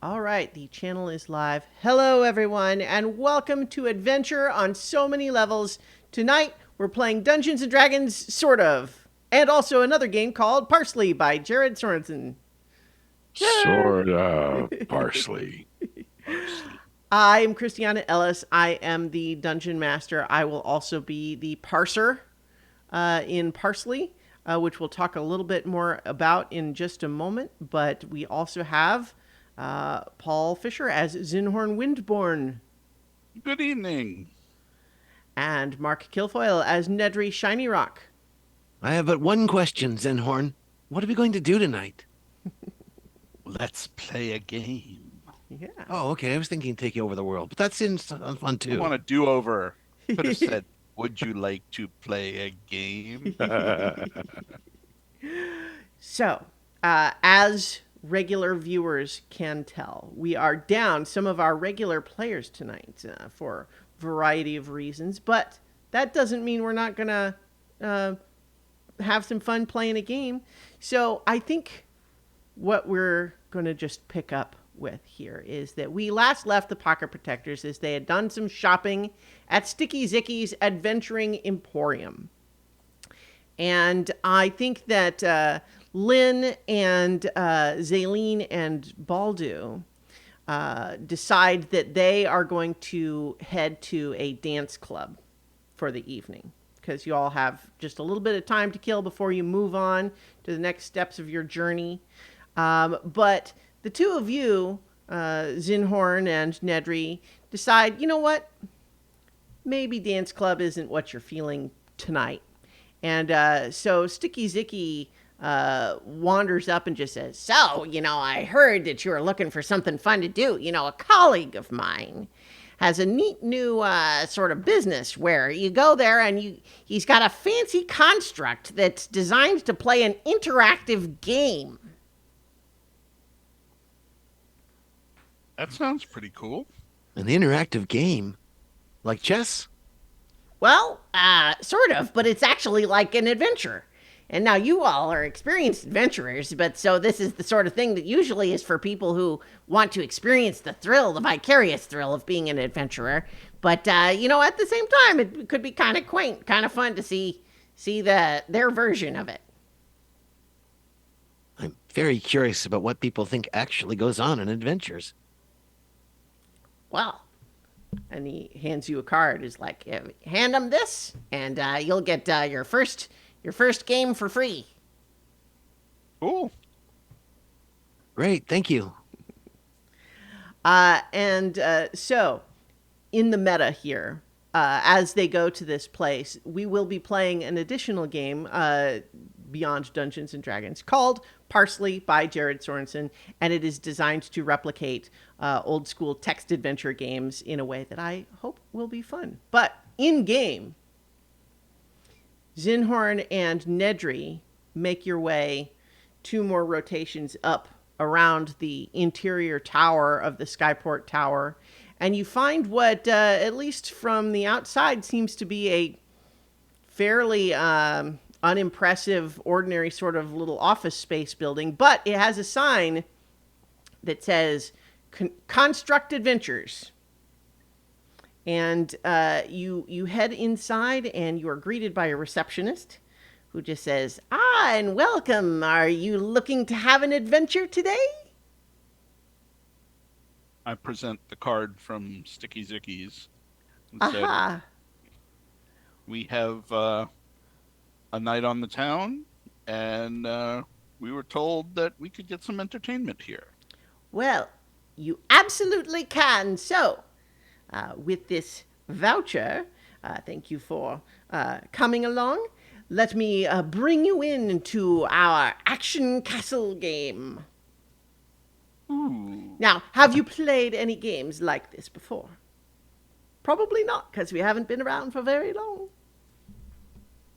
All right, the channel is live. Hello, everyone, and welcome to Adventure on So Many Levels. Tonight, we're playing Dungeons and Dragons, sort of, and also another game called Parsely by Jared Sorensen. Sort of parsley. Parsely. I am Christiana Ellis. I am the Dungeon Master. I will also be the Parser in Parsely, which we'll talk a little bit more about in just a moment. But we also have Paul Fisher as Zinhorn Windborn Good evening. and Mark Kilfoyle as Nedry Shiny Rock. I have but one question, Zenhorn. What are we going to do tonight? Let's play a game. Yeah. Oh, okay. I was thinking taking over the world, but that seems fun I too. want a do-over. Could have said, would you like to play a game? So, as regular viewers can tell, we are down some of our regular players tonight for a variety of reasons, but that doesn't mean we're not going to have some fun playing a game. So, I think what we're going to just pick up with here is that we last left the Pocket Protectors as they had done some shopping at Sticky Zicky's Adventuring Emporium. And I think that Lynn and Zaleen and Baldu decide that they are going to head to a dance club for the evening because you all have just a little bit of time to kill before you move on to the next steps of your journey. But the two of you, Zinhorn and Nedry, decide, you know what? Maybe dance club isn't what you're feeling tonight. And so Sticky Zicky wanders up and just says, so, I heard that you were looking for something fun to do. A colleague of mine has a neat new sort of business where you go there and he's got a fancy construct that's designed to play an interactive game. That sounds pretty cool. An interactive game? Like chess? Well, sort of, but it's actually like an adventure. And now you all are experienced adventurers, but so this is the sort of thing that usually is for people who want to experience the thrill, the vicarious thrill of being an adventurer. But, at the same time, it could be kind of quaint, kind of fun to see their version of it. I'm very curious about what people think actually goes on in adventures. Well, and he hands you a card. Is like, hand him this, and you'll get your first game for free. Cool. Great, thank you. So, in the meta here, as they go to this place, we will be playing an additional game beyond Dungeons and Dragons called Parsely by Jared Sorensen, and it is designed to replicate old school text adventure games in a way that I hope will be fun. But in game, Zinhorn and Nedry make your way 2 more rotations up around the interior tower of the Skyport Tower, and you find what, at least from the outside, seems to be a fairly unimpressive, ordinary sort of little office space building, but it has a sign that says Construct Adventures. And you head inside, and you are greeted by a receptionist who just says, and welcome. Are you looking to have an adventure today? I present the card from Sticky Zicky's and Aha. said, we have a night on the town, and we were told that we could get some entertainment here. Well, you absolutely can. So, with this voucher, thank you for coming along. Let me bring you into our Action Castle game. Ooh. Now, have you played any games like this before? Probably not, because we haven't been around for very long.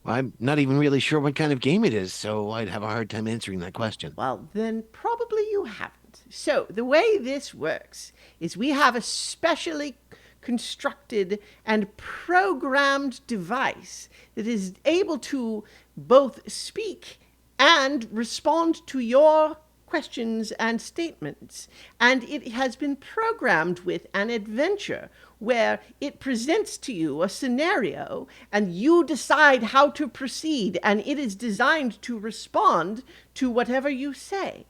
I'm not even really sure what kind of game it is, so I'd have a hard time answering that question. Well, then probably you haven't. So, the way this works is we have a specially constructed and programmed device that is able to both speak and respond to your questions and statements, and it has been programmed with an adventure where it presents to you a scenario and you decide how to proceed, and it is designed to respond to whatever you say.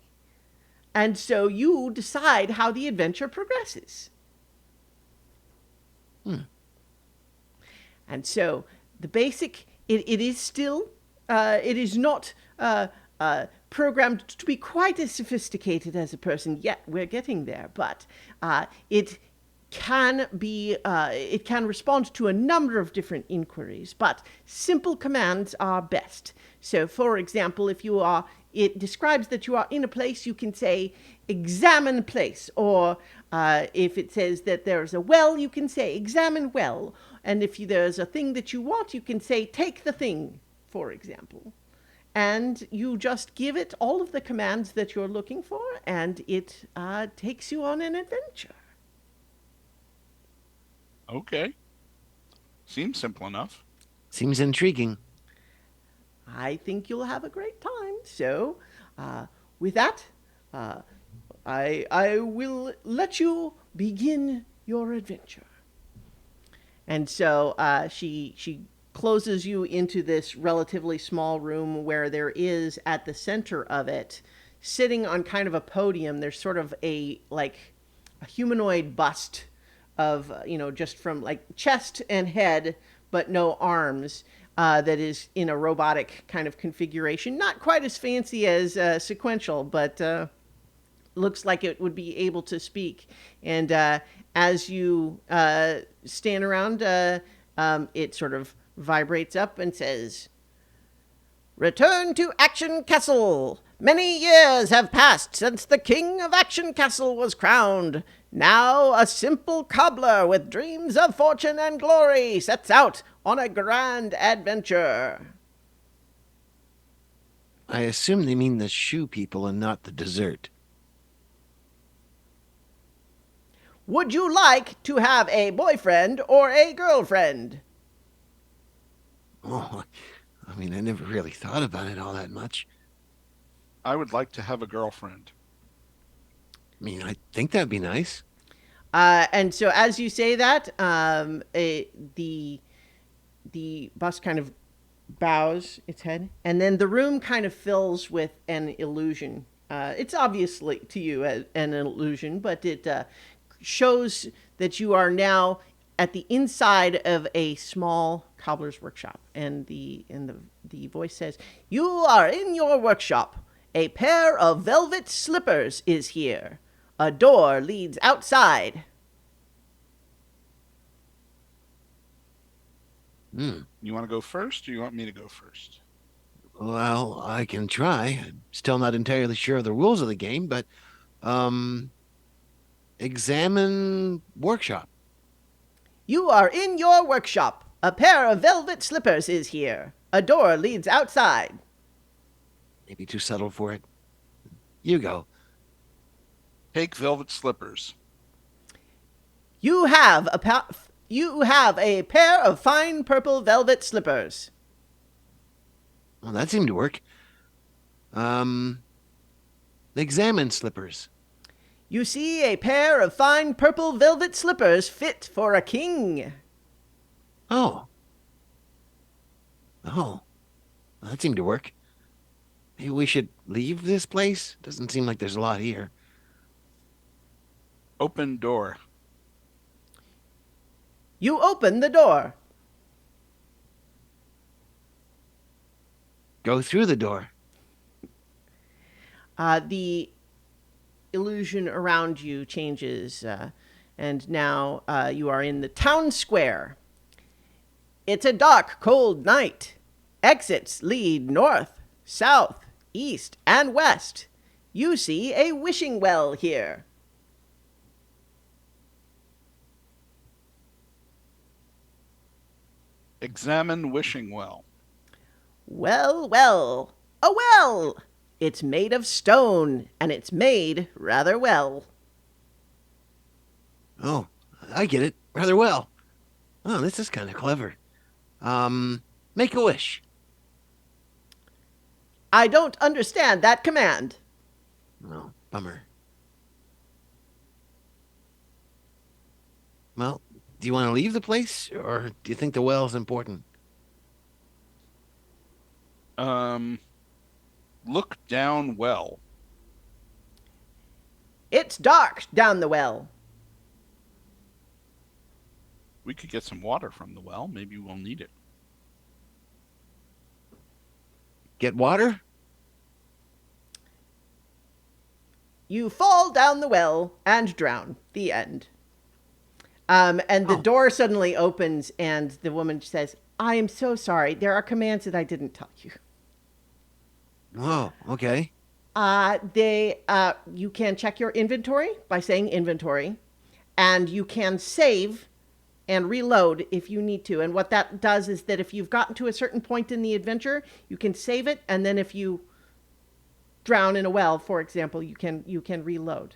And so you decide how the adventure progresses. And so the basic, it is still, it is not programmed to be quite as sophisticated as a person yet. We're getting there, but it can be, it can respond to a number of different inquiries, but simple commands are best. So, for example, if you are, it describes that you are in a place, you can say, examine place. Or if it says that there's a well, you can say, examine well. And if there's a thing that you want, you can say, take the thing, for example. And you just give it all of the commands that you're looking for, and it takes you on an adventure. Okay. Seems simple enough. Seems intriguing. I think you'll have a great time. So, with that, I will let you begin your adventure. And so she closes you into this relatively small room where there is at the center of it, sitting on kind of a podium, there's sort of a humanoid bust of just from like chest and head but no arms, that is in a robotic kind of configuration, not quite as fancy as sequential, but looks like it would be able to speak. And as you stand around, it sort of vibrates up and says, "Return to Action Castle. Many years have passed since the king of Action Castle was crowned. Now a simple cobbler with dreams of fortune and glory sets out on a grand adventure." I assume they mean the shoe people and not the dessert. Would you like to have a boyfriend or a girlfriend? Oh, I mean, I never really thought about it all that much. I would like to have a girlfriend. I mean, I think that'd be nice. And so as you say that, the bus kind of bows its head, and then the room kind of fills with an illusion. It's obviously to you an illusion, but it shows that you are now at the inside of a small cobbler's workshop, and the voice says, "You are in your workshop. A pair of velvet slippers is here. A door leads outside." You want to go first, or you want me to go first? Well, I can try. I'm still not entirely sure of the rules of the game, but um examine workshop. You are in your workshop. A pair of velvet slippers is here. A door leads outside. Maybe too subtle for it. You go. Take velvet slippers. You have a pair of fine purple velvet slippers. Well, that seemed to work. Um examine slippers. You see a pair of fine purple velvet slippers fit for a king. Oh. Oh. That seemed to work. Maybe we should leave this place? Doesn't seem like there's a lot here. Open door. You open the door. Go through the door. The illusion around you changes, and now you are in the town square. It's a dark, cold night. Exits lead north, south, east, and west. You see a wishing well here. Examine wishing well. Well, well, a well! It's made of stone, and it's made rather well. Oh, I get it rather well. Oh, this is kind of clever. Make a wish. I don't understand that command. Oh, bummer. Well, do you want to leave the place, or do you think the well's important? Um, look down well. It's dark down the well. We could get some water from the well. Maybe we'll need it. Get water? You fall down the well and drown. The end. And the Oh, door suddenly opens, and the woman says, I am so sorry. There are commands that I didn't tell you. oh, okay. You can check your inventory by saying inventory, and you can save and reload if you need to. And what that does is that if you've gotten to a certain point in the adventure, you can save it, and then if you drown in a well, for example, you can reload.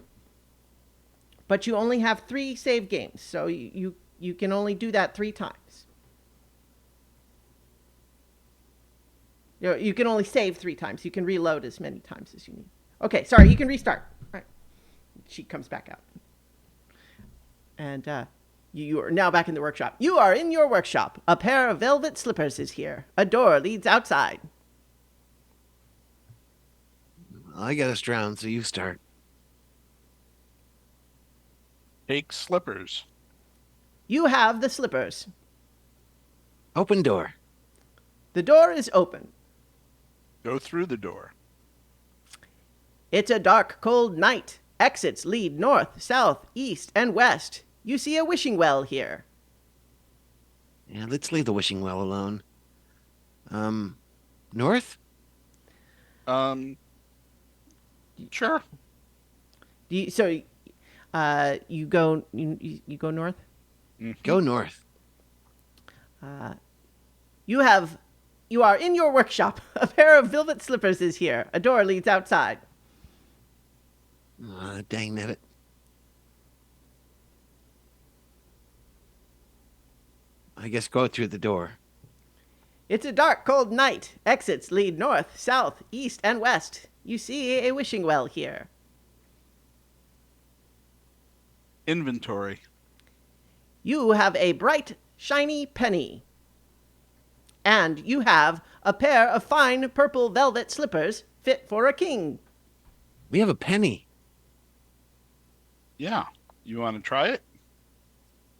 But you only have 3 save games, so you can only do that 3 times. You can only save 3 times. You can reload as many times as you need. Okay, sorry, you can restart. All right. She comes back out. And you are now back in the workshop. You are in your workshop. A pair of velvet slippers is here. A door leads outside. I got us drowned, so you start. Take slippers. You have the slippers. Open door. The door is open. Go through the door. It's a dark, cold night. Exits lead north, south, east, and west. You see a wishing well here. Yeah, let's leave the wishing well alone. North? Sure. So, you go north. Go north. You are in your workshop. A pair of velvet slippers is here. A door leads outside. Dang nabbit. I guess go through the door. It's a dark, cold night. Exits lead north, south, east, and west. You see a wishing well here. Inventory. You have a bright, shiny penny. And you have a pair of fine purple velvet slippers fit for a king. We have a penny. Yeah. You want to try it?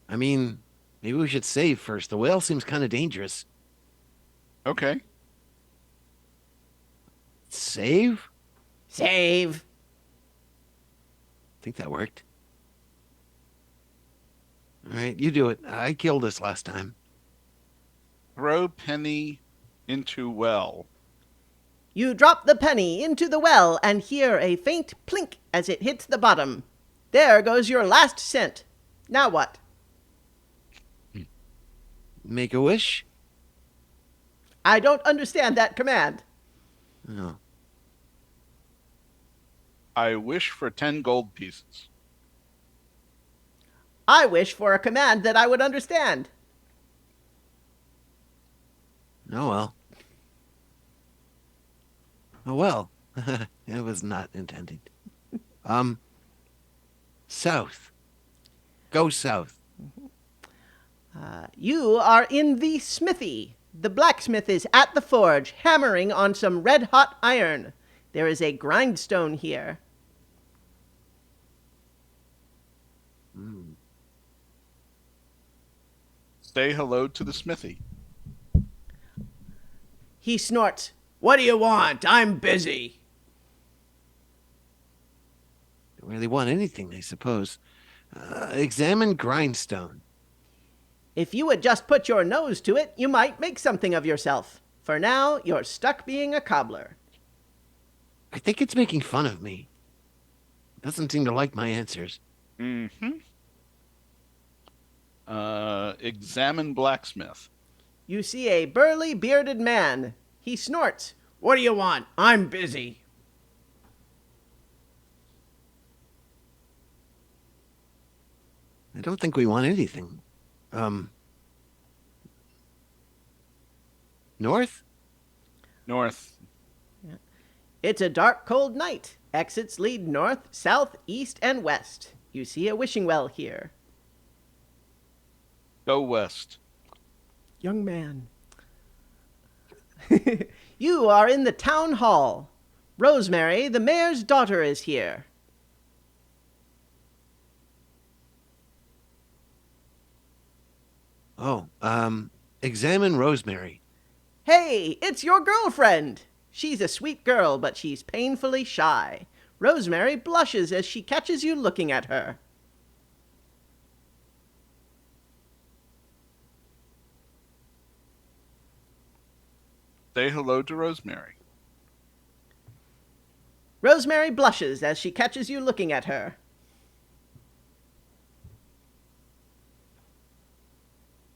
I mean, maybe we should save first. The whale seems kind of dangerous. Okay. Save? Save. I think that worked. All right, you do it. I killed us last time. Throw penny into well. You drop the penny into the well and hear a faint plink as it hits the bottom. There goes your last cent. Now what? Make a wish? I don't understand that command. Oh. I wish for 10 gold pieces. I wish for a command that I would understand. Oh well. Oh well. It was not intended. South. Go south. You are in the smithy. The blacksmith is at the forge, hammering on some red-hot iron. There is a grindstone here. Say hello to the smithy. He snorts. What do you want? I'm busy. Don't really want anything, I suppose. Examine grindstone. If you would just put your nose to it, you might make something of yourself. For now, you're stuck being a cobbler. I think it's making fun of me. Doesn't seem to like my answers. Mm-hmm. Examine blacksmith. You see a burly, bearded man. He snorts. What do you want? I'm busy. I don't think we want anything. North? North. It's a dark, cold night. Exits lead north, south, east, and west. You see a wishing well here. Go west. Young man. You are in the town hall. Rosemary, the mayor's daughter, is here. Oh, examine Rosemary. Hey, it's your girlfriend. She's a sweet girl, but she's painfully shy. Rosemary blushes as she catches you looking at her. Say hello to Rosemary. Rosemary blushes as she catches you looking at her.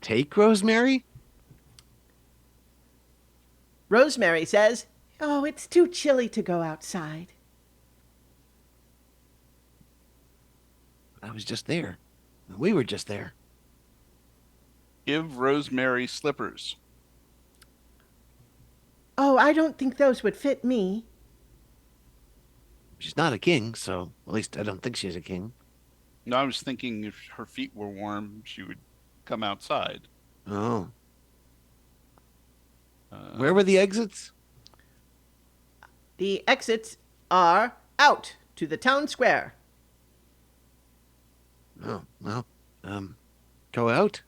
Take Rosemary? Rosemary says, "Oh, it's too chilly to go outside." I was just there. We were just there. Give Rosemary slippers. "Oh, I don't think those would fit me." She's not a king, so at least I don't think she's a king. No, I was thinking if her feet were warm, she would come outside. Oh. Uh, Where were the exits? The exits are out to the town square. Oh, well, go out?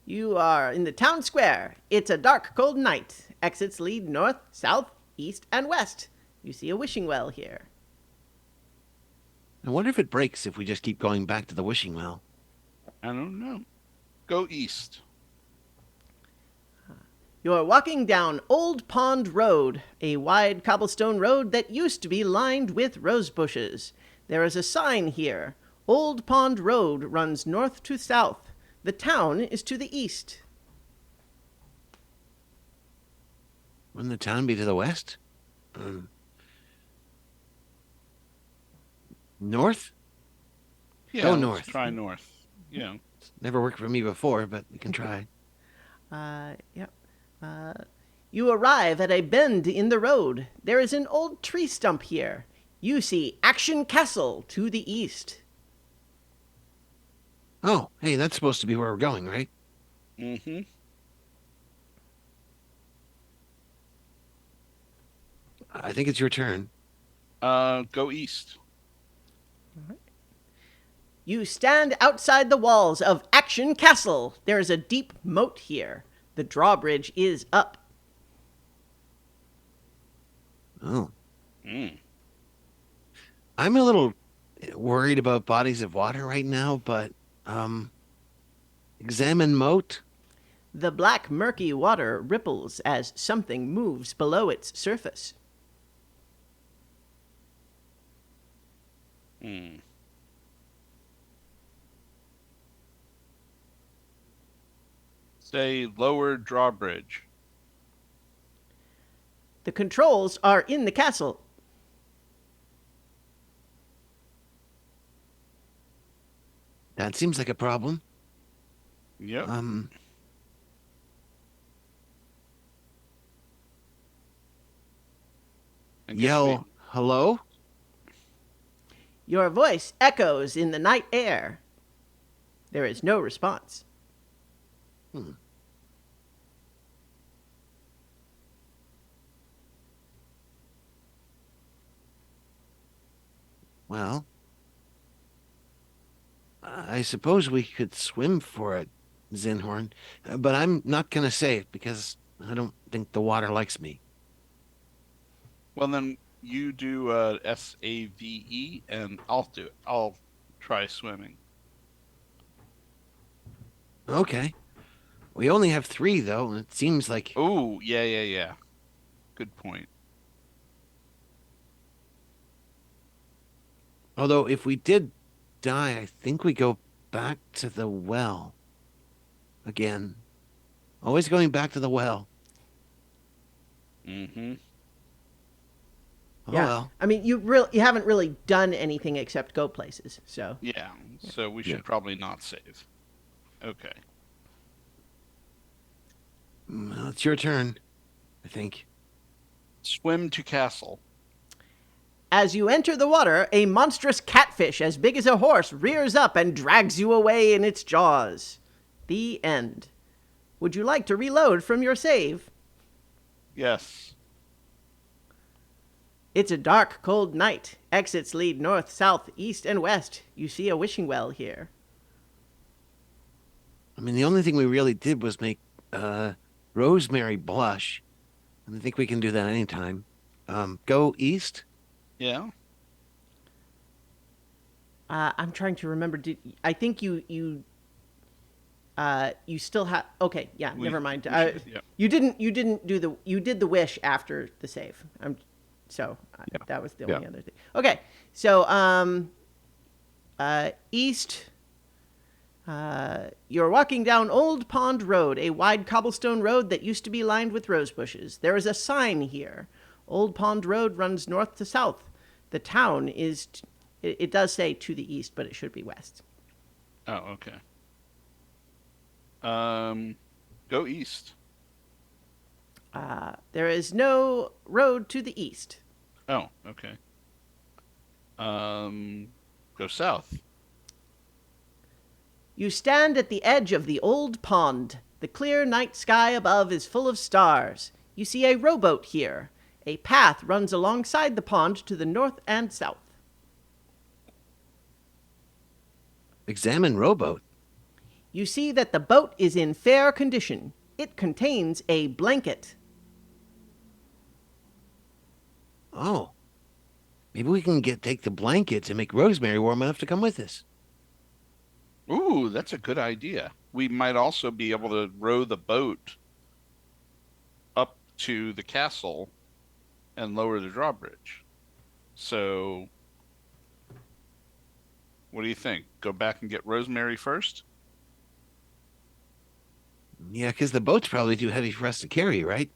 You are in the town square. It's a dark, cold night. Exits lead north, south, east, and west. You see a wishing well here. I wonder if it breaks if we just keep going back to the wishing well. I don't know. Go east. You're walking down Old Pond Road, a wide cobblestone road that used to be lined with rose bushes. There is a sign here. Old Pond Road runs north to south. The town is to the east. Wouldn't the town be to the west? North? Yeah, Go let's north. try north. Yeah. It's never worked for me before, but we can try. Yep. You arrive at a bend in the road. There is an old tree stump here. You see Action Castle to the east. Oh, hey, that's supposed to be where we're going, right? Mm-hmm. I think it's your turn. Go east. You stand outside the walls of Action Castle. There is a deep moat here. The drawbridge is up. Oh. Mm. I'm a little worried about bodies of water right now, but examine moat. The black, murky water ripples as something moves below its surface. Mm. Say lower drawbridge. The controls are in the castle. That seems like a problem. Yep. I guess Yell hello? Your voice echoes in the night air. There is no response. Hmm. Well, I suppose we could swim for it, Zinhorn, but I'm not gonna say it because I don't think the water likes me. Well, then you do SAVE, and I'll do it. I'll try swimming. Okay. We only have three, though, and it seems like. Oh, yeah. Good point. Although, if we did die, I think we go back to the well again. Always going back to the well. Mm-hmm. Oh, Yeah. well. I mean, you haven't really done anything except go places. So, Yeah. So we should Yeah. probably not save. Okay. Well, it's your turn, I think. Swim to castle. As you enter the water, a monstrous catfish as big as a horse rears up and drags you away in its jaws. The end. Would you like to reload from your save? Yes. It's a dark, cold night. Exits lead north, south, east, and west. You see a wishing well here. I mean, the only thing we really did was make Rosemary blush. And I think we can do that anytime. Go east. Yeah. I'm trying to remember. I think you still have. Okay, yeah. Never mind. Yeah. You didn't do the. You did the wish after the save. Yeah. That was the Yeah. only other thing. Okay, so east. You're walking down Old Pond Road, a wide cobblestone road that used to be lined with rose bushes. There is a sign here. Old Pond Road runs north to south. The town is. It does say to the east, but it should be west. Oh, okay. Go east. There is no road to the east. Oh, okay. Go south. You stand at the edge of the old pond. The clear night sky above is full of stars. You see a rowboat here. A path runs alongside the pond to the north and south. Examine rowboat. You see that the boat is in fair condition. It contains a blanket. Oh, maybe we can take the blankets and make Rosemary warm enough to come with us. Ooh, that's a good idea. We might also be able to row the boat up to the castle and lower the drawbridge. So, what do you think? Go back and get Rosemary first? Yeah, because the boat's probably too heavy for us to carry, right?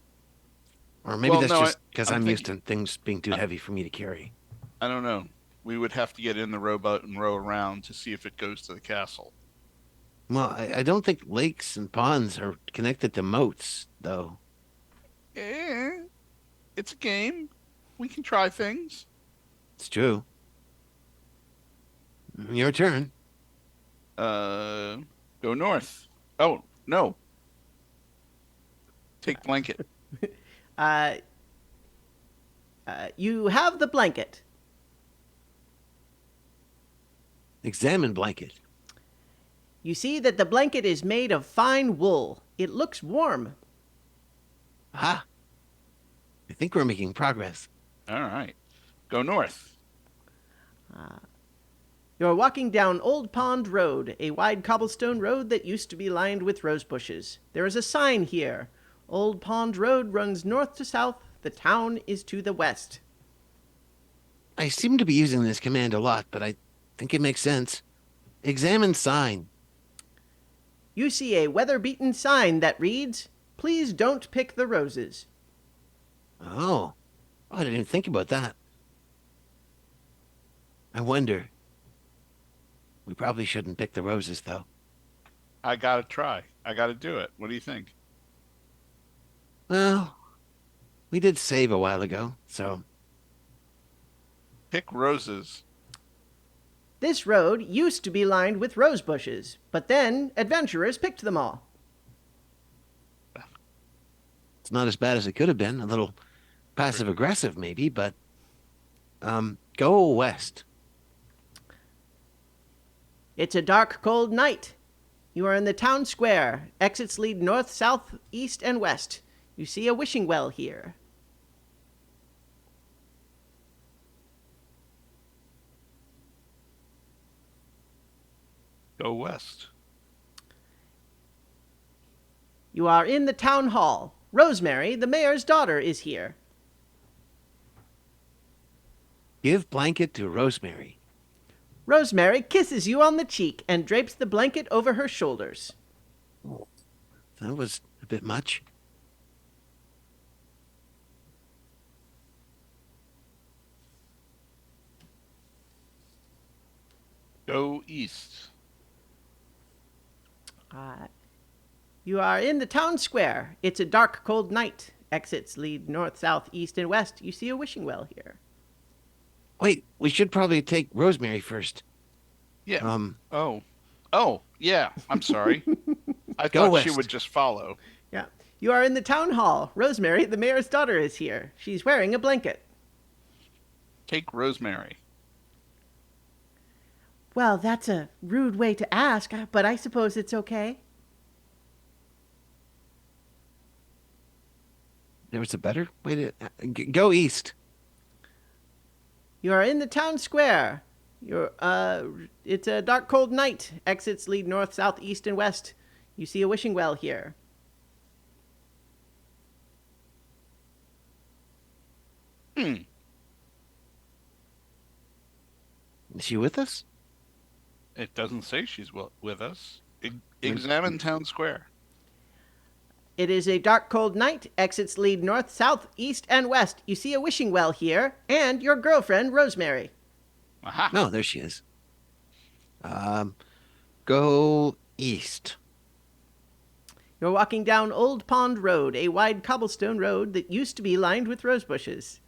Or maybe Well, that's no, just because I'm I'm used thinking, to things being too I, heavy for me to carry. I don't know. We would have to get in the rowboat and row around to see if it goes to the castle. Well, I don't think lakes and ponds are connected to moats, though. Eh, it's a game. We can try things. It's true. Your turn. Uh, Go north. Oh, no. Take blanket. Uh, you have the blanket. Examine blanket. You see that the blanket is made of fine wool. It looks warm. Ah, I think we're making progress. All right. Go north. You're walking down Old Pond Road, a wide cobblestone road that used to be lined with rose bushes. There is a sign here. Old Pond Road runs north to south. The town is to the west. I seem to be using this command a lot, but I think it makes sense. Examine sign. You see a weather-beaten sign that reads, "Please don't pick the roses." Oh, I didn't even think about that. I wonder. We probably shouldn't pick the roses, though. I gotta try. I gotta do it. What do you think? Well, we did save a while ago, so Pick roses. This road used to be lined with rose bushes, but then adventurers picked them all. it's not as bad as it could have been. A little passive aggressive, maybe, but go west. It's a dark, cold night. You are in the town square. Exits lead north, south, east, and west. You see a wishing well here. Go west. You are in the town hall. Rosemary, the mayor's daughter, is here. Give blanket to Rosemary. Rosemary kisses you on the cheek and drapes the blanket over her shoulders. That was a bit much. Go east. You are in the town square. It's a dark, cold night. Exits lead north, south, east, and west. You see a wishing well here. Wait, we should probably take Rosemary first. Yeah. Um, Oh. Oh, yeah. I'm sorry. I go thought she would west. just follow. Yeah. You are in the town hall. Rosemary, the mayor's daughter, is here. She's wearing a blanket. Take Rosemary. Well, that's a rude way to ask, but I suppose it's okay. There was a better way to go east. You are in the town square. It's a dark, cold night. Exits lead north, south, east, and west. You see a wishing well here. Hmm. Is she with us? It doesn't say she's with us. Then- Examine town square. It is a dark, cold night. Exits lead north, south, east, and west. You see a wishing well here, and your girlfriend, Rosemary. Aha. No, there she is. Um, go east. You're walking down Old Pond Road, a wide cobblestone road that used to be lined with rose bushes.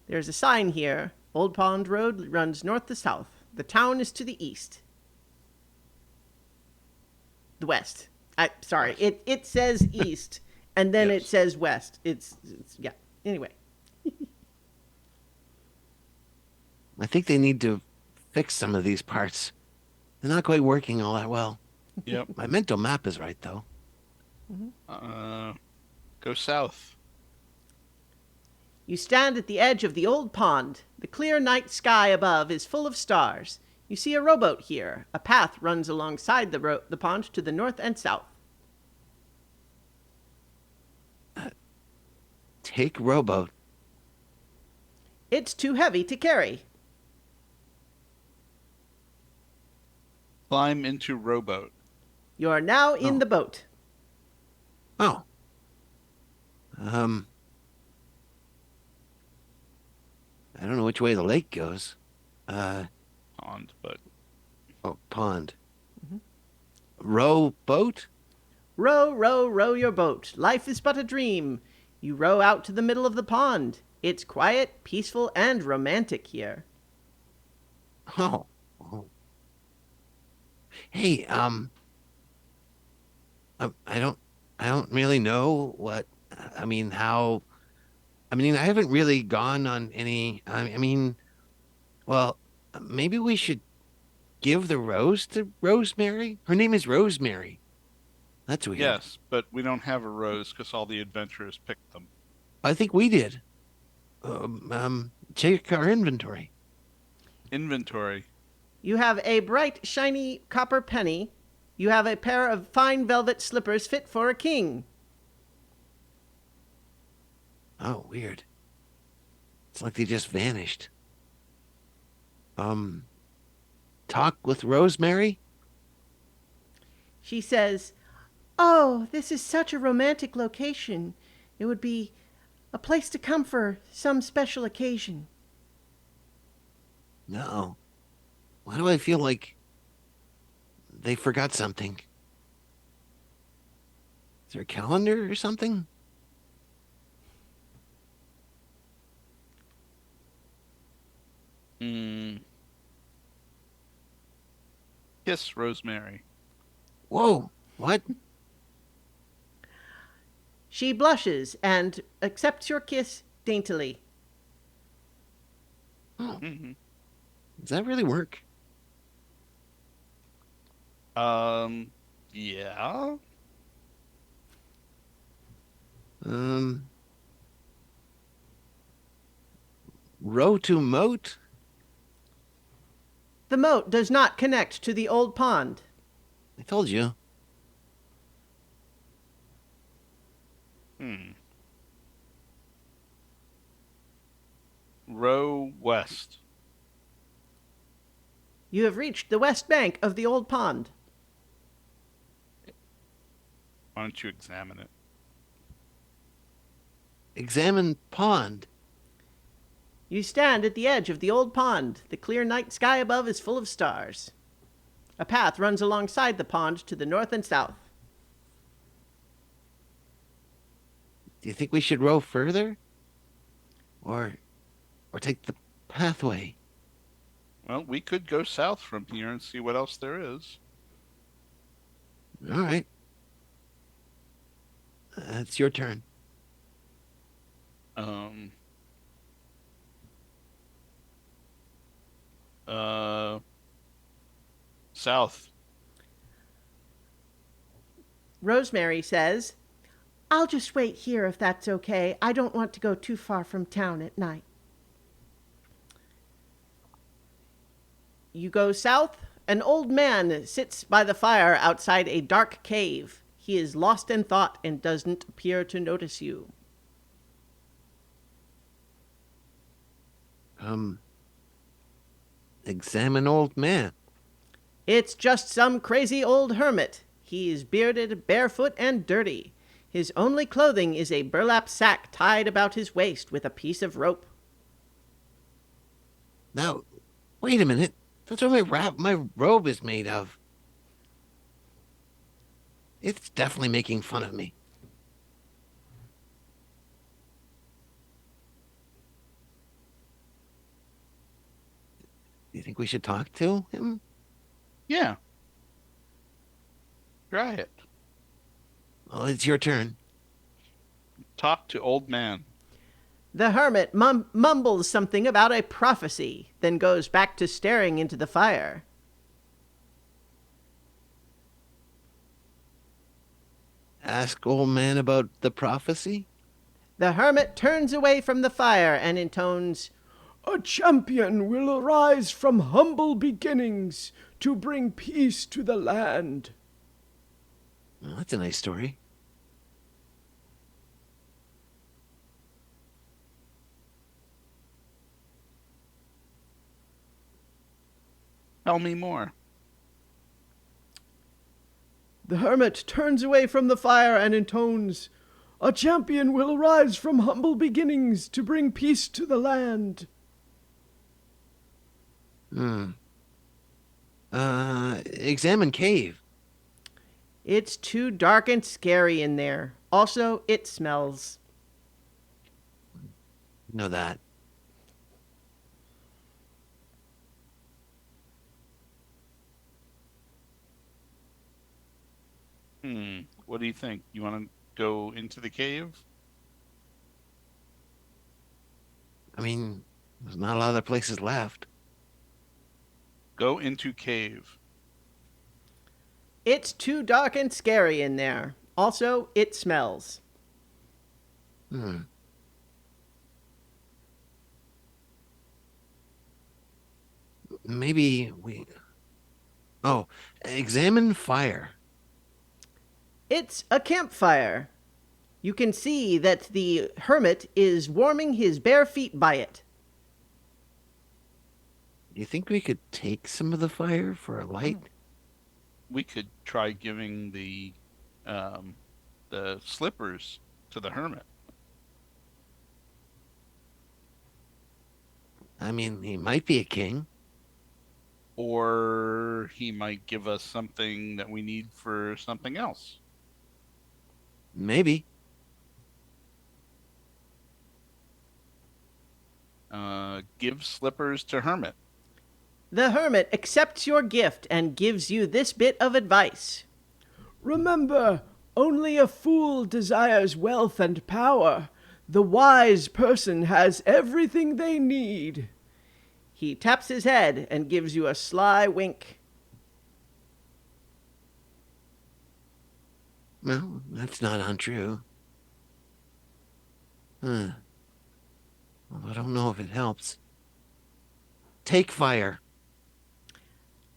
There's a sign here. Old Pond Road runs north to south. The town is to the east. The west. Sorry, West. it says east, and then it Yes. says west. It's yeah. Anyway, I think they need to fix some of these parts. They're not quite working all that well. Yep. My mental map is right, though. Uh, go south. you stand at the edge of the old pond. The clear night sky above is full of stars. You see a rowboat here. A path runs alongside the pond to the north and south. Take rowboat. It's too heavy to carry. Climb into rowboat. You're now in Oh. the boat. Oh. Um, I don't know which way the lake goes. Pond, but Oh, pond. Row boat? Row, row, row your boat. Life is but a dream. You row out to the middle of the pond. It's quiet, peaceful, and romantic here. Oh. Oh. Hey, I don't really know what, I mean, how, I mean, I haven't really gone on any, I mean, well, maybe we should give the rose to Rosemary? Her name is Rosemary. That's weird. yes, but we don't have a rose because all the adventurers picked them. I think we did. Check our inventory. Inventory. You have a bright, shiny copper penny. You have a pair of fine velvet slippers fit for a king. Oh, weird. It's like they just vanished. Um, talk with Rosemary? She says, "Oh, this is such a romantic location. It would be a place to come for some special occasion." No. Why do I feel like they forgot something? Is there a calendar or something? Mm. Kiss Rosemary. Whoa, what? She blushes and accepts your kiss daintily. Oh, Hmm. does that really work? Yeah. Um, row to moat? The moat does not connect to the old pond. I told you. Hmm. Row west. You have reached the west bank of the old pond. Why don't you examine it? Examine pond. You stand at the edge of the old pond. The clear night sky above is full of stars. A path runs alongside the pond to the north and south. Do you think we should row further? Or take the pathway? Well, we could go south from here and see what else there is. All right, it's your turn. Um, uh, South. Rosemary says, I'll just wait here if that's okay. I don't want to go too far from town at night. You go south. An old man sits by the fire outside a dark cave. He is lost in thought and doesn't appear to notice you. Um, Examine old man. It's just some crazy old hermit. He's bearded, barefoot, and dirty. His only clothing is a burlap sack tied about his waist with a piece of rope. Now, wait a minute. That's what my robe is made of. It's definitely making fun of me. Do you think we should talk to him? Yeah, try it. Well, it's your turn. Talk to old man. The hermit mumbles something about a prophecy, then goes back to staring into the fire. Ask old man about the prophecy? The hermit turns away from the fire and intones, A champion will arise from humble beginnings to bring peace to the land. Well, that's a nice story. Tell me more. The hermit turns away from the fire and intones, A champion will arise from humble beginnings to bring peace to the land. Hmm. Examine cave. It's too dark and scary in there. Also, it smells. Know that. What do you think? You want to go into the cave? I mean, there's not a lot of places left. Go into cave. It's too dark and scary in there. Also, it smells. Hmm. Maybe we. Oh, examine fire. It's a campfire. You can see that the hermit is warming his bare feet by it. Do you think we could take some of the fire for a light? We could try giving the slippers to the hermit. I mean, he might be a king. Or he might give us something that we need for something else. Maybe. Give slippers to hermit. The hermit accepts your gift and gives you this bit of advice. Remember, only a fool desires wealth and power. The wise person has everything they need. He taps his head and gives you a sly wink. Well, that's not untrue. Huh. Well, I don't know if it helps. Take fire.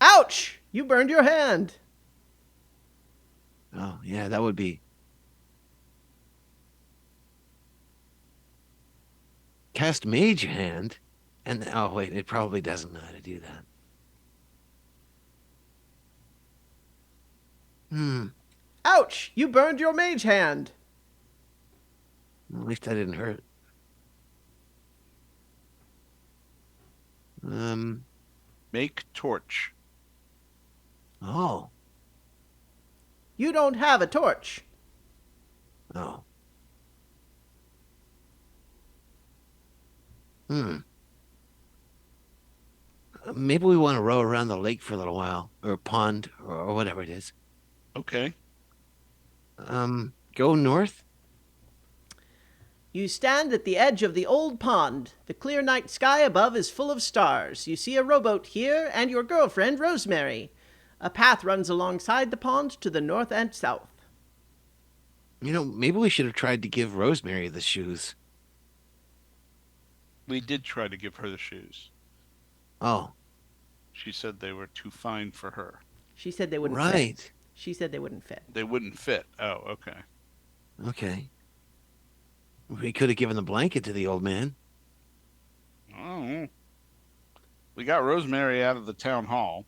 Ouch! You burned your hand. Oh, yeah, that would be. Cast mage hand. And, oh, wait, it probably doesn't know how to do that. Ouch! You burned your mage hand. At least that didn't hurt. Make torch. Oh, You don't have a torch. oh. Hmm. maybe we want to row around the lake for a little while, or pond, or whatever it is. Okay. Go north? You stand at the edge of the old pond. The clear night sky above is full of stars. You see a rowboat here and your girlfriend, Rosemary. A path runs alongside the pond to the north and south. Maybe we should have tried to give Rosemary the shoes. We did try to give her the shoes. Oh, She said they were too fine for her. She said they wouldn't fit. right. She said they wouldn't fit. They wouldn't fit. Oh, okay. Okay. We could have given the blanket to the old man. Oh. We got Rosemary out of the town hall.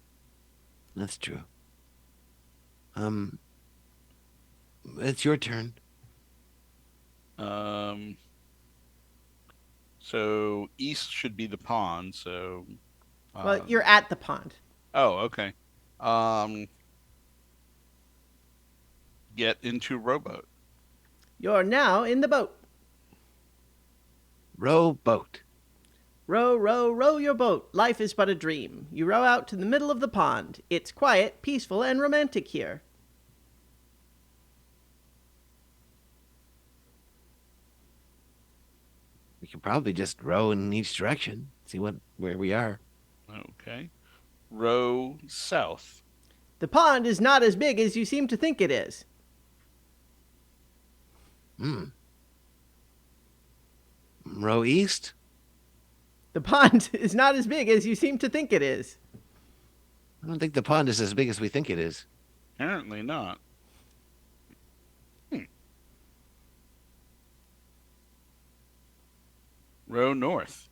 That's true. It's your turn. Um, so east should be the pond. So, Well, you're at the pond. oh, okay. Um, get into rowboat. You're now in the boat. Row boat. Row, row, row your boat. Life is but a dream. You row out to the middle of the pond. It's quiet, peaceful, and romantic here. We could probably just row in each direction, see where we are. Okay. Row south. The pond is not as big as you seem to think it is. Row east? The pond is not as big as you seem to think it is. I don't think the pond is as big as we think it is. Apparently not. Row north.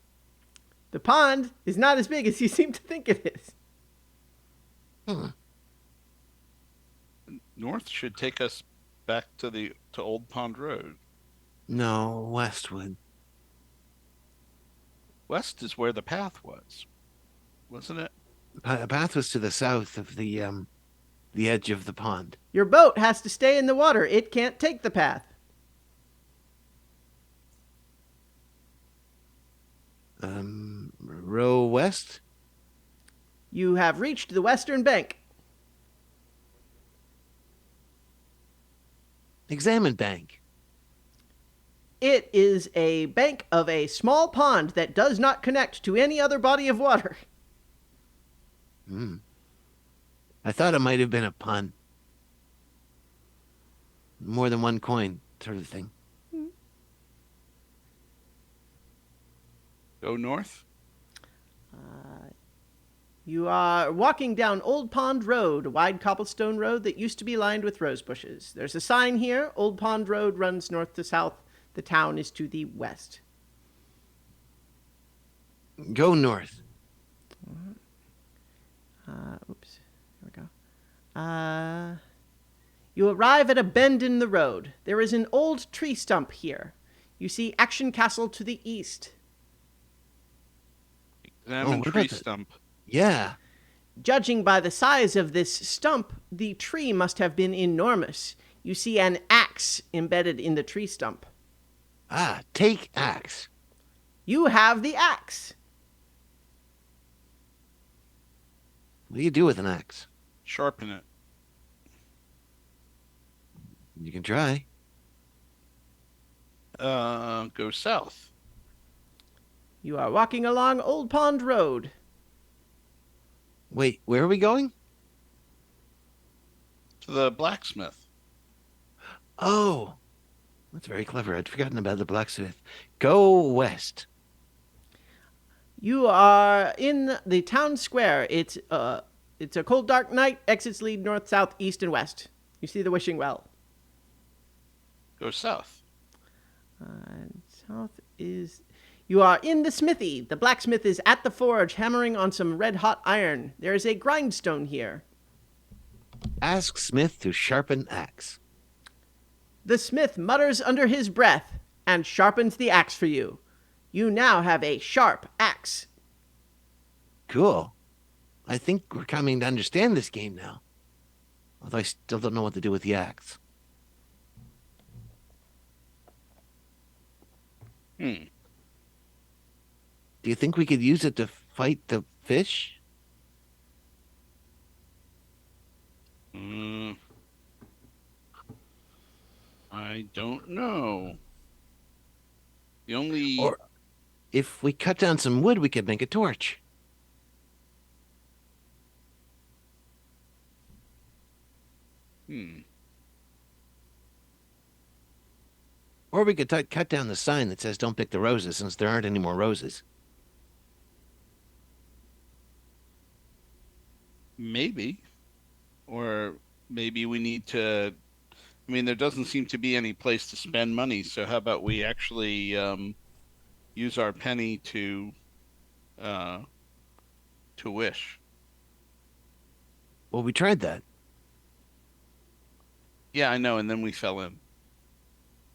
The pond is not as big as you seem to think it is. Hmm. North should take us back to Old Pond Road. No, westwood. West is where the path was, wasn't it? The path was to the south of the edge of the pond. Your boat has to stay in the water. It can't take the path. Row west? You have reached the western bank. Examine bank. It is a bank of a small pond that does not connect to any other body of water. I thought it might have been a pun. More than one coin, sort of thing. Go north. You are walking down Old Pond Road, a wide cobblestone road that used to be lined with rose bushes. There's a sign here. Old Pond Road runs north to south. The town is to the west. Go north. Oops. Here we go. You arrive at a bend in the road. There is an old tree stump here. You see Action Castle to the east. Examine what tree about the- stump. Yeah. Judging by the size of this stump, the tree must have been enormous. You see an axe embedded in the tree stump. Take axe. You have the axe. What do you do with an axe? Sharpen it. You can try. Go south. You are walking along Old Pond Road. Wait, where are we going? To the blacksmith. Oh, that's very clever. I'd forgotten about the blacksmith. Go west. You are in the town square. It's a cold, dark night. Exits lead north, south, east, and west. You see the wishing well. Go south. And south is... You are in the smithy. The blacksmith is at the forge, hammering on some red-hot iron. There is a grindstone here. Ask Smith to sharpen axe. The smith mutters under his breath and sharpens the axe for you. You now have a sharp axe. Cool. I think we're coming to understand this game now. Although I still don't know what to do with the axe. Do you think we could use it to fight the fish? Mm, I don't know. The only Or if we cut down some wood, we could make a torch. hmm, Or we could cut down the sign that says "Don't pick the roses," since there aren't any more roses. maybe, or maybe we need to. I mean, there doesn't seem to be any place to spend money, so how about we actually use our penny uh, to wish? Well, we tried that. Yeah, I know, and then we fell in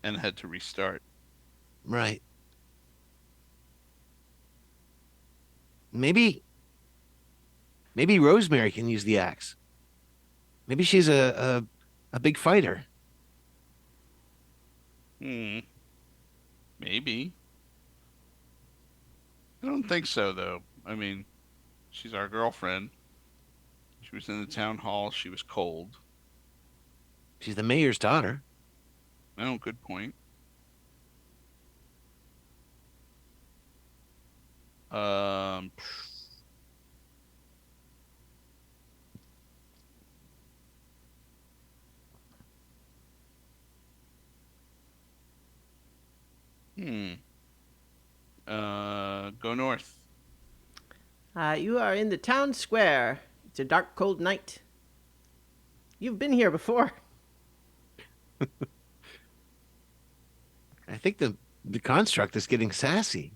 and had to restart. Right. Maybe maybe Rosemary can use the axe. Maybe she's a big fighter. Hmm, maybe. I don't think so, though. I mean, she's our girlfriend. She was in the town hall. She was cold. She's the mayor's daughter. Oh, good point. Um, hmm. Go north. You are in the town square. It's a dark, cold night. You've been here before. I think the construct is getting sassy.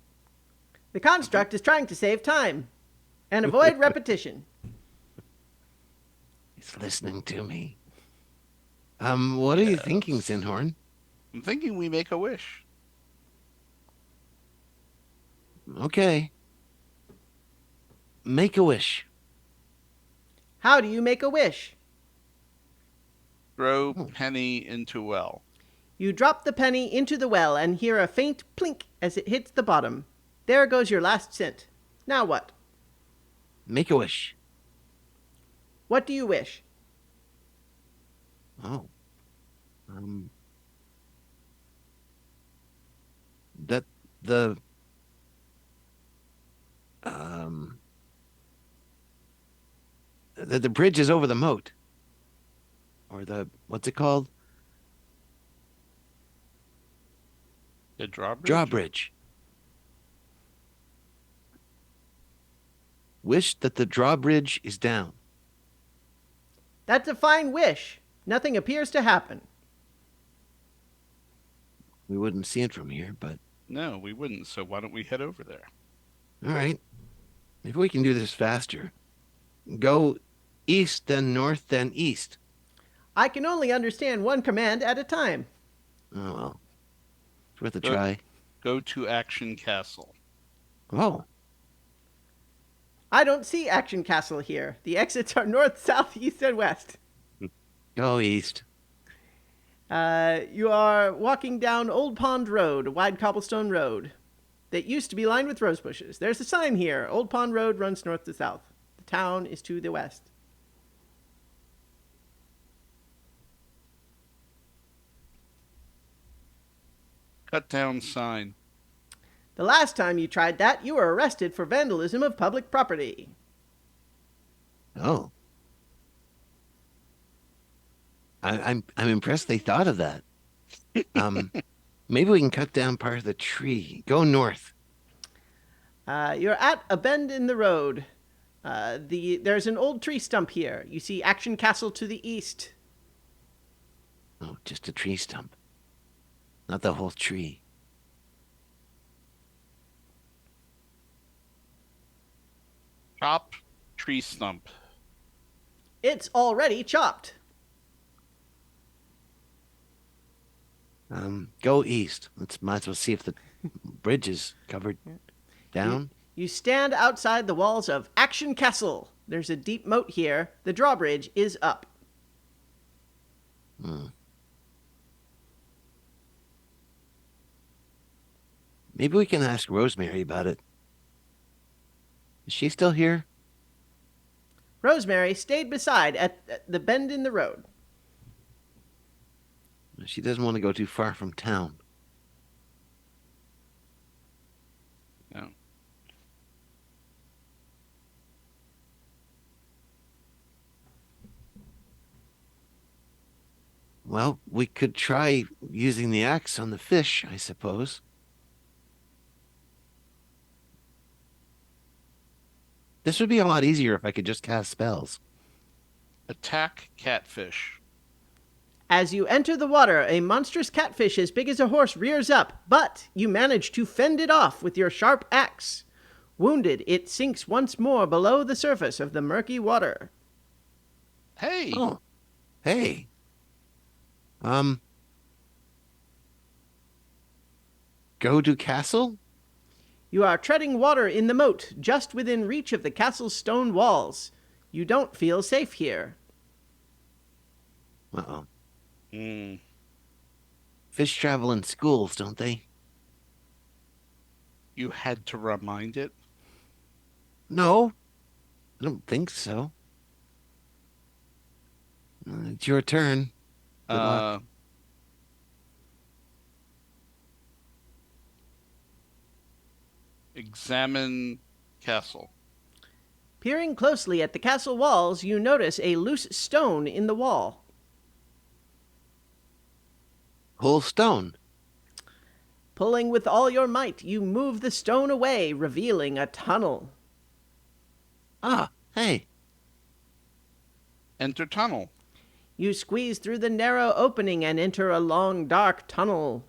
The construct is trying to save time and avoid repetition. It's listening to me. What are you thinking, Yes. Sinhorn? I'm thinking we make a wish. Okay. Make a wish. How do you make a wish? Throw Oh, penny into well. You drop the penny into the well and hear a faint plink as it hits the bottom. There goes your last cent. Now what? make a wish. What do you wish? Oh. Um, that the um that the bridge is over the moat. Or the what's it called? The drawbridge? Drawbridge. Wish that the drawbridge is down. That's a fine wish. Nothing appears to happen. We wouldn't see it from here, but No, we wouldn't. So why don't we head over there? all right. Maybe we can do this faster. Go east, then north, then east. I can only understand one command at a time. Oh well. It's worth a Go, try. go to Action Castle. Oh, I don't see Action Castle here. The exits are north, south, east, and west. go east. You are walking down Old Pond Road, a wide cobblestone road that used to be lined with rose bushes. There's a sign here. Old Pond Road runs north to south. The town is to the west. Cut down sign. The last time you tried that, you were arrested for vandalism of public property. Oh, I'm impressed they thought of that. Um, maybe we can cut down part of the tree. Go north. You're at a bend in the road. There's an old tree stump here. You see Action Castle to the east. Oh, just a tree stump, not the whole tree. Chop tree stump. It's already chopped. Go east. Let's might as well see if the bridge is covered You, down. you stand outside the walls of Action Castle. There's a deep moat here. The drawbridge is up. Hmm. Maybe we can ask Rosemary about it. Is she still here? Rosemary stayed beside at the bend in the road. She doesn't want to go too far from town. Yeah. Well, we could try using the axe on the fish, I suppose. This would be a lot easier if I could just cast spells. Attack catfish. As you enter the water, a monstrous catfish as big as a horse rears up, but you manage to fend it off with your sharp axe. Wounded, it sinks once more below the surface of the murky water. Hey, Oh, hey. Um, go to castle? You are treading water in the moat, just within reach of the castle's stone walls. You don't feel safe here. Uh-oh. mm, Fish travel in schools, don't they? you had to remind it. No, I don't think so. It's your turn. Good luck. Uh, examine castle. Peering closely at the castle walls, you notice a loose stone in the wall. Whole stone. Pulling with all your might, you move the stone away, revealing a tunnel. Ah, hey. Enter tunnel. You squeeze through the narrow opening and enter a long, dark tunnel.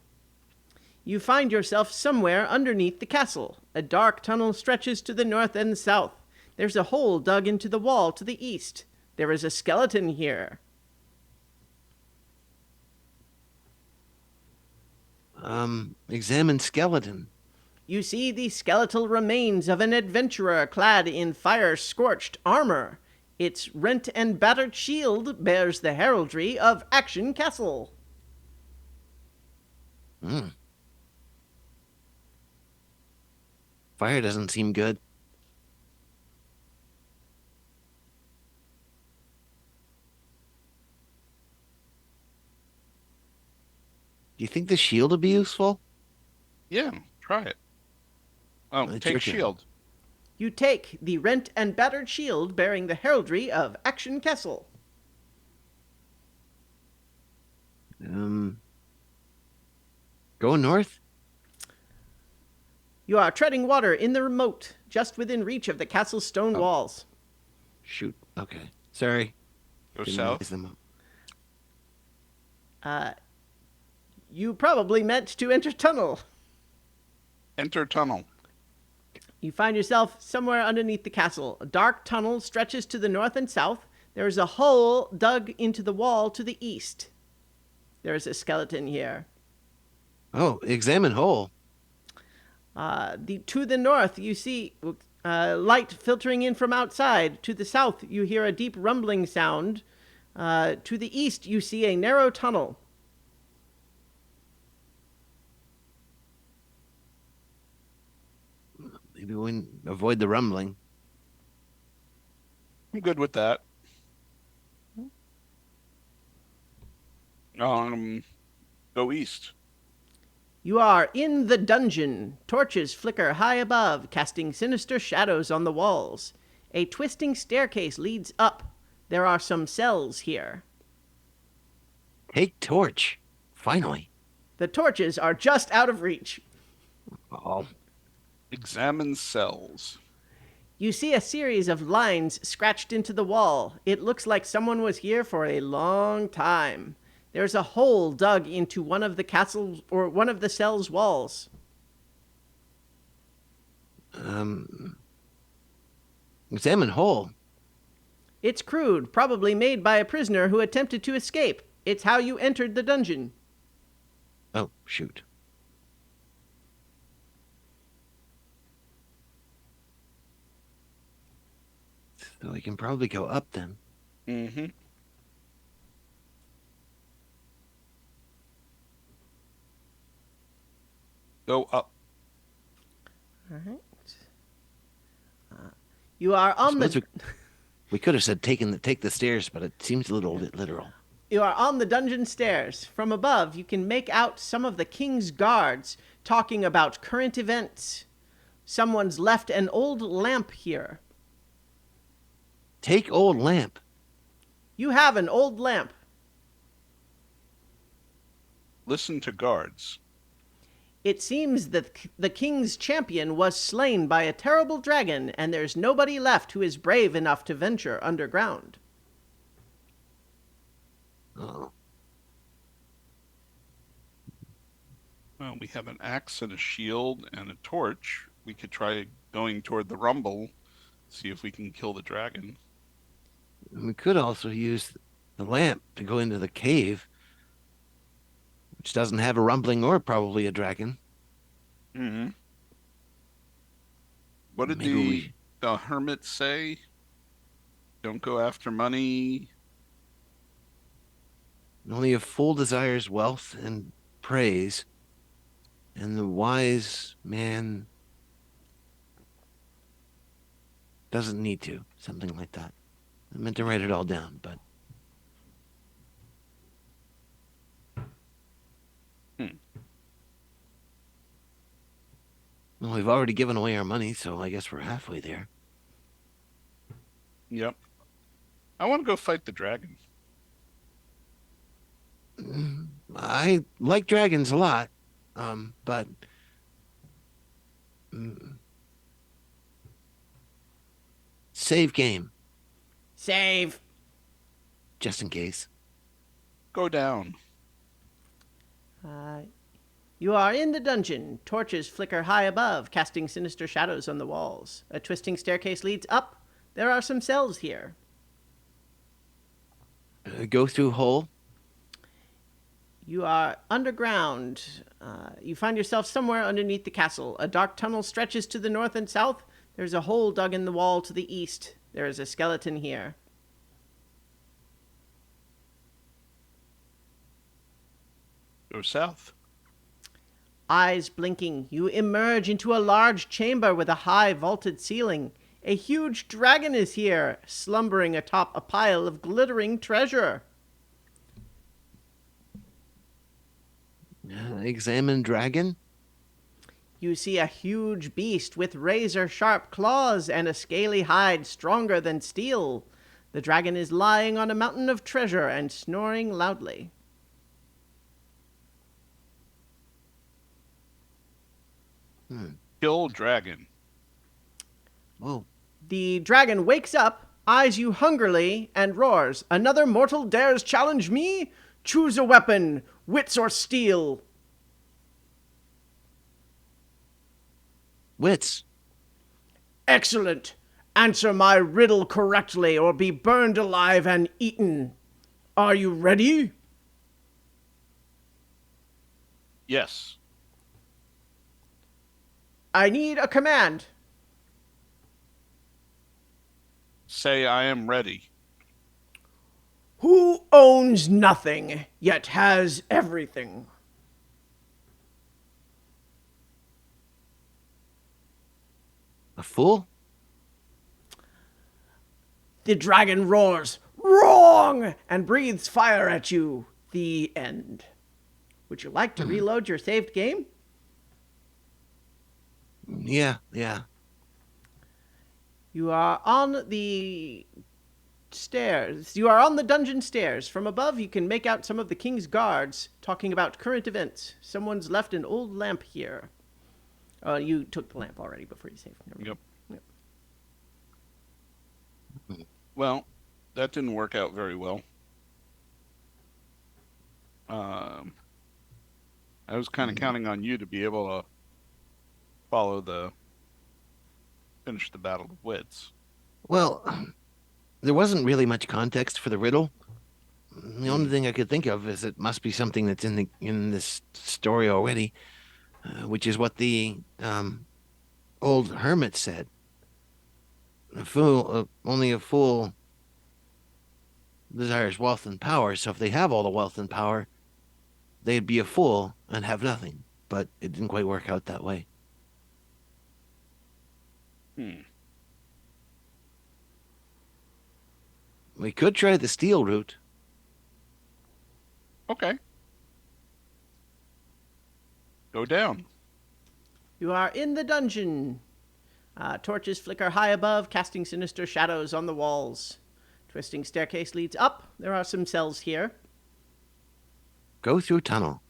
You find yourself somewhere underneath the castle. A dark tunnel stretches to the north and south. There's a hole dug into the wall to the east. There is a skeleton here. Examine skeleton. You see the skeletal remains of an adventurer clad in fire-scorched armor. Its rent and battered shield bears the heraldry of Action Castle. Hmm. Fire doesn't seem good. Do you think the shield would be useful? Yeah, try it. Oh, It's your take turn. shield. You take the rent and battered shield bearing the heraldry of Action Castle. Go north? You are treading water in the remote, just within reach of the castle's stone Oh. walls. Shoot. Okay. Sorry. Go Didn't south. realize them. You probably meant to enter tunnel. Enter tunnel. You find yourself somewhere underneath the castle. A dark tunnel stretches to the north and south. There is a hole dug into the wall to the east. There is a skeleton here. Oh, examine hole. To the north, you see light filtering in from outside. To the south, you hear a deep rumbling sound. To the east, you see a narrow tunnel. Maybe we can avoid the rumbling. I'm good with that. Go east. You are in the dungeon. Torches flicker high above, casting sinister shadows on the walls. A twisting staircase leads up. There are some cells here. Take torch. Finally. The torches are just out of reach. Oh, Examine cells. You see a series of lines scratched into the wall. It looks like someone was here for a long time. There's a hole dug into one of the castle's or one of the cell's walls. examine hole. It's crude, probably made by a prisoner who attempted to escape. It's how you entered the dungeon. Oh, shoot. So we can probably go up then. Mm-hmm. Go up. All right. You are on Suppose the We could have said take the stairs, but it seems a little bit literal. You are on the dungeon stairs. From above, you can make out some of the king's guards talking about current events. Someone's left an old lamp here. Take old lamp. You have an old lamp. Listen to guards. It seems that the king's champion was slain by a terrible dragon, and there's nobody left who is brave enough to venture underground. Oh, Well, we have an axe and a shield and a torch. We could try going toward the rumble, see if we can kill the dragon. we could also use the lamp to go into the cave, which doesn't have a rumbling or probably a dragon. Mm-hmm. What did Maybe the hermit say? Don't go after money. only a fool desires wealth and praise, and the wise man doesn't need to. Something like that. I meant to write it all down, but Hmm. well, we've already given away our money, so I guess we're halfway there. Yep. I want to go fight the dragon. I like dragons a lot, but mm, save game Save. just in case. Go down. You are in the dungeon. Torches flicker high above, casting sinister shadows on the walls. A twisting staircase leads up. There are some cells here. Go through hole. You are underground. You find yourself somewhere underneath the castle. A dark tunnel stretches to the north and south. There's a hole dug in the wall to the east. There is a skeleton here. Go south. Eyes blinking, you emerge into a large chamber with a high vaulted ceiling. A huge dragon is here, slumbering atop a pile of glittering treasure. Examine dragon. You see a huge beast with razor-sharp claws and a scaly hide stronger than steel. The dragon is lying on a mountain of treasure and snoring loudly. Kill dragon. Whoa. The dragon wakes up, eyes you hungrily, and roars, "Another mortal dares challenge me? Choose a weapon, wits or steel." Wits. "Excellent. Answer my riddle correctly or be burned alive and eaten. Are you ready?" Yes. "I need a command." Say I am ready. "Who owns nothing, yet has everything?" A fool? The dragon roars, "Wrong!" and breathes fire at you. The end. Would you like to reload your saved game? Yeah. You are on the stairs. You are on the dungeon stairs. From above, you can make out some of the king's guards talking about current events. Someone's left an old lamp here. You took the lamp already before you saved. Never mind. Yep. Well, that didn't work out very well. I was kind of counting on you to be able to finish the battle of wits. Well, there wasn't really much context for the riddle. The only thing I could think of is it must be something that's in this story already, which is what the old hermit said. Only a fool desires wealth and power. So if they have all the wealth and power, they'd be a fool and have nothing. But it didn't quite work out that way. We could try the steel route. Okay. Go down. You are in the dungeon. Torches flicker high above, casting sinister shadows on the walls. Twisting staircase leads up. There are some cells here. Go through tunnel.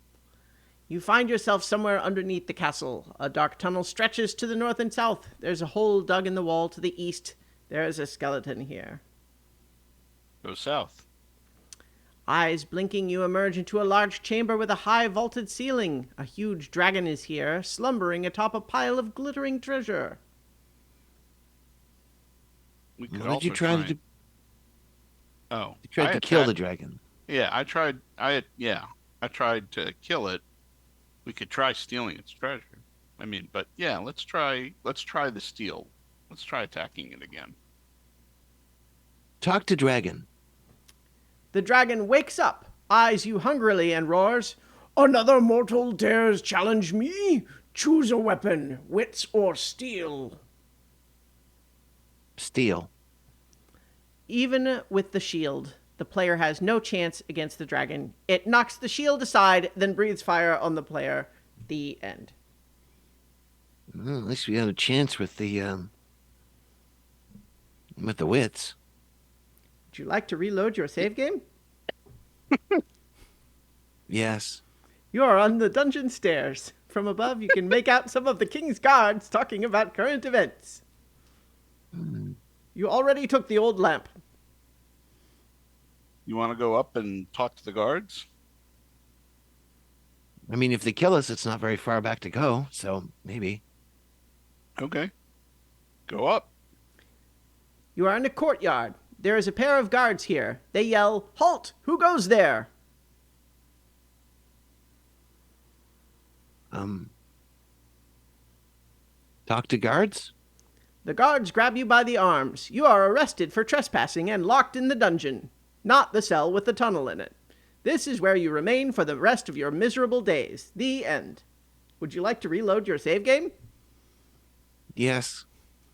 You find yourself somewhere underneath the castle. A dark tunnel stretches to the north and south. There's a hole dug in the wall to the east. There is a skeleton here. Go south. Eyes blinking, you emerge into a large chamber with a high vaulted ceiling. A huge dragon is here, slumbering atop a pile of glittering treasure. We could What did also you try to do? Oh, You tried I to kill the attacked- dragon. Yeah, I tried. I tried to kill it. We could try stealing its treasure. I mean, but yeah, let's try. Let's try the steal. Let's try attacking it again. Talk to dragon. The dragon wakes up, eyes you hungrily, and roars, Another mortal dares challenge me? Choose a weapon, wits or steel. Steel. Even with the shield, the player has no chance against the dragon. It knocks the shield aside, then breathes fire on the player. The end. Well, at least we had a chance with the wits. Would you like to reload your save game? Yes. You are on the dungeon stairs. From above, you can make out some of the king's guards talking about current events. You already took the old lamp. You want to go up and talk to the guards? I mean, if they kill us, it's not very far back to go, so maybe. Okay. Go up. You are in a courtyard. There is a pair of guards here. They yell, "Halt! Who goes there?" Talk to guards? The guards grab you by the arms. You are arrested for trespassing and locked in the dungeon, not the cell with the tunnel in it. This is where you remain for the rest of your miserable days. The end. Would you like to reload your save game? Yes.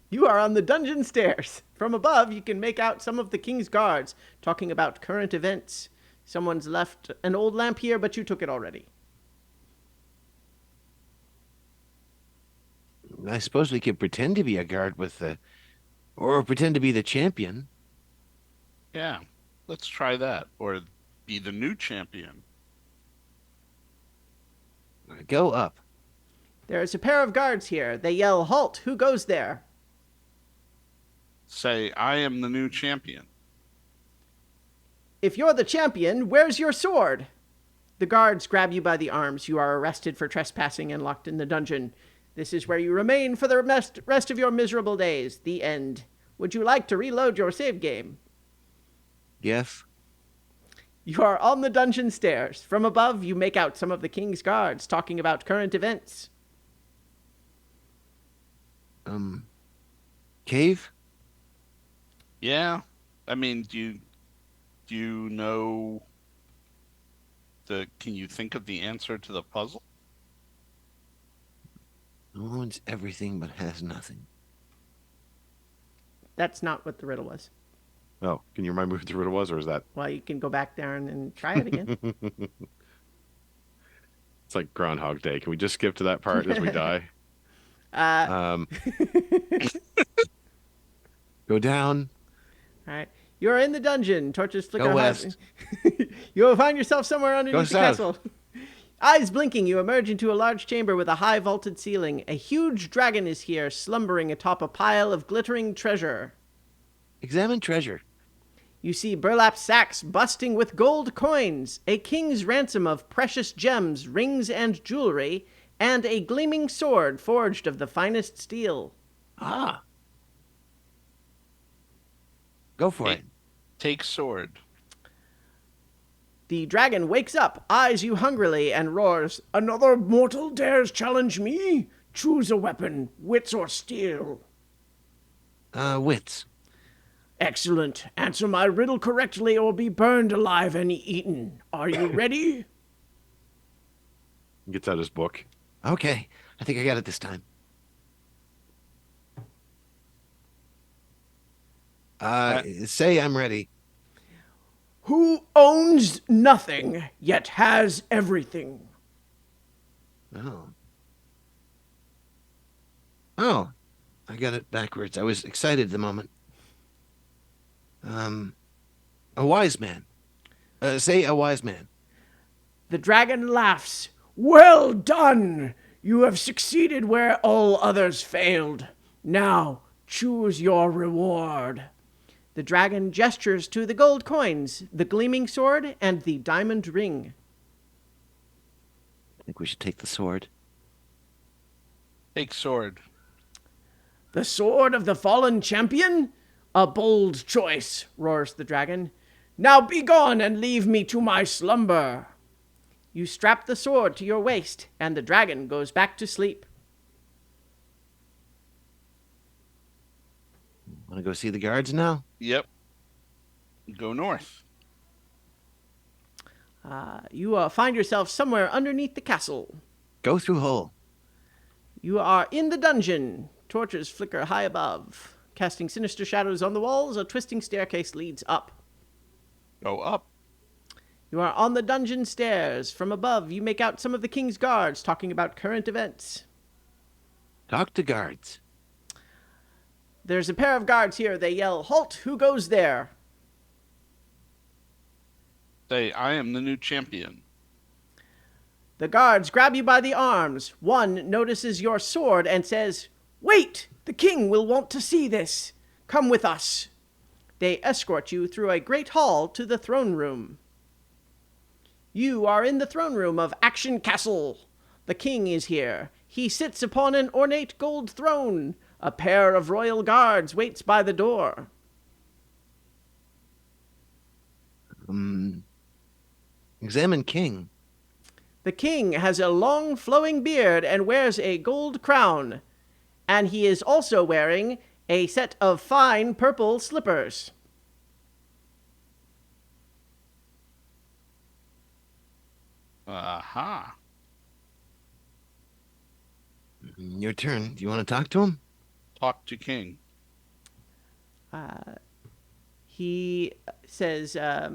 You are on the dungeon stairs. From above, you can make out some of the king's guards talking about current events. Someone's left an old lamp here, but you took it already. I suppose we could pretend to be a guard with the, or pretend to be the champion. Yeah. Let's try that. Or be the new champion. Go up. There is a pair of guards here. They yell, "Halt! Who goes there?" Say, I am the new champion. If you're the champion, where's your sword? The guards grab you by the arms. You are arrested for trespassing and locked in the dungeon. This is where you remain for the rest of your miserable days. The end. Would you like to reload your save game? Yes. You are on the dungeon stairs. From above, you make out some of the king's guards talking about current events. Cave? Yeah. I mean, do you know can you think of the answer to the puzzle? Owns everything but has nothing. That's not what the riddle was. Oh, can you remind me what the riddle was, or is that? Well, you can go back there and try it again. It's like Groundhog Day. Can we just skip to that part as we die? Go down. All right. You are in the dungeon. Torches flicker. Go west. You will find yourself somewhere underneath the south. castle. Eyes blinking, you emerge into a large chamber with a high vaulted ceiling. A huge dragon is here, slumbering atop a pile of glittering treasure. Examine treasure. You see burlap sacks busting with gold coins, a king's ransom of precious gems, rings, and jewelry, and a gleaming sword forged of the finest steel. Ah. Go for it. Take sword. The dragon wakes up, eyes you hungrily, and roars, Another mortal dares challenge me? Choose a weapon, wits or steel. Wits. Excellent. Answer my riddle correctly or be burned alive and eaten. Are you ready? He gets out his book. Okay. I think I got it this time. Say I'm ready. Who owns nothing, yet has everything? Oh. Oh, I got it backwards. I was excited at the moment. Um, a wise man. Say a wise man. The dragon laughs. Well done! You have succeeded where all others failed. Now, choose your reward. The dragon gestures to the gold coins, the gleaming sword, and the diamond ring. I think we should take the sword. Take sword. The sword of the fallen champion? A bold choice, roars the dragon. Now be gone and leave me to my slumber. You strap the sword to your waist, and the dragon goes back to sleep. Want to go see the guards now? Yep. Go north. You find yourself somewhere underneath the castle. Go through hole. You are in the dungeon. Torches flicker high above. Casting sinister shadows on the walls, a twisting staircase leads up. Go up. You are on the dungeon stairs. From above, you make out some of the king's guards talking about current events. Talk to guards. There's a pair of guards here. They yell, "Halt! Who goes there?" Say, I am the new champion. The guards grab you by the arms. One notices your sword and says, "Wait! The king will want to see this. Come with us." They escort you through a great hall to the throne room. You are in the throne room of Action Castle. The king is here. He sits upon an ornate gold throne. A pair of royal guards waits by the door. Examine king. The king has a long flowing beard and wears a gold crown. And he is also wearing a set of fine purple slippers. Aha. Your turn. Do you want to talk to him? Talk to king. He says, The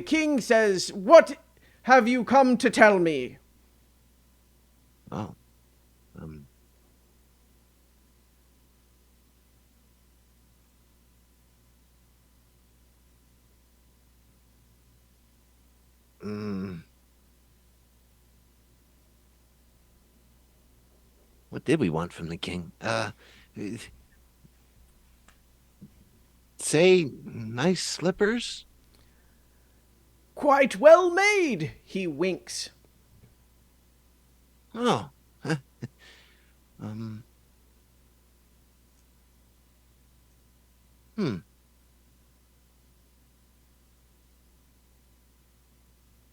king says, "What have you come to tell me?" Oh. What did we want from the king? Say nice slippers? Quite well made, he winks. Oh. um. Hmm.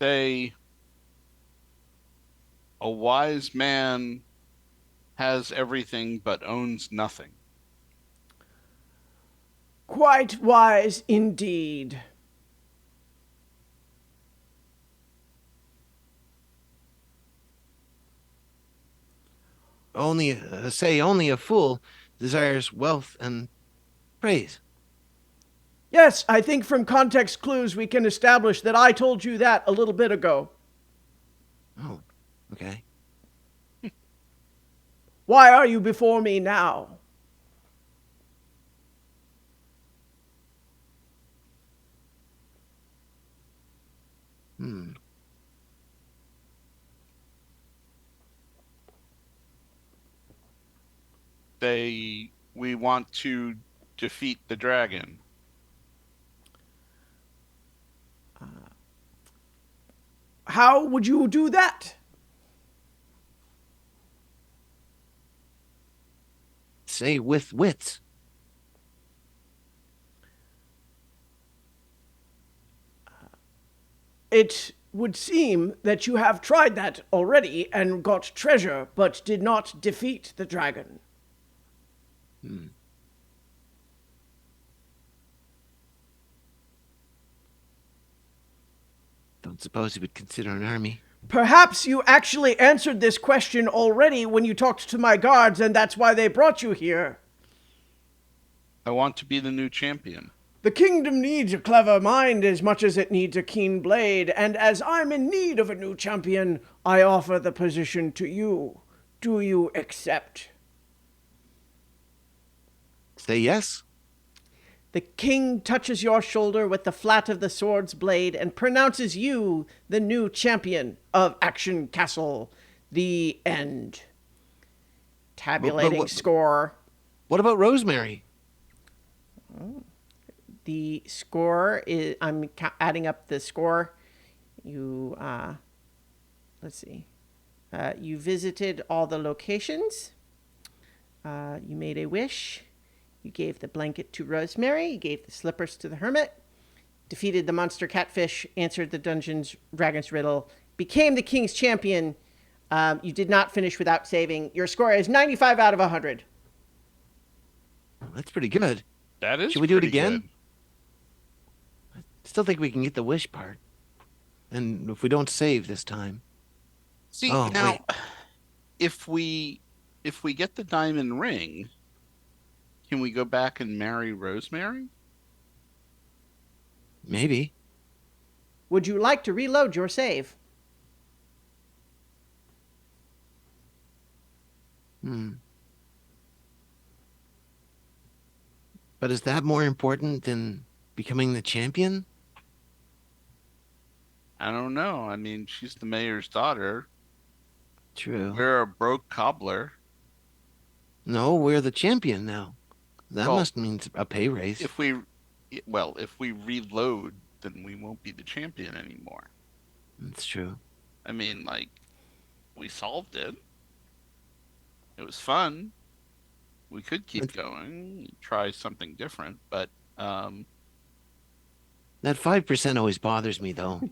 Say, a wise man has everything but owns nothing. Quite wise indeed. Only a fool desires wealth and praise. Yes, I think from context clues we can establish that I told you that a little bit ago. Oh, okay. Why are you before me now? Say, we want to defeat the dragon. How would you do that? Say with wits. It would seem that you have tried that already and got treasure, but did not defeat the dragon. Don't suppose he would consider an army. Perhaps you actually answered this question already when you talked to my guards, and that's why they brought you here. I want to be the new champion. The kingdom needs a clever mind as much as it needs a keen blade, and as I'm in need of a new champion, I offer the position to you. Do you accept? Say yes. The king touches your shoulder with the flat of the sword's blade and pronounces you the new champion of Action Castle. The end. Tabulating what- score. What about Rosemary? The score is, I'm adding up the score. You, let's see. You visited all the locations. You made a wish. You gave the blanket to Rosemary. You gave the slippers to the hermit. Defeated the monster catfish. Answered the dungeon's dragon's riddle. Became the king's champion. You did not finish without saving. Your score is 95 out of 100. That's pretty good. That is Should we do it pretty again? good. Still think we can get the wish part. And if we don't save this time. See, Oh, now, wait. if we get the diamond ring, can we go back and marry Rosemary? Maybe. Would you like to reload your save? But is that more important than becoming the champion? I don't know. I mean, she's the mayor's daughter. True. We're a broke cobbler. No, we're the champion now. That Well, must mean a pay raise. If we reload, then we won't be the champion anymore. That's true. I mean, like, we solved it. It was fun. We could keep going, try something different, but That 5% always bothers me, though.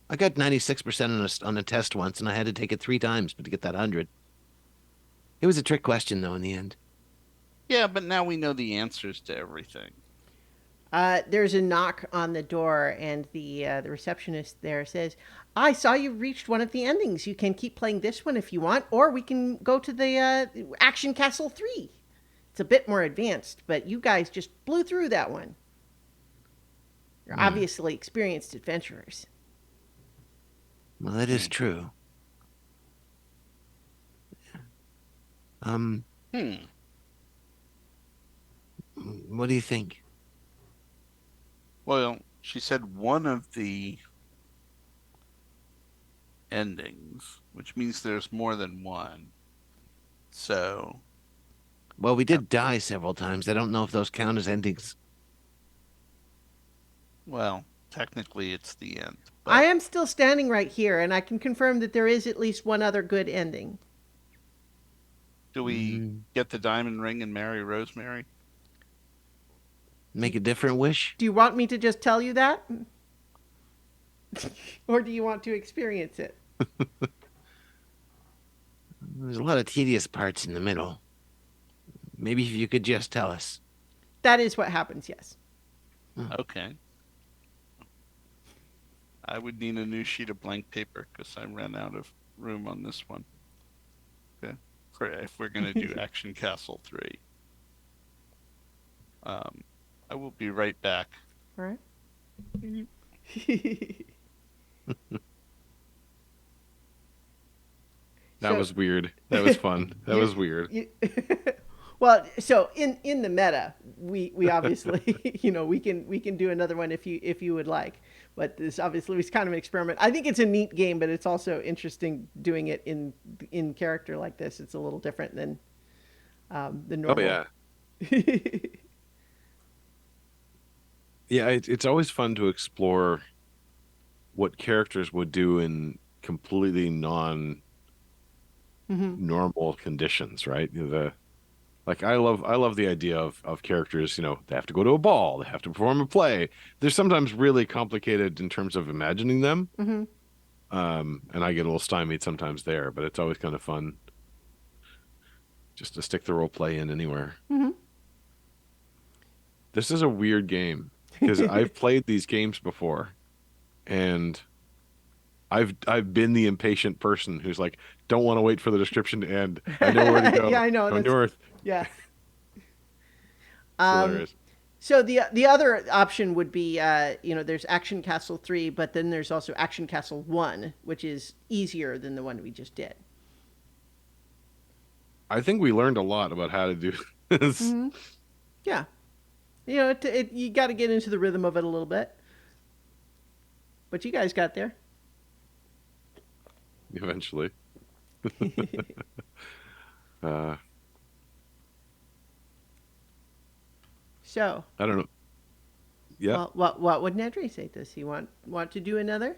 I got 96% on a test once, and I had to take it 3 times to get that 100. It was a trick question, though, in the end. yeah, but now we know the answers to everything. There's a knock on the door, and the receptionist there says, "I saw you reached one of the endings. You can keep playing this one if you want, or we can go to the Action Castle 3. It's a bit more advanced, but you guys just blew through that one. You're obviously experienced adventurers." Well, that is true. Hmm. What do you think? Well, she said one of the endings, which means there's more than one. So, Well, we did die several times. I don't know if those count as endings. well, technically it's the end. I But am still standing right here, and I can confirm that there is at least one other good ending. do we get the diamond ring and marry Rosemary? Make a different wish? Do you want me to just tell you that? Or do you want to experience it? There's a lot of tedious parts in the middle. Maybe if you could just tell us. That is what happens, yes. Okay. I would need a new sheet of blank paper because I ran out of room on this one. Okay. If we're going to do Action Castle 3. I will be right back. All right. That So- was weird. That was fun. That was weird. Well, so in the meta, we obviously we can do another one if you would like, but this obviously was kind of an experiment. I think it's a neat game, but it's also interesting doing it in character like this. It's a little different than the Oh normal. yeah. Yeah, it's always fun to explore what characters would do in completely non-normal conditions, right? Like I love the idea of characters, they have to go to a ball, they have to perform a play. They're sometimes really complicated in terms of imagining them. And I get a little stymied sometimes there, but it's always kind of fun just to stick the role play in anywhere. This is a weird game because I've played these games before, and I've been the impatient person who's like, don't want to wait for the description to end. I know where to go. Yeah, I know. Go north. Yeah. It's hilarious. So the other option would be, there's Action Castle 3, but then there's also Action Castle 1, which is easier than the one we just did. I think we learned a lot about how to do this Yeah. You got to get into the rhythm of it a little bit. But you guys got there. eventually. uh, So, I don't know. Yeah. well, what would Nedry say? Does he want to do another?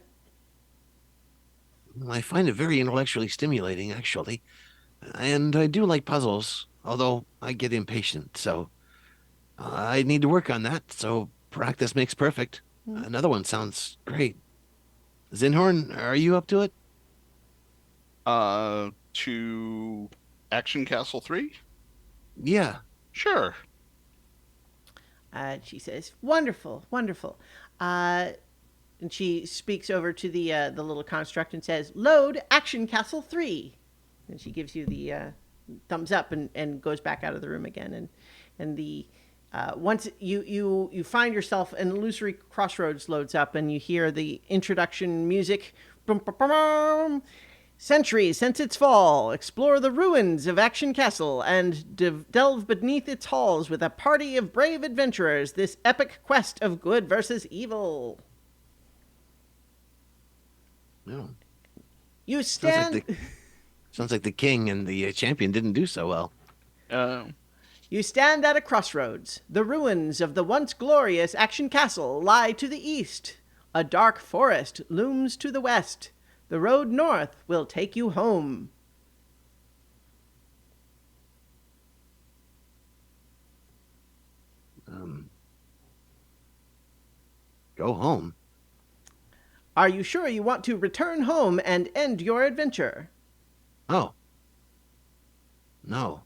I find it very intellectually stimulating, actually. And I do like puzzles, although I get impatient, so I need to work on that. So practice makes perfect. Another one sounds great. Zinhorn, are you up to it? To Action Castle 3? Yeah. Sure. She says, "Wonderful, wonderful." And she speaks over to the little construct and says, "Load Action Castle 3." And she gives you the thumbs up and goes back out of the room again. And the once you find yourself, an illusory crossroads loads up, and you hear the introduction music. Bum, bum, bum, bum. Centuries since its fall, explore the ruins of Action Castle and delve beneath its halls with a party of brave adventurers. This epic quest of good versus evil. No. You Sounds stand. like sounds like the king and the champion didn't do so well. You stand at a crossroads. The ruins of the once glorious Action Castle lie to the east. A dark forest looms to the west. The road north will take you home. Go home. Are you sure you want to return home and end your adventure? Oh. No.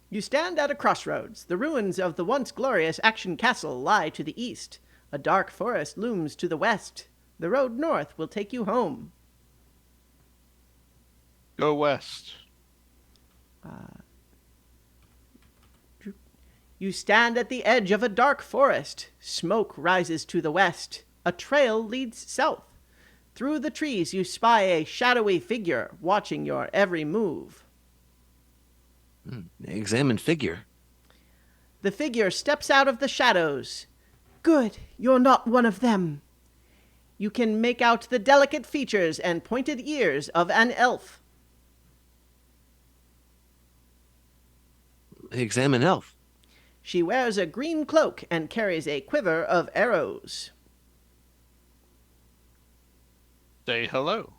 You stand at a crossroads. The ruins of the once glorious Action Castle lie to the east. A dark forest looms to the west. The road north will take you home. Go west. You stand at the edge of a dark forest. Smoke rises to the west. A trail leads south. Through the trees you spy a shadowy figure watching your every move. Examine figure. The figure steps out of the shadows. Good, you're not one of them. You can make out the delicate features and pointed ears of an elf. Examine elf. She wears a green cloak and carries a quiver of arrows. Say hello.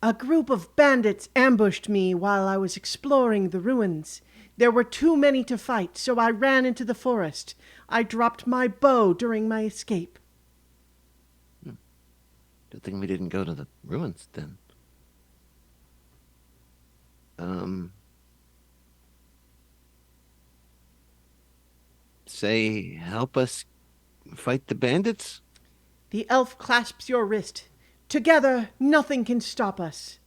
A group of bandits ambushed me while I was exploring the ruins. There were too many to fight, so I ran into the forest. I dropped my bow during my escape. Good thing we didn't go to the ruins then. Say, help us fight the bandits? The elf clasps your wrist. Together, nothing can stop us.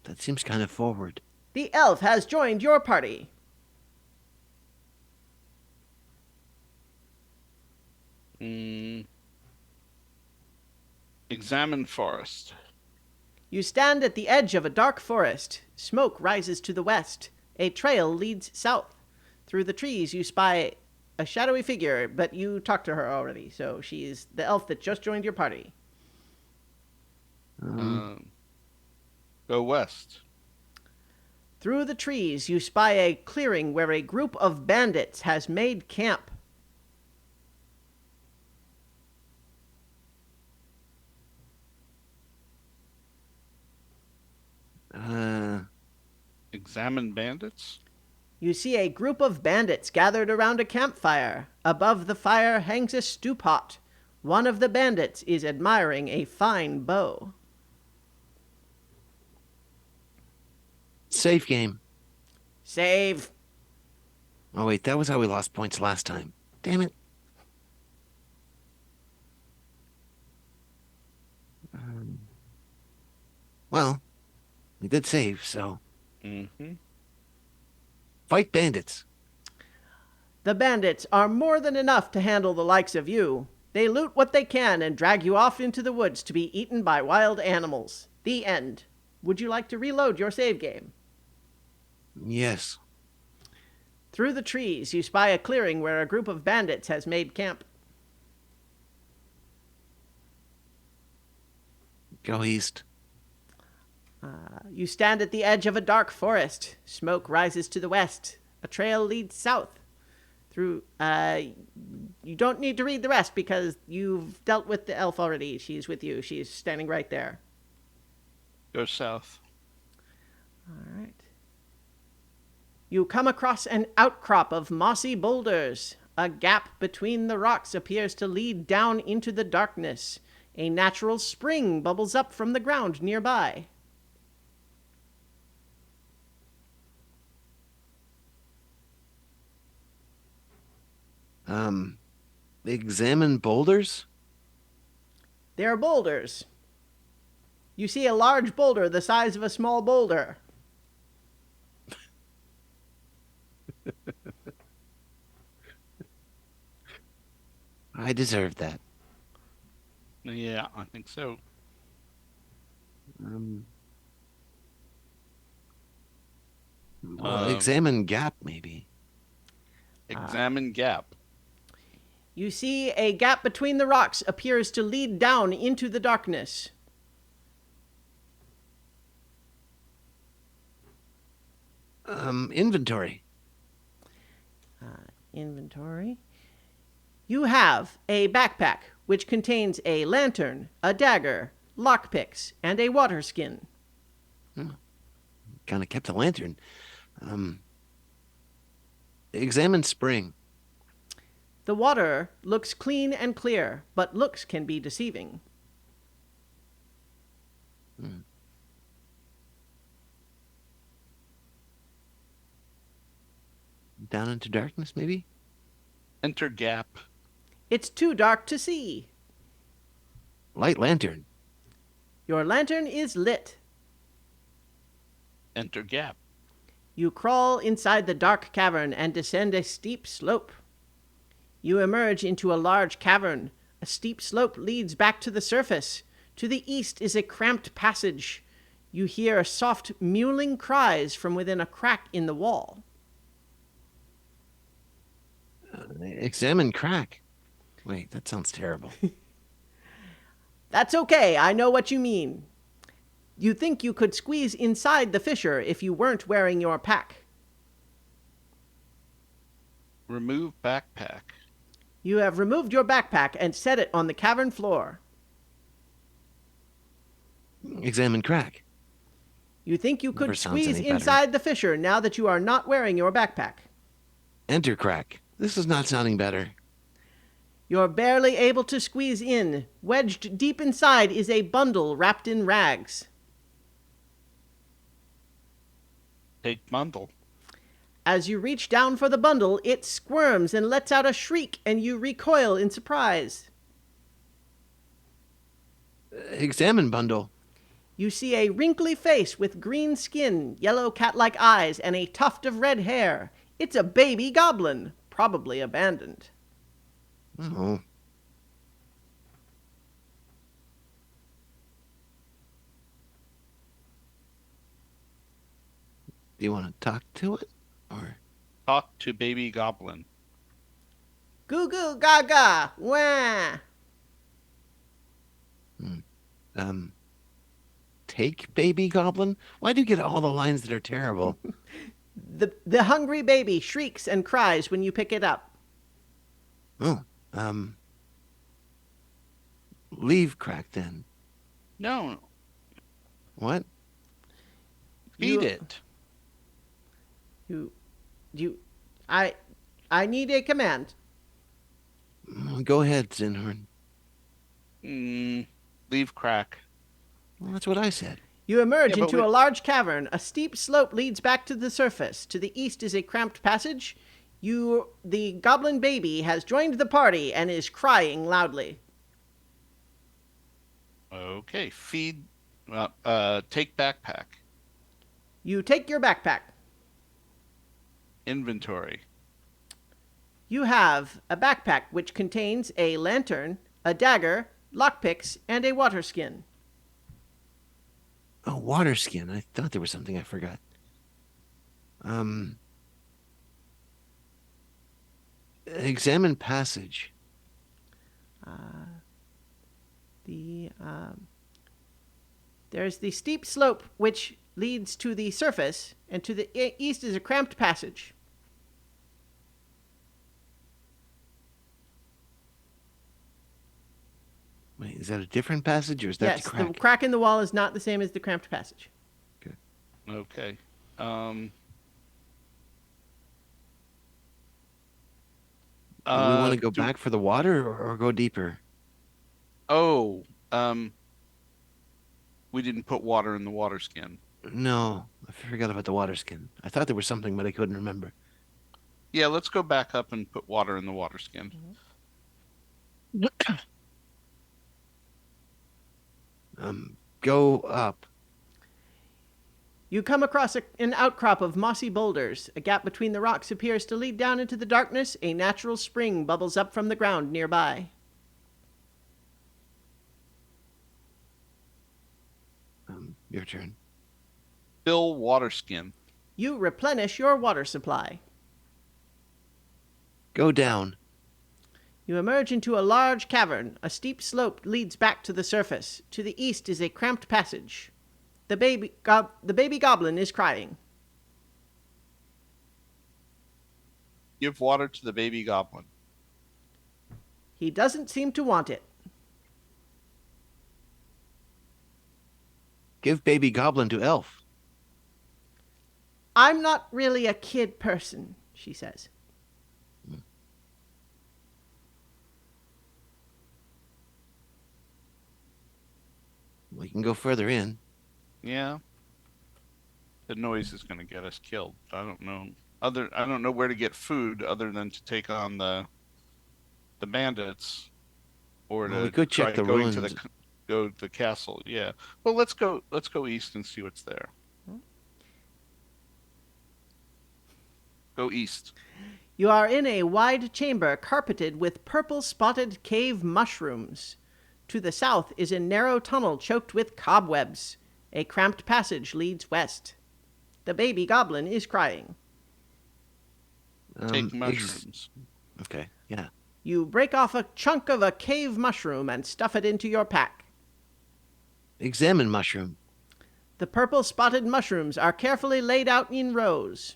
That seems kind of forward. The elf has joined your party. Examine forest. You stand at the edge of a dark forest. Smoke rises to the west. A trail leads south. Through the trees you spy a shadowy figure, but you talked to her already, so she's the elf that just joined your party. Go west. Through the trees you spy a clearing where a group of bandits has made camp. Examine bandits. You see a group of bandits gathered around a campfire. Above the fire hangs a stew pot. One of the bandits is admiring a fine bow. Save game. Save. Oh, wait, that was how we lost points last time. Damn it. Well, we did save, so. Mm-hmm. fight bandits. The bandits are more than enough to handle the likes of you. They loot what they can and drag you off into the woods to be eaten by wild animals. The end. Would you like to reload your save game? Yes. Through the trees, you spy a clearing where a group of bandits has made camp. Go east. You stand at the edge of a dark forest. Smoke rises to the west. A trail leads south. Through, you don't need to read the rest because you've dealt with the elf already. She's with you. She's standing right there. Go south. All right. You come across an outcrop of mossy boulders. A gap between the rocks appears to lead down into the darkness. A natural spring bubbles up from the ground nearby. Examine boulders? They are boulders. You see a large boulder the size of a small boulder. I deserve that. Yeah, I think so. Well, Um, examine gap, maybe. Examine gap. You see a gap between the rocks appears to lead down into the darkness. Inventory. Inventory. You have a backpack which contains a lantern, a dagger, lockpicks, and a water skin. Kind of kept the lantern. Examine spring. The water looks clean and clear, but looks can be deceiving. Down into darkness, maybe? Enter gap. It's too dark to see. Light lantern. Your lantern is lit. Enter gap. You crawl inside the dark cavern and descend a steep slope. You emerge into a large cavern. A steep slope leads back to the surface. To the east is a cramped passage. You hear soft mewling cries from within a crack in the wall. Examine crack. Wait, that sounds terrible. That's okay, I know what you mean. You think you could squeeze inside the fissure if you weren't wearing your pack. Remove backpack. You have removed your backpack and set it on the cavern floor. Examine crack. You think you Never could sounds squeeze any better. inside the fissure now that you are not wearing your backpack. Enter crack. This is not sounding better. You're barely able to squeeze in. Wedged deep inside is a bundle wrapped in rags. Take bundle. As you reach down for the bundle, it squirms and lets out a shriek, and you recoil in surprise. Examine bundle. You see a wrinkly face with green skin, yellow cat-like eyes, and a tuft of red hair. It's a baby goblin, probably abandoned. Oh. Do you want to talk to it? Or Talk to baby goblin. Goo goo gaga, wah! take baby goblin? Why do you get all the lines that are terrible? The hungry baby shrieks and cries when you pick it up. Oh, leave crack then. No, What? feed You- it. I need a command. Go ahead, Zinhorn. Leave crack. Well, that's what I said. You emerge Yeah, but into we- a large cavern. A steep slope leads back to the surface. To the east is a cramped passage. The goblin baby has joined the party and is crying loudly. Okay, feed. Take backpack. You take your backpack. Inventory. You have a backpack which contains a lantern, a dagger, lockpicks, and a water skin. Oh, water skin. I thought there was something I forgot. Um, examine passage. The There's the steep slope which leads to the surface, and to the east is a cramped passage. Wait, is that a different passage or is that Yes, the crack? the crack in the wall is not the same as the cramped passage. Okay. Okay. Do we want to go Do, back for the water or go deeper? oh, we didn't put water in the water skin. No, I forgot about the water skin. I thought there was something, but I couldn't remember. Yeah, let's go back up and put water in the water skin. Go up. You come across an outcrop of mossy boulders. A gap between the rocks appears to lead down into the darkness. A natural spring bubbles up from the ground nearby. Your turn. Fill water skin. You replenish your water supply. Go down. You emerge into a large cavern. A steep slope leads back to the surface. To the east is a cramped passage. The baby goblin is crying. Give water to the baby goblin. He doesn't seem to want it. Give baby goblin to elf. I'm not really a kid person, she says. We can go further in. Yeah. The noise is going to get us killed. I don't know. I don't know where to get food other than to take on the bandits, or Well, to we could try check the going ruins. to go to the castle. Yeah. Well, let's go east and see what's there. Go east. You are in a wide chamber carpeted with purple spotted cave mushrooms. To the south is a narrow tunnel choked with cobwebs. A cramped passage leads west. The baby goblin is crying. Take mushrooms. Okay, yeah. You break off a chunk of a cave mushroom and stuff it into your pack. Examine mushroom. The purple spotted mushrooms are carefully laid out in rows.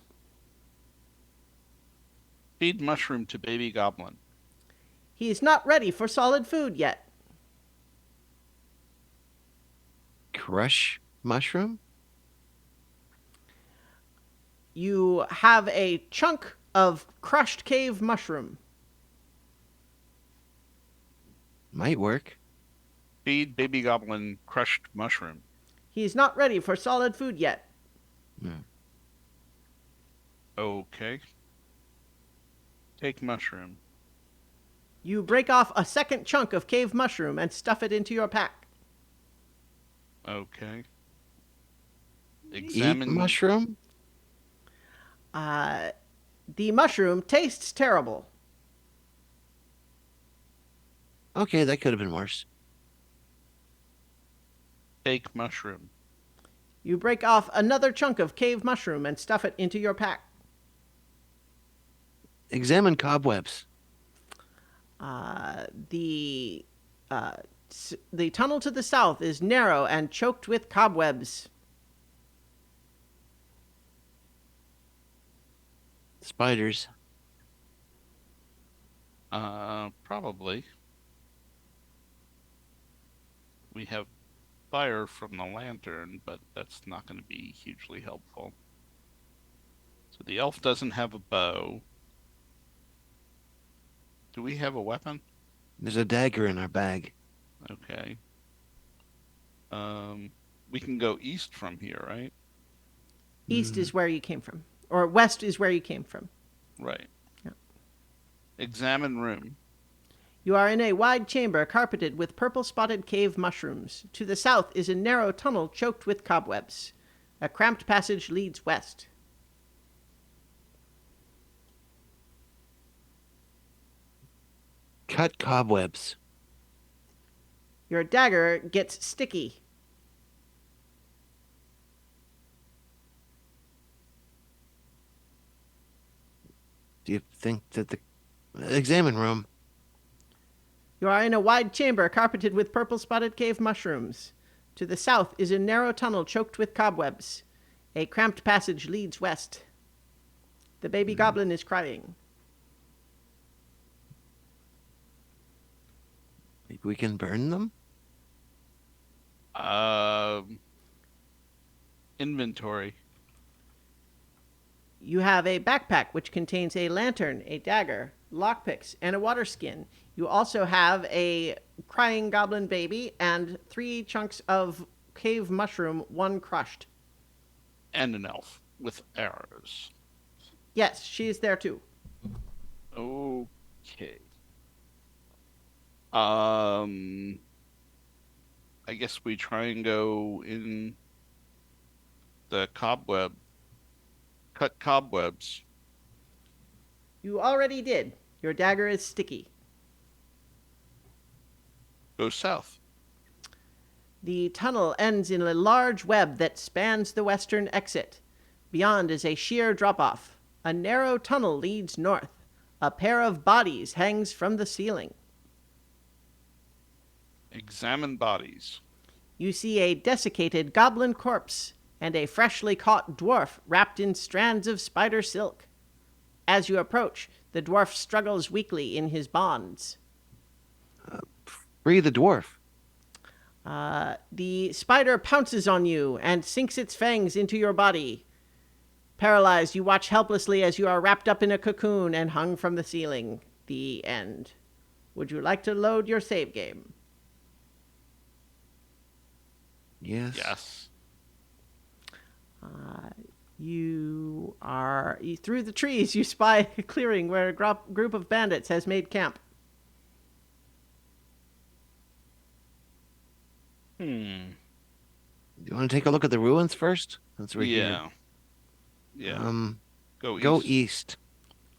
Feed mushroom to baby goblin. He is not ready for solid food yet. Crush mushroom? You have a chunk of crushed cave mushroom. Might work. Feed baby goblin crushed mushroom. He is not ready for solid food yet. Okay. Take mushroom. You break off a second chunk of cave mushroom and stuff it into your pack. Okay. Eat mushroom? The mushroom tastes terrible. Okay, that could have been worse. Take mushroom. You break off another chunk of cave mushroom and stuff it into your pack. Examine cobwebs. The tunnel to the south is narrow and choked with cobwebs. Spiders. Probably. We have fire from the lantern, but that's not going to be hugely helpful. So the elf doesn't have a bow. Do we have a weapon? There's a dagger in our bag. Okay. We can go east from here, right? East is where you came from. Or west is where you came from. Right. Yeah. Examine room. You are in a wide chamber carpeted with purple spotted cave mushrooms. To the south is a narrow tunnel choked with cobwebs. A cramped passage leads west. Cut cobwebs. Your dagger gets sticky. Do you think that the examine room? You are in a wide chamber carpeted with purple spotted cave mushrooms. To the south is a narrow tunnel choked with cobwebs. A cramped passage leads west. The baby goblin is crying. Maybe we can burn them? Inventory. You have a backpack which contains a lantern, a dagger, lockpicks, and a water skin. You also have a crying goblin baby and 3 chunks of cave mushroom, 1 crushed. And an elf with arrows. Yes, she's there too. Okay. I guess we try and go in the cobweb. Cut cobwebs. You already did. Your dagger is sticky. Go south. The tunnel ends in a large web that spans the western exit. Beyond is a sheer drop-off. A narrow tunnel leads north. A pair of bodies hangs from the ceiling. Examine bodies. You see a desiccated goblin corpse and a freshly caught dwarf wrapped in strands of spider silk. As you approach, the dwarf struggles weakly in his bonds. Free the dwarf. The spider pounces on you and sinks its fangs into your body. Paralyzed, you watch helplessly as you are wrapped up in a cocoon and hung from the ceiling. The end. Would you like to load your save game? Yes. Yes. You are through the trees. You spy a clearing where a group of bandits has made camp. Hmm. Do you want to take a look at the ruins first? Since we're Yeah. here. Yeah. Go east.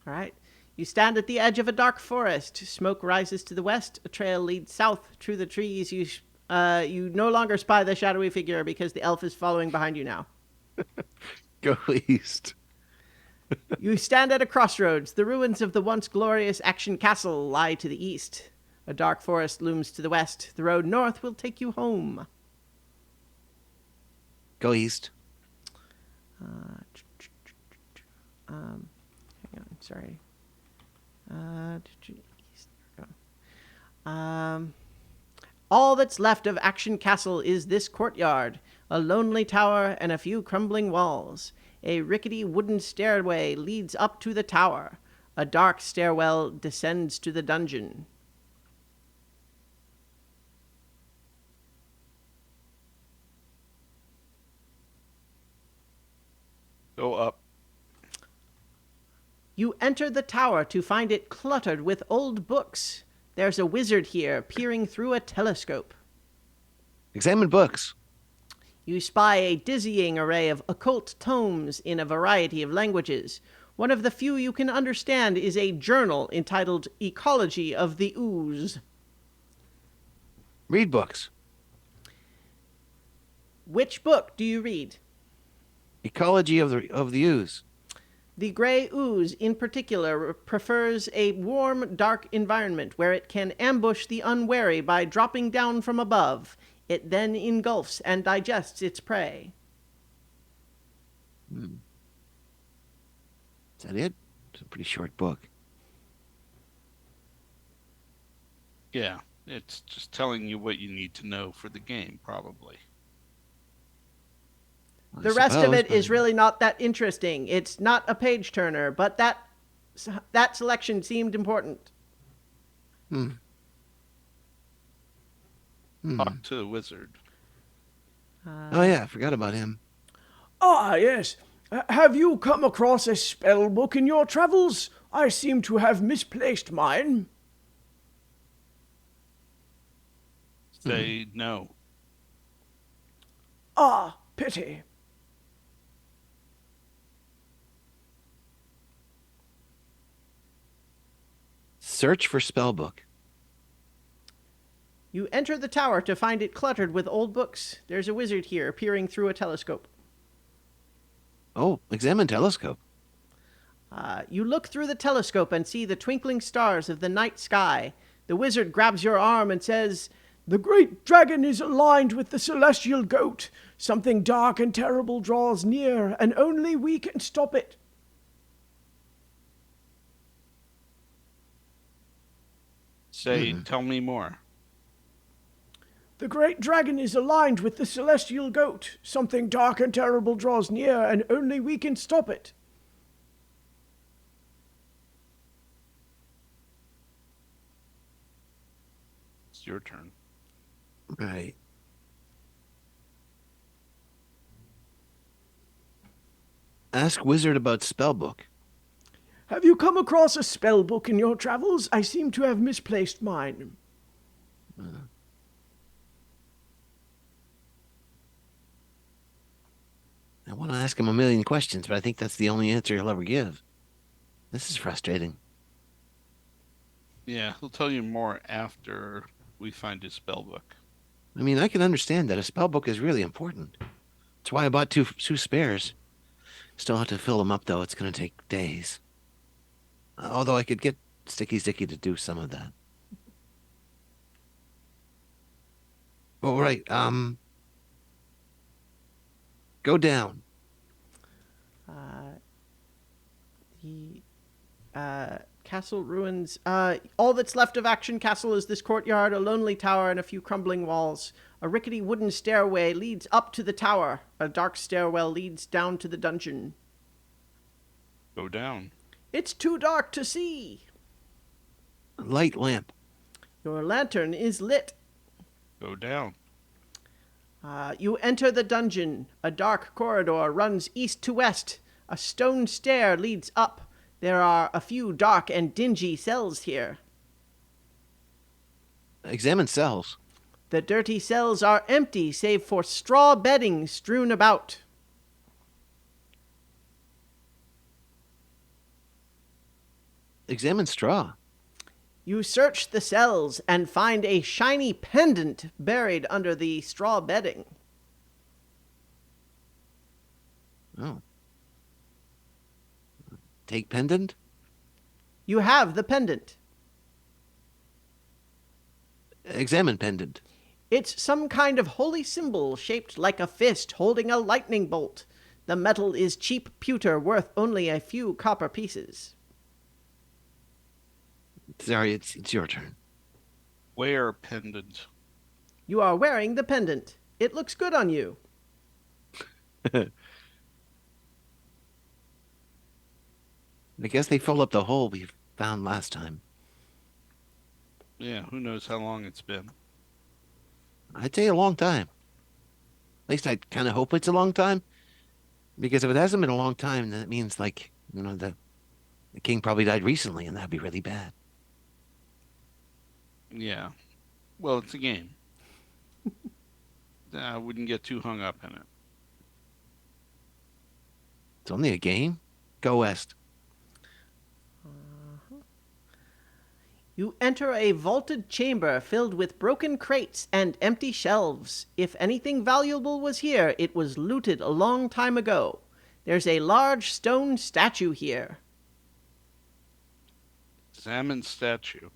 All right. You stand at the edge of a dark forest. Smoke rises to the west. A trail leads south through the trees. You no longer spy the shadowy figure because the elf is following behind you now. Go east. You stand at a crossroads. The ruins of the once glorious Action Castle lie to the east. A dark forest looms to the west. The road north will take you home. Go east. Hang on, sorry. East. There we go. All that's left of Action Castle is this courtyard, a lonely tower and a few crumbling walls. A rickety wooden stairway leads up to the tower. A dark stairwell descends to the dungeon. Go up. You enter the tower to find it cluttered with old books. There's a wizard here peering through a telescope. Examine books. You spy a dizzying array of occult tomes in a variety of languages. One of the few you can understand is a journal entitled Ecology of the Ooze. Read books. Which book do you read? Ecology of the ooze. The gray ooze, in particular, prefers a warm, dark environment where it can ambush the unwary by dropping down from above. It then engulfs and digests its prey. Is that it? It's a pretty short book. Yeah. It's just telling you what you need to know for the game, probably. The rest of it is really not that interesting. It's not a page turner, but that selection seemed important. Talk to the wizard. Oh yeah, I forgot about him. Ah, yes. Have you come across a spell book in your travels? I seem to have misplaced mine. Say no. Ah, pity. Search for spellbook. You enter the tower to find it cluttered with old books. There's a wizard here, peering through a telescope. Oh, examine telescope. You look through the telescope and see the twinkling stars of the night sky. The wizard grabs your arm and says, The great dragon is aligned with the celestial goat. Something dark and terrible draws near, and only we can stop it. Say, tell me more. The great dragon is aligned with the celestial goat. Something dark and terrible draws near, and only we can stop it. It's your turn. Right. Ask wizard about spellbook. Have you come across a spell book in your travels? I seem to have misplaced mine. I want to ask him a million questions, but I think that's the only answer he'll ever give. This is frustrating. Yeah, he'll tell you more after we find his spell book. I mean, I can understand that a spellbook is really important. That's why I bought two spares. Still have to fill them up, though. It's going to take days. Although I could get Sticky Sticky to do some of that. All right. Go down. The castle ruins. All that's left of Action Castle is this courtyard, a lonely tower, and a few crumbling walls. A rickety wooden stairway leads up to the tower. A dark stairwell leads down to the dungeon. Go down. It's too dark to see. Light lamp. Your lantern is lit. Go down. You enter the dungeon. A dark corridor runs east to west. A stone stair leads up. There are a few dark and dingy cells here. Examine cells. The dirty cells are empty, save for straw bedding strewn about. Examine straw. You search the cells and find a shiny pendant buried under the straw bedding. Oh. Take pendant? You have the pendant. Examine pendant. It's some kind of holy symbol shaped like a fist holding a lightning bolt. The metal is cheap pewter worth only a few copper pieces. Sorry, it's your turn. Wear pendant. You are wearing the pendant. It looks good on you. I guess they fill up the hole we found last time. Yeah, who knows how long it's been. I'd say a long time. At least I kind of hope it's a long time. Because if it hasn't been a long time, then it means, like, the king probably died recently, and that'd be really bad. Yeah. Well, it's a game. I wouldn't get too hung up in it. It's only a game. Go west. You enter a vaulted chamber filled with broken crates and empty shelves. If anything valuable was here, it was looted a long time ago. There's a large stone statue here. Examine statue.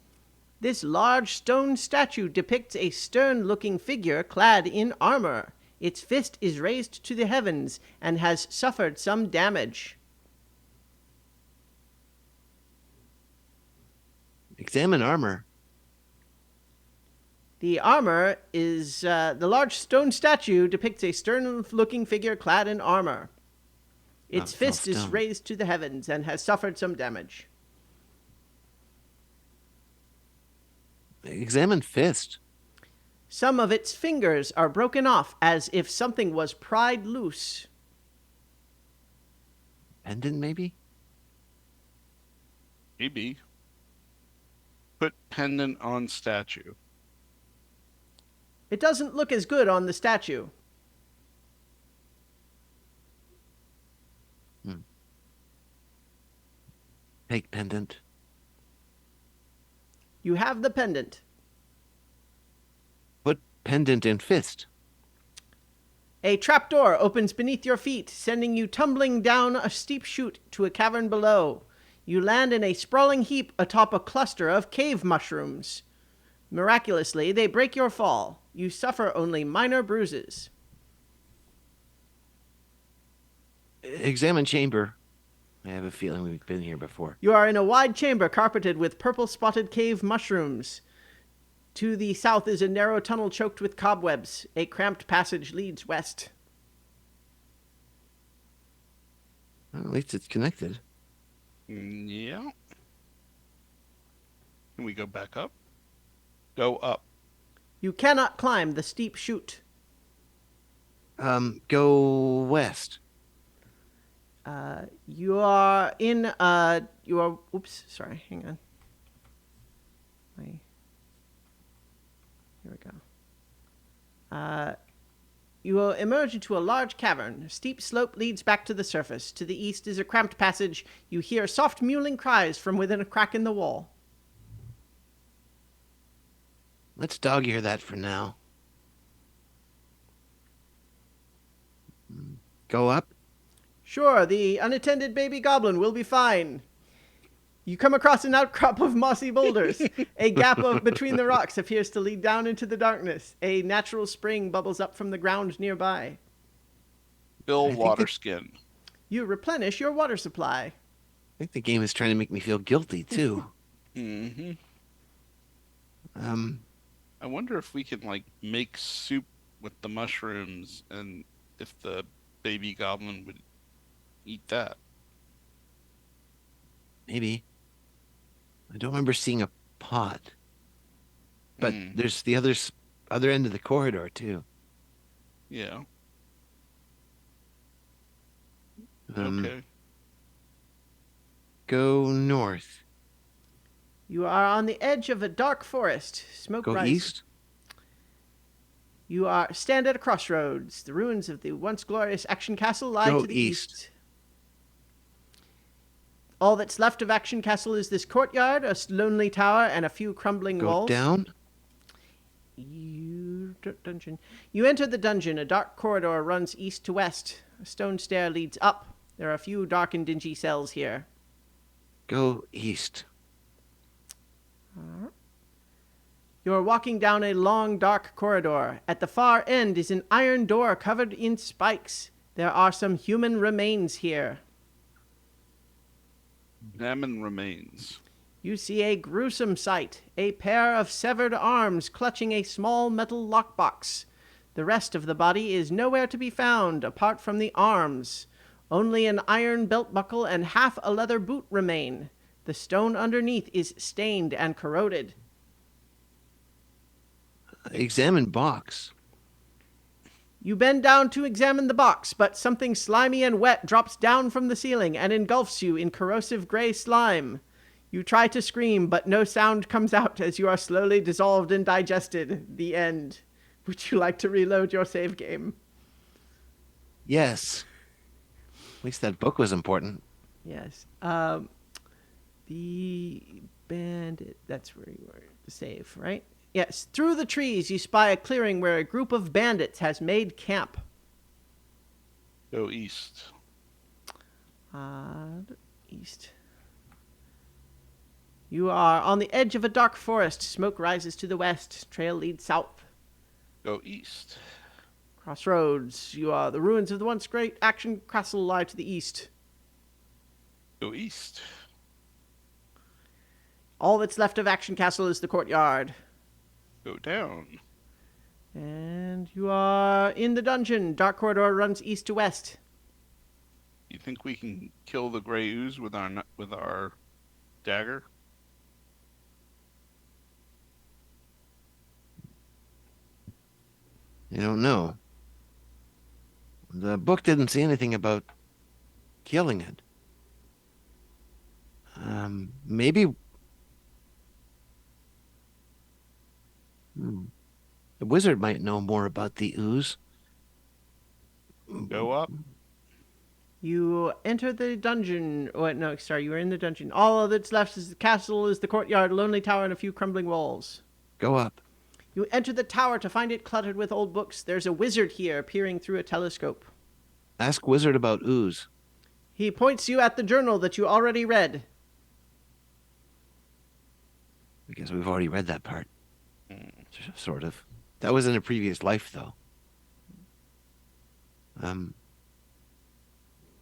This large stone statue depicts a stern-looking figure clad in armor. Its fist is raised to the heavens and has suffered some damage. Examine armor. The armor is, the large stone statue depicts a stern-looking figure clad in armor. Its fist is raised to the heavens and has suffered some damage. Examine fist. Some of its fingers are broken off as if something was pried loose. Pendant, maybe? Maybe. Put pendant on statue. It doesn't look as good on the statue. Take pendant. You have the pendant. pendant and fist. A trapdoor opens beneath your feet, sending you tumbling down a steep chute to a cavern below. You land in a sprawling heap atop a cluster of cave mushrooms. Miraculously, they break your fall. You suffer only minor bruises. Examine chamber. I have a feeling we've been here before. You are in a wide chamber carpeted with purple-spotted cave mushrooms. To the south is a narrow tunnel choked with cobwebs. A cramped passage leads west. Well, at least it's connected. Yeah. Can we go back up? Go up. You cannot climb the steep chute. Go west. You are in, oops, sorry, hang on. Here we go. You will emerge into a large cavern. A steep slope leads back to the surface. To the east is a cramped passage. You hear soft mewling cries from within a crack in the wall. Let's dog ear that for now. Go up. Sure, the unattended baby goblin will be fine. You come across an outcrop of mossy boulders. A gap between the rocks appears to lead down into the darkness. A natural spring bubbles up from the ground nearby. Fill think water it- skin. You replenish your water supply. I think the game is trying to make me feel guilty too. Mm-hmm. Um, I wonder if we can like make soup with the mushrooms, and if the baby goblin would eat that. maybe. I don't remember seeing a pot. But Hmm. there's the other end of the corridor too. Yeah. Okay. Okay. Go north. You are on the edge of a dark forest. Smoke Go rises. east. You stand at a crossroads. The ruins of the once glorious Action Castle lie Go to the east. east. All that's left of Action Castle is this courtyard, a lonely tower, and a few crumbling Go walls. down. Dungeon. You enter the dungeon. A dark corridor runs east to west. A stone stair leads up. There are a few dark and dingy cells here. Go east. You're walking down a long, dark corridor. At the far end is an iron door covered in spikes. There are some human remains here. Examine remains. You see a gruesome sight. A pair of severed arms clutching a small metal lockbox. The rest of the body is nowhere to be found, apart from the arms. Only an iron belt buckle and half a leather boot remain. The stone underneath is stained and corroded. Examine box. You bend down to examine the box, but something slimy and wet drops down from the ceiling and engulfs you in corrosive gray slime. You try to scream, but no sound comes out as you are slowly dissolved and digested. The end. Would you like to reload your save game? Yes. At least that book was important. Yes. The bandit. That's where you were to save, right? Yes. Through the trees, you spy a clearing where a group of bandits has made camp. Go east. East. You are on the edge of a dark forest. Smoke rises to the west. Trail leads south. Go east. Crossroads. You are the ruins of the once great Action Castle lie to the east. Go east. All that's left of Action Castle is the courtyard. Go down. And you are in the dungeon. Dark corridor runs east to west. You think we can kill the gray ooze with our dagger? I don't know. The book didn't say anything about killing it. Maybe. The wizard might know more about the ooze. Go up. You enter the dungeon. Oh, no, sorry, you are in the dungeon. All that's left is the castle, is the courtyard, lonely tower, and a few crumbling walls. Go up. You enter the tower to find it cluttered with old books. There's a wizard here peering through a telescope. Ask wizard about ooze. He points you at the journal that you already read. I guess we've already read that part. Sort of. That was in a previous life, though.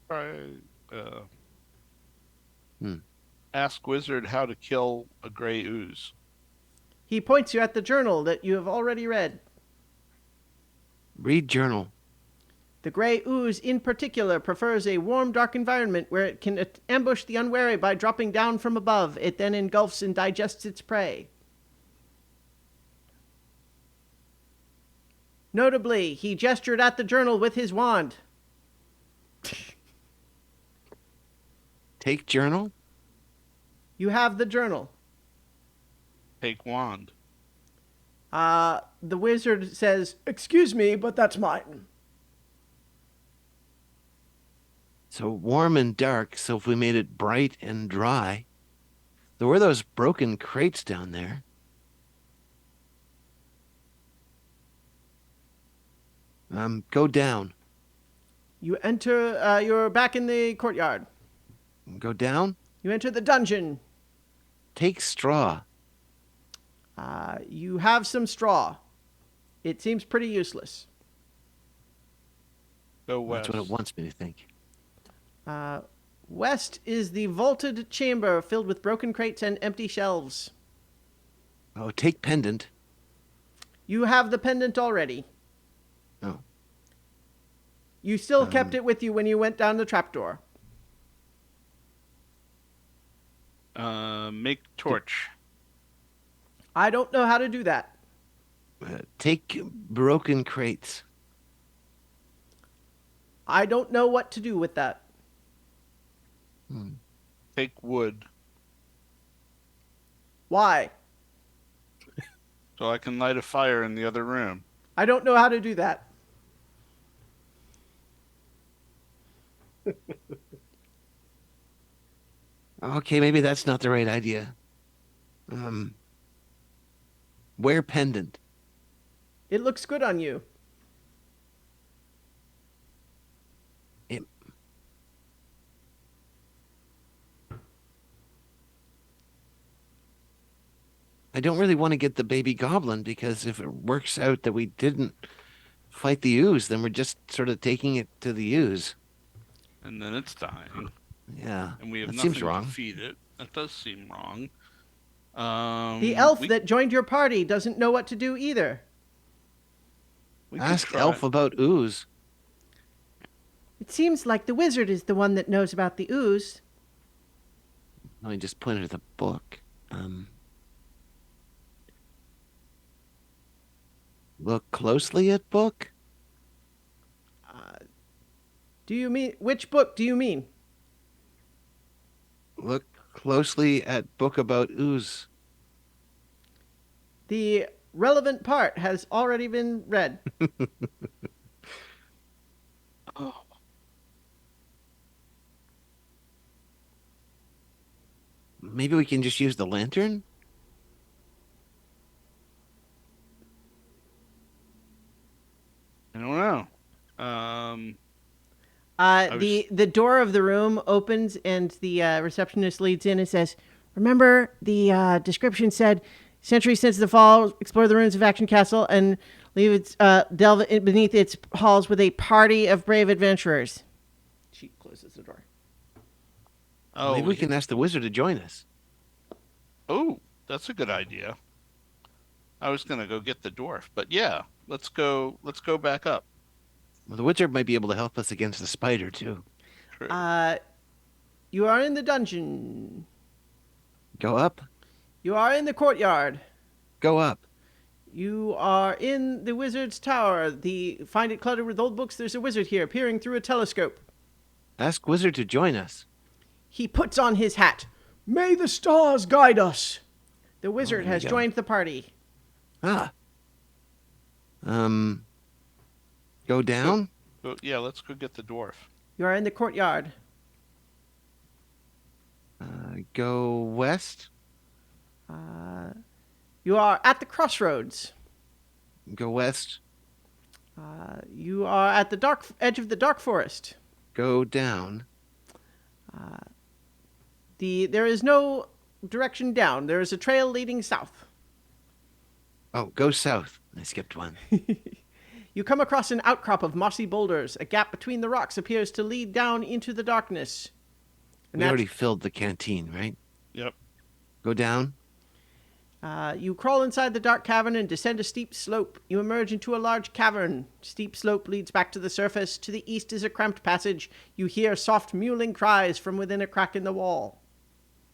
Try, uh, Hmm. ask wizard how to kill a gray ooze. He points you at the journal that you have already read. Read journal. The gray ooze, in particular, prefers a warm, dark environment where it can ambush the unwary by dropping down from above. It then engulfs and digests its prey. Notably, he gestured at the journal with his wand. Take journal. You have the journal. Take wand. The wizard says, Excuse me, but that's mine. So warm and dark, so if we made it bright and dry. There were those broken crates down there. Go down. you enter, you're back in the courtyard. Go down. You enter the dungeon. Take straw. You have some straw. It seems pretty useless. Go west. That's what it wants me to think. West is the vaulted chamber filled with broken crates and empty shelves. Oh, take pendant. You have the pendant already. Oh. You still kept it with you when you went down the trapdoor. Make torch. I don't know how to do that. Take broken crates. I don't know what to do with that. Take wood. Why? So I can light a fire in the other room. I don't know how to do that. Okay, maybe that's not the right idea. Wear pendant. It looks good on you. It, I don't really want to get the baby goblin because if it works out that we didn't fight the ooze, then we're just sort of taking it to the ooze. And then it's dying. Yeah, And we have that nothing seems wrong. to feed it. That does seem wrong. The elf we, that joined your party doesn't know what to do either. we could Ask try. Elf about ooze. It seems like the wizard is the one that knows about the ooze. I just pointed at the book. Look closely at book. Do you mean which book do you mean? Look closely at book about ooze. The relevant part has already been read. Oh, Maybe we can just use the lantern? I don't know. The door of the room opens and the receptionist leads in and says, "Remember, the description said, centuries since the fall, explore the ruins of Action Castle and leave its delve beneath its halls with a party of brave adventurers." She closes the door. Oh, Maybe we can ask the wizard to join us. Oh, that's a good idea. I was gonna go get the dwarf, but yeah, let's go. Let's go back up. Well, the wizard might be able to help us against the spider too. True. You are in the dungeon. Go up. You are in the courtyard. Go up. You are in the wizard's tower. Find it cluttered with old books. There's a wizard here peering through a telescope. Ask wizard to join us. He puts on his hat. May the stars guide us. The wizard there has we go. joined the party. Ah. Go down. Yeah, let's go get the dwarf. You are in the courtyard. Go west. You are at the crossroads. Go west. You are at the dark edge of the dark forest. Go down. There is no direction down. There is a trail leading south. Oh, go south. I skipped one. You come across an outcrop of mossy boulders. A gap between the rocks appears to lead down into the darkness. And We already filled the canteen, right? Yep. Go down. You crawl inside the dark cavern and descend a steep slope. You emerge into a large cavern. Steep slope leads back to the surface. To the east is a cramped passage. You hear soft mewling cries from within a crack in the wall.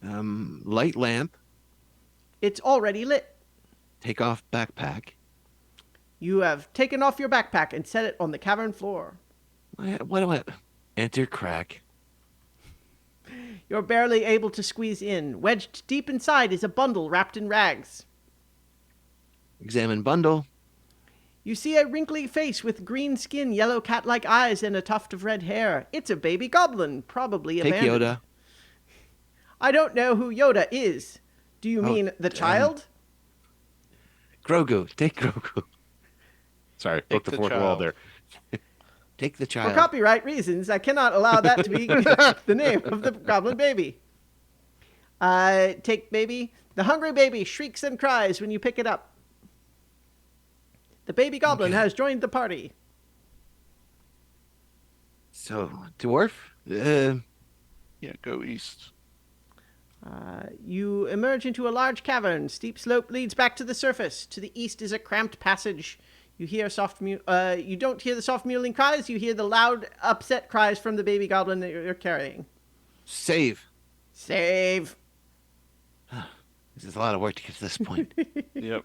Light lamp. It's already lit. Take off backpack. You have taken off your backpack and set it on the cavern floor. What do I... Enter crack. You're barely able to squeeze in. Wedged deep inside is a bundle wrapped in rags. Examine bundle. You see a wrinkly face with green skin, yellow cat-like eyes, and a tuft of red hair. It's a baby goblin, probably Take abandoned. Yoda. I don't know who Yoda is. Do you mean the child? Grogu. Take Grogu. Sorry, Take broke the the fourth wall child. there. Take the For child. copyright reasons, I cannot allow that to be the name of the goblin baby. Take baby. The hungry baby shrieks and cries when you pick it up. The baby goblin Okay. has joined the party. So, dwarf? Yeah, go east. You emerge into a large cavern. Steep slope leads back to the surface. To the east is a cramped passage. You hear you don't hear the soft mewling cries. You hear the loud, upset cries from the baby goblin that you're carrying. Save. Save. This is a lot of work to get to this point. Yep.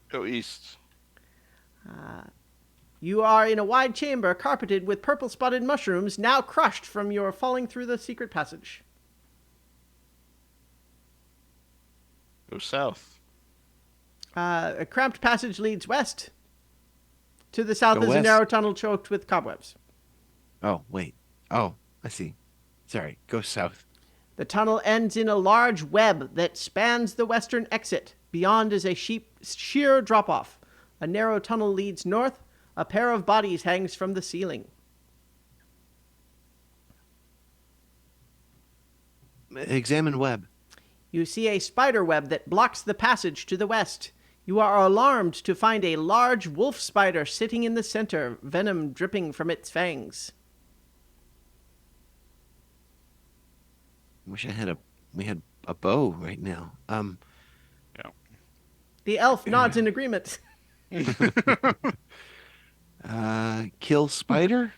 Go east. You are in a wide chamber carpeted with purple-spotted mushrooms, now crushed from your falling through the secret passage. Go south. A cramped passage leads west. To the south Go is a west. narrow tunnel choked with cobwebs. Oh, wait. Oh, I see. Sorry. Go south. The tunnel ends in a large web that spans the western exit. Beyond is a sheer drop-off. A narrow tunnel leads north. A pair of bodies hangs from the ceiling. Examine web. You see a spider web that blocks the passage to the west. You are alarmed to find a large wolf spider sitting in the center, venom dripping from its fangs. Wish we had a bow right now. Yeah. The elf nods in agreement. Kill spider?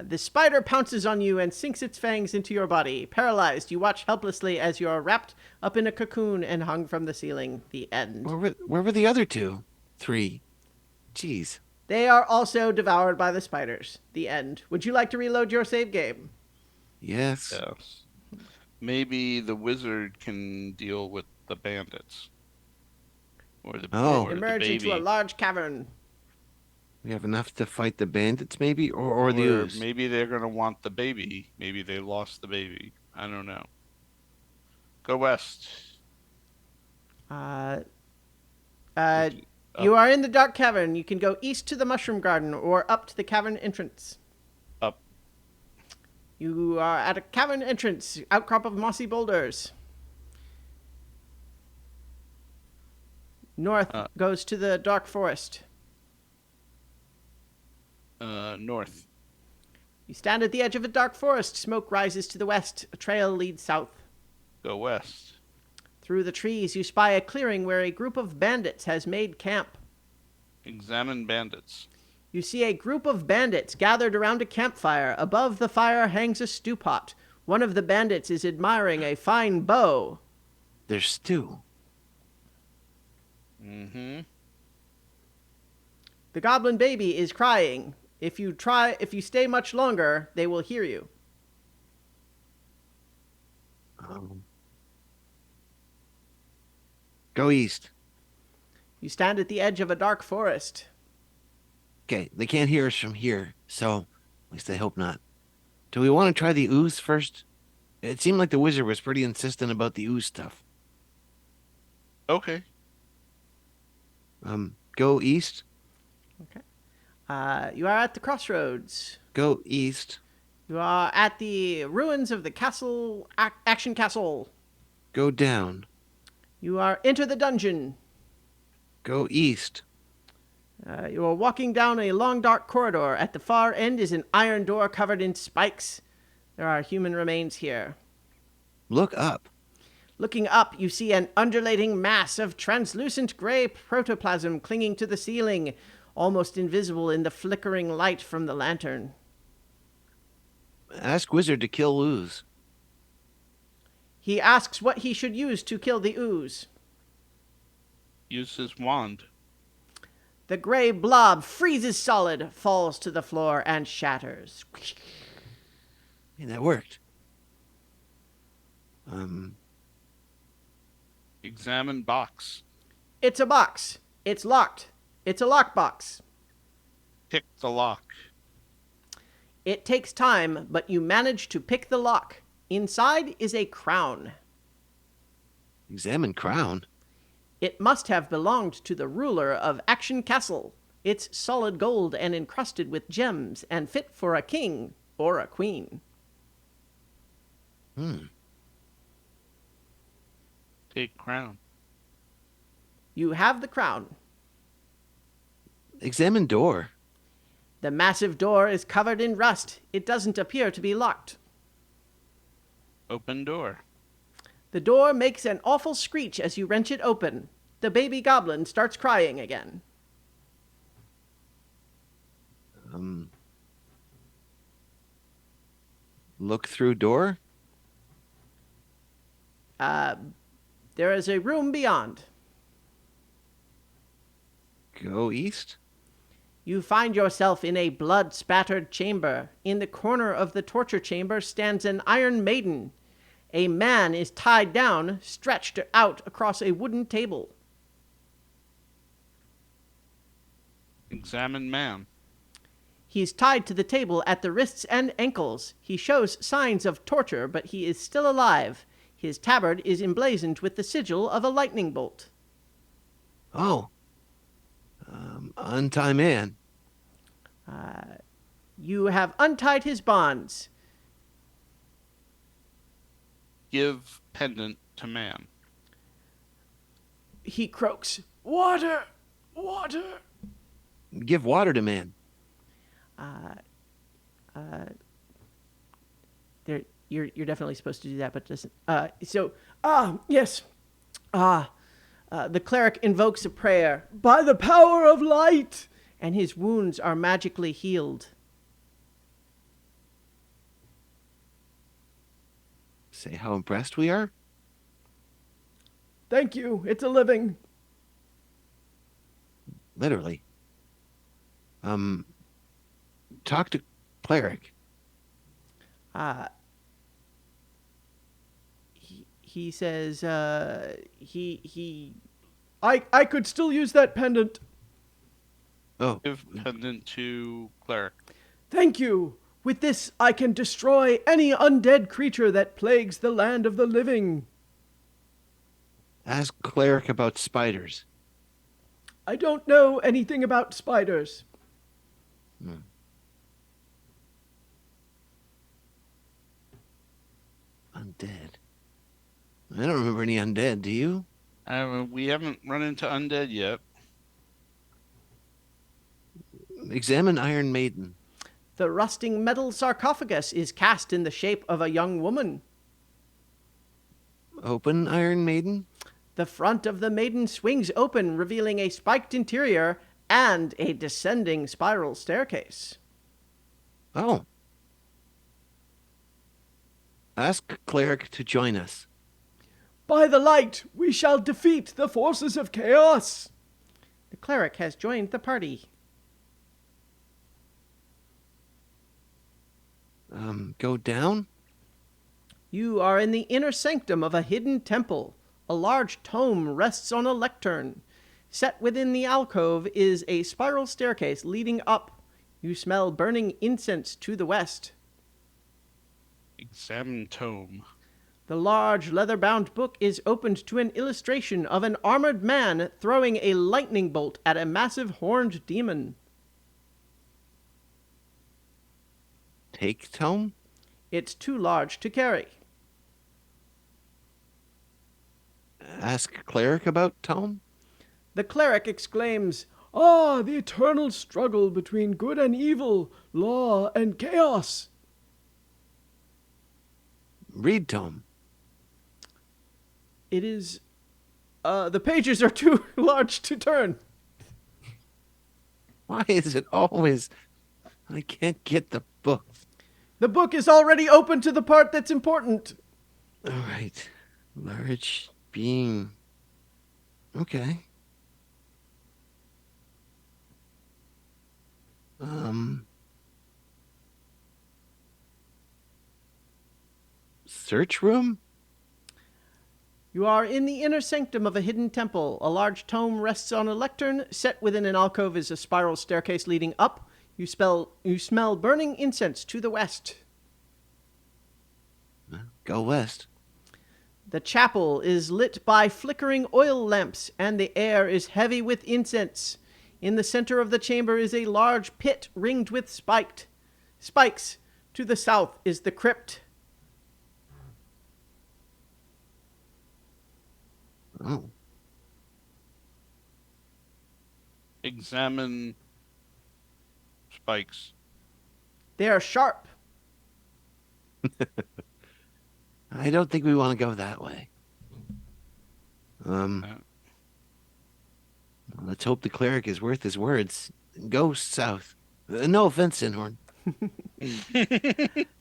The spider pounces on you and sinks its fangs into your body. Paralyzed, you watch helplessly as you are wrapped up in a cocoon and hung from the ceiling. The end. Where were the other two? 3. Jeez. They are also devoured by the spiders. The end. Would you like to reload your save game? Yes. Yes. Maybe the wizard can deal with the bandits. Or the, Oh. or the Emerge baby. into a large cavern. We have enough to fight the bandits, maybe? Or the Or ooze? maybe they're going to want the baby. Maybe they lost the baby. I don't know. Go west. You Up. are in the dark cavern. You can go east to the mushroom garden or up to the cavern entrance. Up. You are at a cavern entrance, outcrop of mossy boulders. North goes to the dark forest. North. You stand at the edge of a dark forest. Smoke rises to the west. A trail leads south. Go west. Through the trees, you spy a clearing where a group of bandits has made camp. Examine bandits. You see a group of bandits gathered around a campfire. Above the fire hangs a stew pot. One of the bandits is admiring a fine bow. There's stew. Mm-hmm. The goblin baby is crying. If you stay much longer, they will hear you. Go east. You stand at the edge of a dark forest. Okay, they can't hear us from here, so at least I hope not. Do we want to try the ooze first? It seemed like the wizard was pretty insistent about the ooze stuff. Okay. Go east. Okay. You are at the crossroads. Go east. You are at the ruins of the castle, Action Castle. Go down. You are enter the dungeon. Go east. You are walking down a long dark corridor. At the far end is an iron door covered in spikes. There are human remains here. Look up. Looking up, you see an undulating mass of translucent gray protoplasm clinging to the ceiling, almost invisible in the flickering light from the lantern. Ask Wizard to kill ooze. He asks what he should use to kill the ooze. Use his wand. The gray blob freezes solid, falls to the floor, and shatters. Hey, that worked. Examine box. It's a box. It's locked. It's a lockbox. Pick the lock. It takes time, but you manage to pick the lock. Inside is a crown. Examine crown. It must have belonged to the ruler of Action Castle. It's solid gold and encrusted with gems and fit for a king or a queen. Take crown. You have the crown. Examine door. The massive door is covered in rust. It doesn't appear to be locked. Open door. The door makes an awful screech as you wrench it open. The baby goblin starts crying again. Look through door. There is a room beyond. Go east. You find yourself in a blood-spattered chamber. In the corner of the torture chamber stands an iron maiden. A man is tied down, stretched out across a wooden table. Examine man. He's tied to the table at the wrists and ankles. He shows signs of torture, but he is still alive. His tabard is emblazoned with the sigil of a lightning bolt. Oh. Untie man. You have untied his bonds. Give pendant to man. He croaks. Water! Water! Give water to man. You're definitely supposed to do that, but it doesn't. Yes. The cleric invokes a prayer, By the power of light! and his wounds are magically healed. Say how impressed we are. Thank you. It's a living. Literally. Talk to cleric. He says, I could still use that pendant. Oh, Give pendant to cleric. Thank you. With this, I can destroy any undead creature that plagues the land of the living. ask cleric about spiders. I don't know anything about spiders. Undead. I don't remember any undead. Do you? We haven't run into undead yet. Examine Iron Maiden. the rusting metal sarcophagus is cast in the shape of a young woman. Open Iron Maiden. The front of the maiden swings open, revealing a spiked interior and a descending spiral staircase. Oh. Ask cleric to join us. By the light, we shall defeat the forces of chaos. The cleric has joined the party. Go down? You are in the inner sanctum of a hidden temple. A large tome rests on a lectern. Set within the alcove is a spiral staircase leading up. You smell burning incense to the west. Examine tome. The large leather-bound book is opened to an illustration of an armored man throwing a lightning bolt at a massive horned demon. Take tome? It's too large to carry. Ask cleric about tome? The cleric exclaims, Ah, the eternal struggle between good and evil, law and chaos. Read tome. "It is... the pages are too large to turn." Why is it always I can't get the book? The book is already open to the part that's important. All right. Large being. Okay. Search room? You are in the inner sanctum of a hidden temple. A large tome rests on a lectern. Set within an alcove is a spiral staircase leading up. You smell burning incense to the west. Go west. The chapel is lit by flickering oil lamps, and the air is heavy with incense. In the center of the chamber is a large pit ringed with spikes. To the south is the crypt. Oh. Examine spikes. They are sharp. I don't think we want to go that way. Let's hope the cleric is worth his words. Go south. No offense, Sinhorn.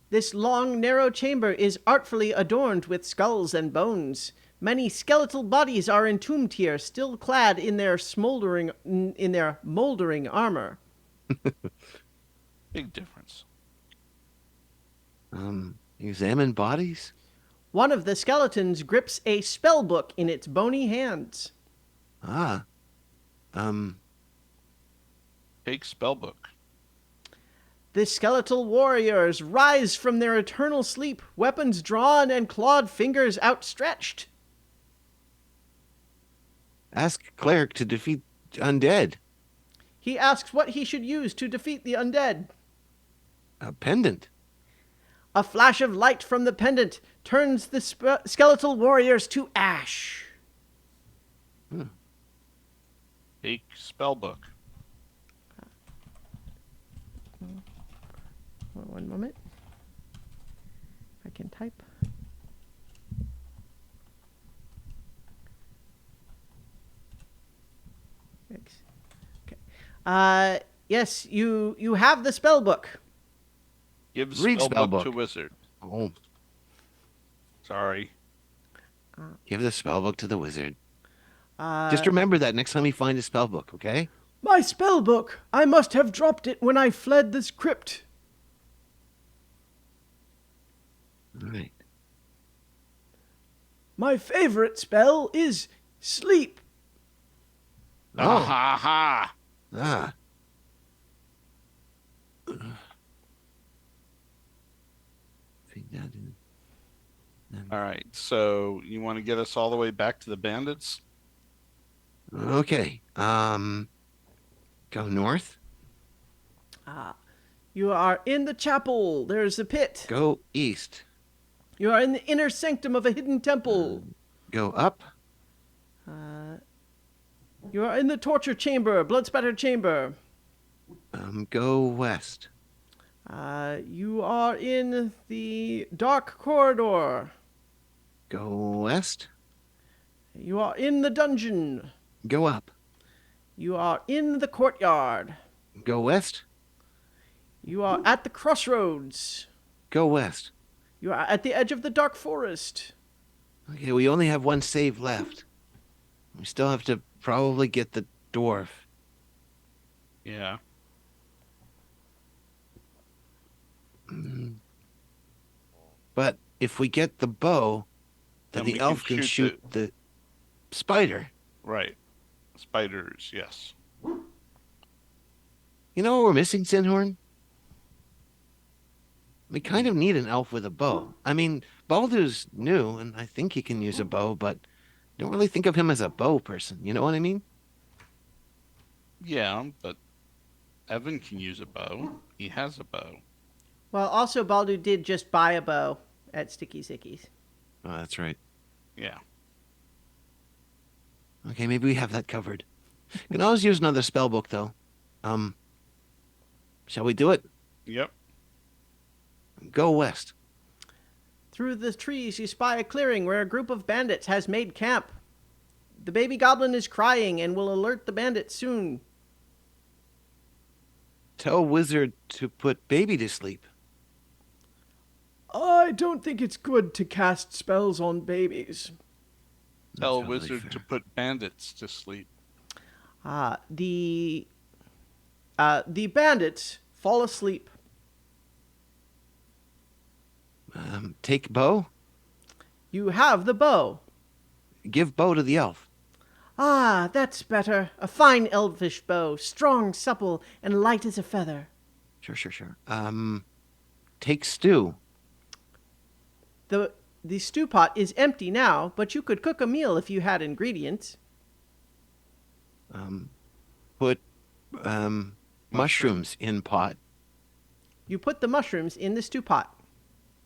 This long, narrow chamber is artfully adorned with skulls and bones. Many skeletal bodies are entombed here, still clad in their moldering armor. Big difference. Examine bodies? One of the skeletons grips a spell book in its bony hands. Ah. Take spellbook. The skeletal warriors rise from their eternal sleep, weapons drawn and clawed fingers outstretched. Ask cleric to defeat undead. He asks what he should use to defeat the undead. A pendant. A flash of light from the pendant turns the skeletal warriors to ash. Take spellbook. One moment. If I can type. Okay. Yes, you have the spell book. Give Read spellbook spellbook. to wizard. Oh, Sorry. give the spellbook to the wizard. Uh, Just remember that next time you find a spellbook, okay? My spell book! I must have dropped it when I fled this crypt. All right. My favorite spell is sleep. Oh. Ha ha. Ah. Think that in- All right. So you want to get us all the way back to the bandits? Okay. Go north. You are in the chapel. There's a pit. Go east. You are in the inner sanctum of a hidden temple. Go up. You are in the torture chamber, blood spattered chamber. Go west. You are in the dark corridor. Go west. You are in the dungeon. Go up. You are in the courtyard. Go west. You are at the crossroads. Go west. You are at the edge of the dark forest. Okay, we only have one save left. We still have to probably get the dwarf. Yeah. But if we get the bow, then Then we the can elf can shoot shoot the spider. Right. Spiders, yes. You know what we're missing, Sinhorn? We kind of need an elf with a bow. I mean, Baldu's new, and I think he can use a bow, but don't really think of him as a bow person. You know what I mean? Yeah, but Evan can use a bow. He has a bow. Well, also Baldu did just buy a bow at Sticky Sickies. Oh, that's right. Yeah. Okay, maybe we have that covered. Can always use another spell book, though. Um, shall we do it? Yep. Go west. Through the trees, you spy a clearing where a group of bandits has made camp. The baby goblin is crying and will alert the bandits soon. Tell Wizard to put baby to sleep. I don't think it's good to cast spells on babies. Tell Totally Wizard to fair. put bandits to sleep. Ah, the bandits fall asleep. Take bow. You have the bow. Give bow to the elf. Ah, that's better. A fine elvish bow, strong, supple, and light as a feather. Sure. Take stew. The stew pot is empty now, but you could cook a meal if you had ingredients. Put mushrooms in pot. You put the mushrooms in the stew pot.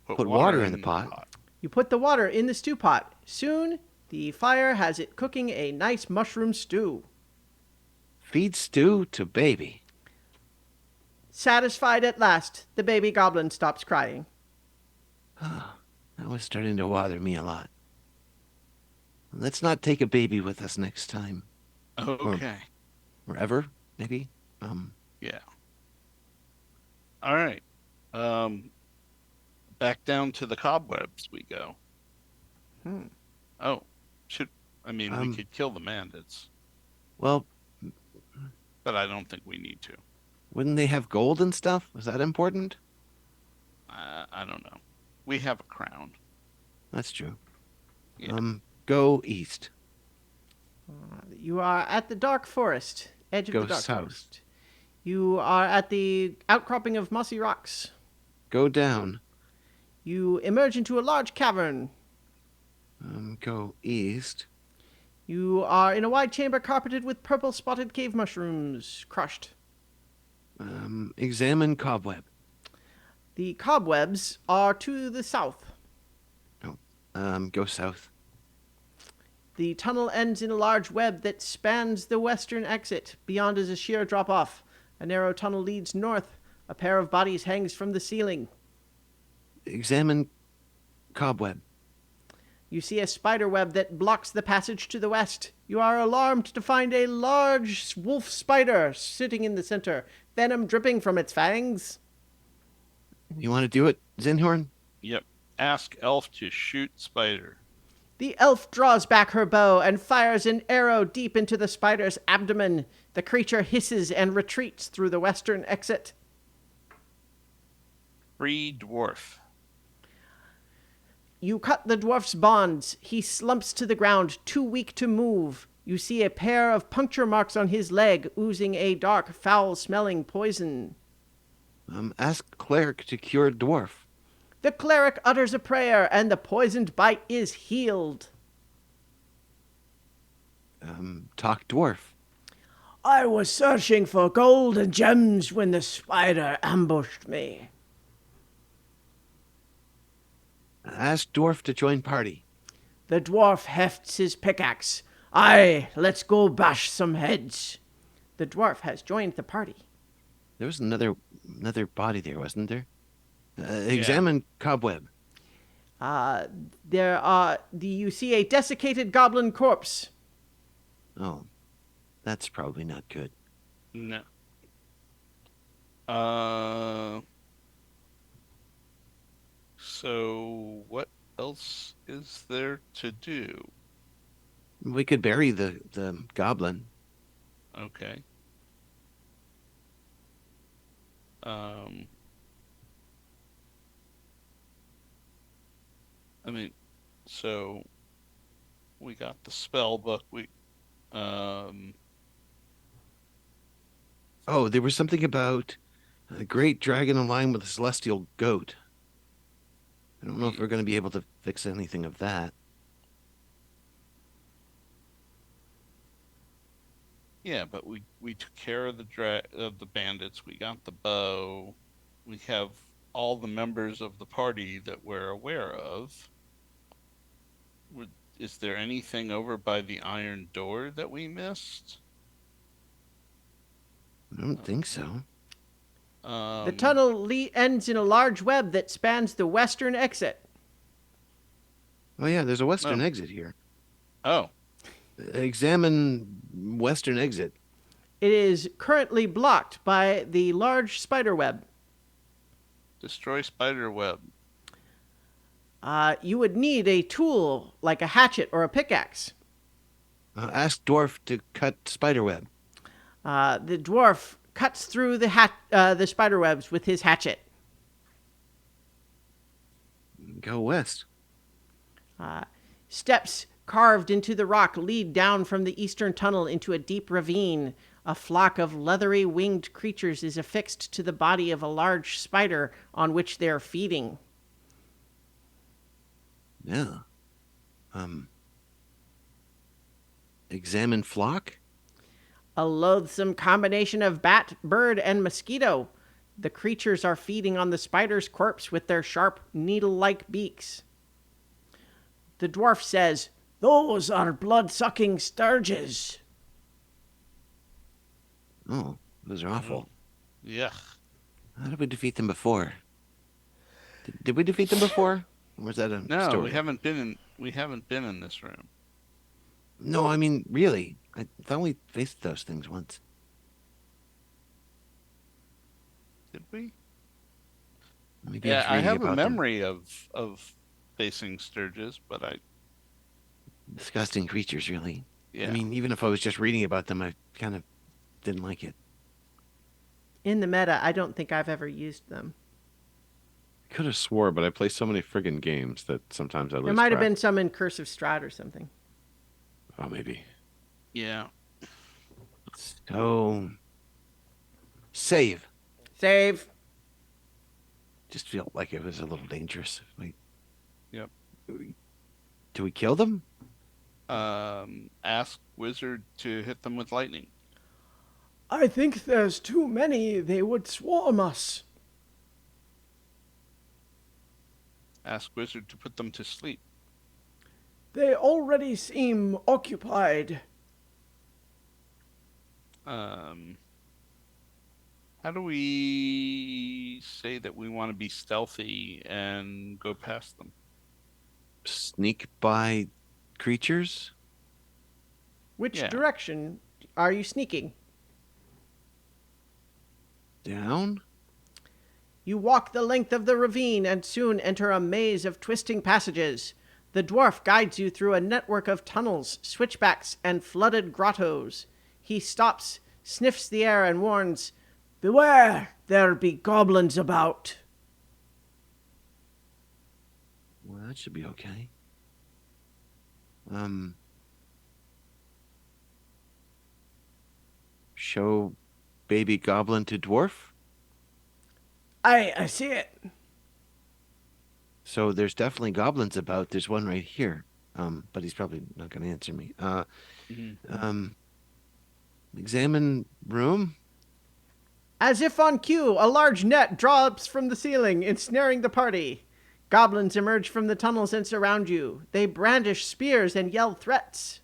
Put water in the pot. You put the water in the stew pot. Soon, the fire has it cooking a nice mushroom stew. Feed stew to baby. Satisfied at last, the baby goblin stops crying. That was starting to bother me a lot. Let's not take a baby with us next time. Okay. Or ever, maybe. Yeah. All right. Back down to the cobwebs we go. Oh, we could kill the bandits, Well, but I don't think we need to. wouldn't they have gold and stuff? Was that important? I don't know. We have a crown. That's true. Yeah. Go east. You are at the dark forest, edge of Go the dark south. forest. You are at the outcropping of mossy rocks. Go down. You emerge into a large cavern. Go east. You are in a wide chamber carpeted with purple spotted cave mushrooms, crushed. Examine cobweb. The cobwebs are to the south. Go south. The tunnel ends in a large web that spans the western exit. Beyond is a sheer drop-off. A narrow tunnel leads north. A pair of bodies hangs from the ceiling. Examine cobweb. You see a spider web that blocks the passage to the west. You are alarmed to find a large wolf spider sitting in the center, venom dripping from its fangs. You want to do it, Zinhorn? Yep. Ask Elf to shoot spider. The elf draws back her bow and fires an arrow deep into the spider's abdomen. The creature hisses and retreats through the western exit. Free dwarf. You cut the dwarf's bonds. He slumps to the ground, too weak to move. You see a pair of puncture marks on his leg, oozing a dark, foul-smelling poison. Ask cleric to cure dwarf. The cleric utters a prayer, and the poisoned bite is healed. Talk dwarf. I was searching for gold and gems when the spider ambushed me. Ask dwarf to join party. The dwarf hefts his pickaxe. Aye, let's go bash some heads. The dwarf has joined the party. There was another body there, wasn't there? Examine cobweb. You see a desiccated goblin corpse. Oh, that's probably not good. No. So what else is there to do? We could bury the goblin. Okay. So we got the spell book. Oh, there was something about a great dragon aligned with a celestial goat. I don't know if we're going to be able to fix anything of that. Yeah, but we took care of the bandits. We got the bow. We have all the members of the party that we're aware of. Is there anything over by the iron door that we missed? I don't think so. The Um, tunnel ends in a large web that spans the western exit. Oh, yeah, there's a western no. exit here. Oh, Examine western exit. It is currently blocked by the large spider web. destroy spider web. You would need a tool like a hatchet or a pickaxe. Ask dwarf to cut spiderweb. The dwarf cuts through the spider webs with his hatchet. Go west. Steps carved into the rock lead down from the eastern tunnel into a deep ravine. A flock of leathery winged creatures is affixed to the body of a large spider on which they are feeding. Yeah. Examine flock. A loathsome combination of bat, bird, and mosquito. The creatures are feeding on the spider's corpse with their sharp, needle-like beaks. The dwarf says, Those are blood-sucking sturges. Oh, those are awful. Yeah. How did we defeat them before? Did we defeat them before? Or was that a No, story? we haven't been in this room. No, I mean, really. I thought we faced those things once. Did we? Maybe Yeah, was I reading have a about them. memory of facing sturges, but Disgusting creatures, really. yeah. I mean, even if I was just reading about them, I kind of didn't like it. in the meta, I don't think I've ever used them. I could have swore, but I play so many friggin' games that sometimes I lose There might have track. been some in Cursive Strahd or something. Oh, maybe. Yeah. So, save. Save. Just felt like it was a little dangerous. Yep. Do we kill them? Ask wizard to hit them with lightning. I think there's too many. They would swarm us. Ask wizard to put them to sleep. They already seem occupied. How do we say that we want to be stealthy and go past them? Sneak by creatures? Which Yeah. direction are you sneaking? Down? You walk the length of the ravine and soon enter a maze of twisting passages. The dwarf guides you through a network of tunnels, switchbacks, and flooded grottos. He stops, sniffs the air, and warns, Beware, there be goblins about. Well, that should be okay. Show baby goblin to dwarf? I see it. So there's definitely goblins about. There's one right here. But he's probably not going to answer me. Examine room? As if on cue, a large net drops from the ceiling, ensnaring the party. Goblins emerge from the tunnels and surround you. They brandish spears and yell threats.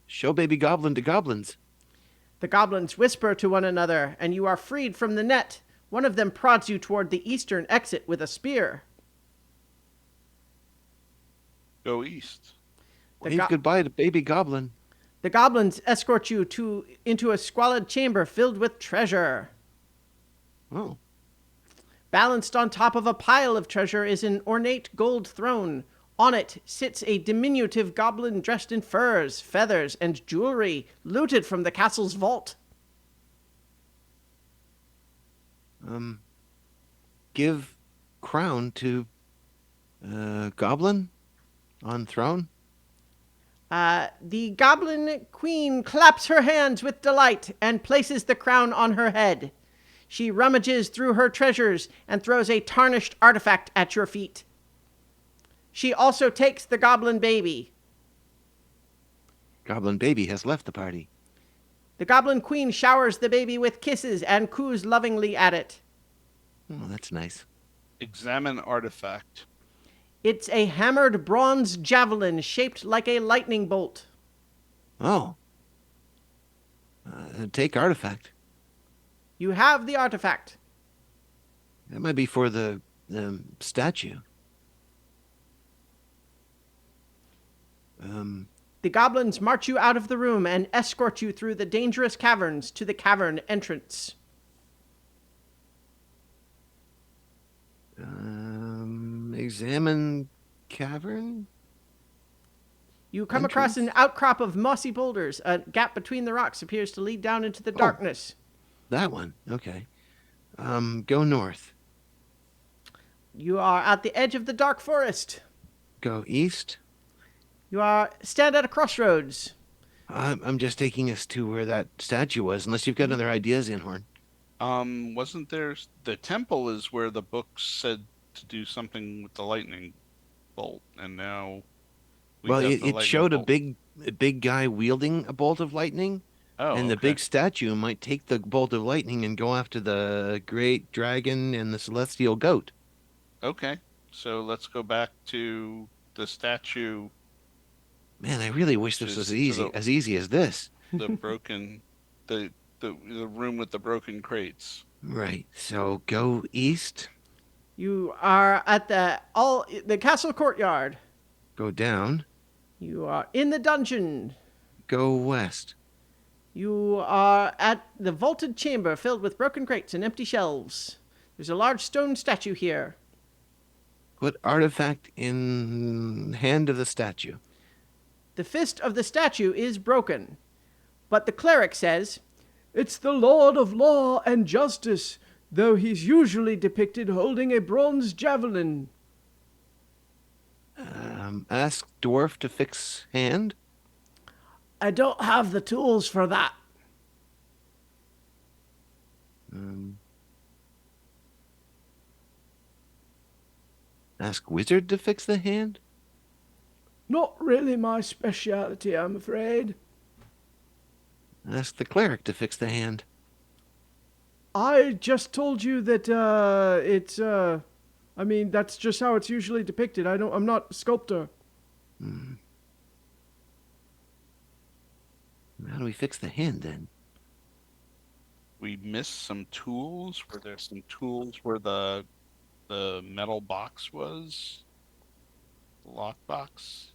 Show baby goblin to goblins. The goblins whisper to one another, and you are freed from the net. One of them prods you toward the eastern exit with a spear. Go east. Wave goodbye to baby goblin. The goblins escort you into a squalid chamber filled with treasure. Oh. Balanced on top of a pile of treasure is an ornate gold throne. On it sits a diminutive goblin dressed in furs, feathers, and jewelry, looted from the castle's vault. Give crown to goblin on throne. The goblin queen claps her hands with delight and places the crown on her head. She rummages through her treasures and throws a tarnished artifact at your feet. She also takes the goblin baby. Goblin baby has left the party. The goblin queen showers the baby with kisses and coos lovingly at it. Oh, that's nice. Examine artifact. It's a hammered bronze javelin shaped like a lightning bolt. Oh. Take artifact. You have the artifact. That might be for the statue. The goblins march you out of the room and escort you through the dangerous caverns to the cavern entrance. Examine cavern? You come across an outcrop of mossy boulders. A gap between the rocks appears to lead down into the darkness. That one. Okay. Go north. You are at the edge of the dark forest. Go east. You stand at a crossroads. I'm just taking us to where that statue was, unless you've got other ideas, Inhorn. Wasn't there the temple is where the book said to do something with the lightning bolt, and now Well, got the it lightning showed bolt. a big guy wielding a bolt of lightning, Oh, and the okay. big statue might take the bolt of lightning and go after the great dragon and the celestial goat. Okay, so let's go back to the statue, Man, I really wish this was as easy as this. the broken, the room with the broken crates. Right. So go east, You are at the castle courtyard. go down, You are in the dungeon. go west. You are at the vaulted chamber filled with broken crates and empty shelves. There's a large stone statue here. Put artifact in hand of the statue. The fist of the statue is broken, but the cleric says, It's the Lord of Law and Justice, though he's usually depicted holding a bronze javelin. Ask dwarf to fix hand. I don't have the tools for that. Ask wizard to fix the hand. Not really my speciality, I'm afraid. Ask the cleric to fix the hand. I just told you that I mean, that's just how it's usually depicted. I'm not a sculptor. How do we fix the hand then? We missed some tools. Were there some tools where the metal box was? The lock box?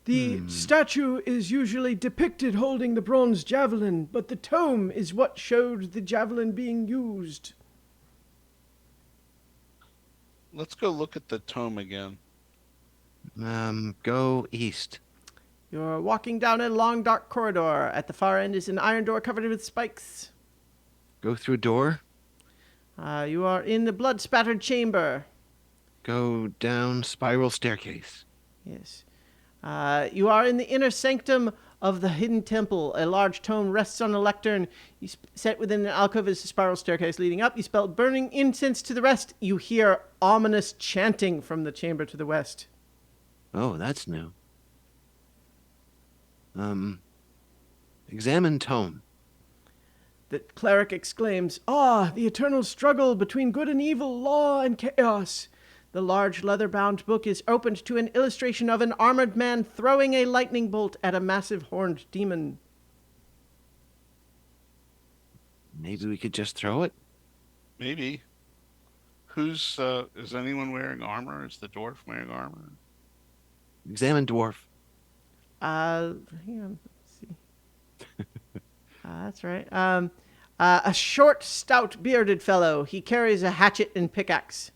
The statue is usually depicted holding the bronze javelin, but the tome is what showed the javelin being used. Let's go look at the tome again. Go east. You're walking down a long dark corridor. At the far end is an iron door covered with spikes. Go through door. You are in the blood-spattered chamber. Go down spiral staircase. Yes. You are in the inner sanctum of the hidden temple. A large tome rests on a lectern. You set within an alcove is a spiral staircase leading up. You spell burning incense to the rest. You hear ominous chanting from the chamber to the west. Oh, that's new. Examine tome. The cleric exclaims, "Ah, the eternal struggle between good and evil, law and chaos." The large leather-bound book is opened to an illustration of an armored man throwing a lightning bolt at a massive horned demon. Maybe we could just throw it? Maybe. Is anyone wearing armor? Is the dwarf wearing armor? Examine dwarf. Hang on, let's see. That's right. A short, stout, bearded fellow. He carries a hatchet and pickaxe.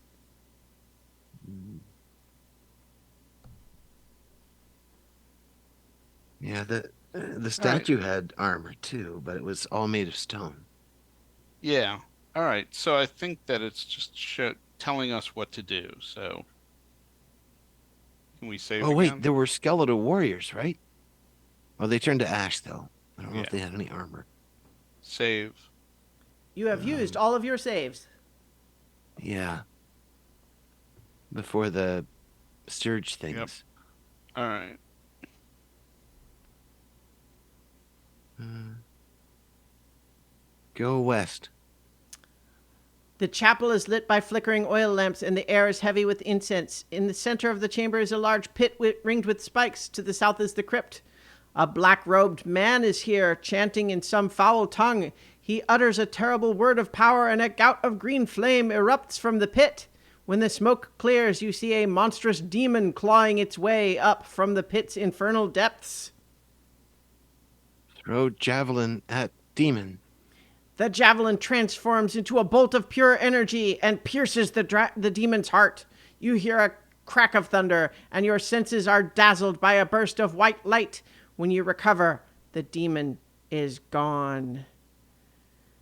Yeah, the statue had armor too, but it was all made of stone. Yeah. All right. So I think that it's just telling us what to do. So can we save Oh wait, again? there were skeletal warriors, right? Oh, they turned to ash though. I don't know if Yeah. they had any armor. Save. You have used all of your saves. Yeah, before the surge Yep. things. All right. Uh, go west. The chapel is lit by flickering oil lamps, and the air is heavy with incense. In the center of the chamber is a large pit ringed with spikes. To the south is the crypt. A black-robed man is here, chanting in some foul tongue. He utters a terrible word of power, and a gout of green flame erupts from the pit. When the smoke clears, you see a monstrous demon clawing its way up from the pit's infernal depths. Throw javelin at demon. The javelin transforms into a bolt of pure energy and pierces the demon's heart. You hear a crack of thunder, and your senses are dazzled by a burst of white light. When you recover, the demon is gone.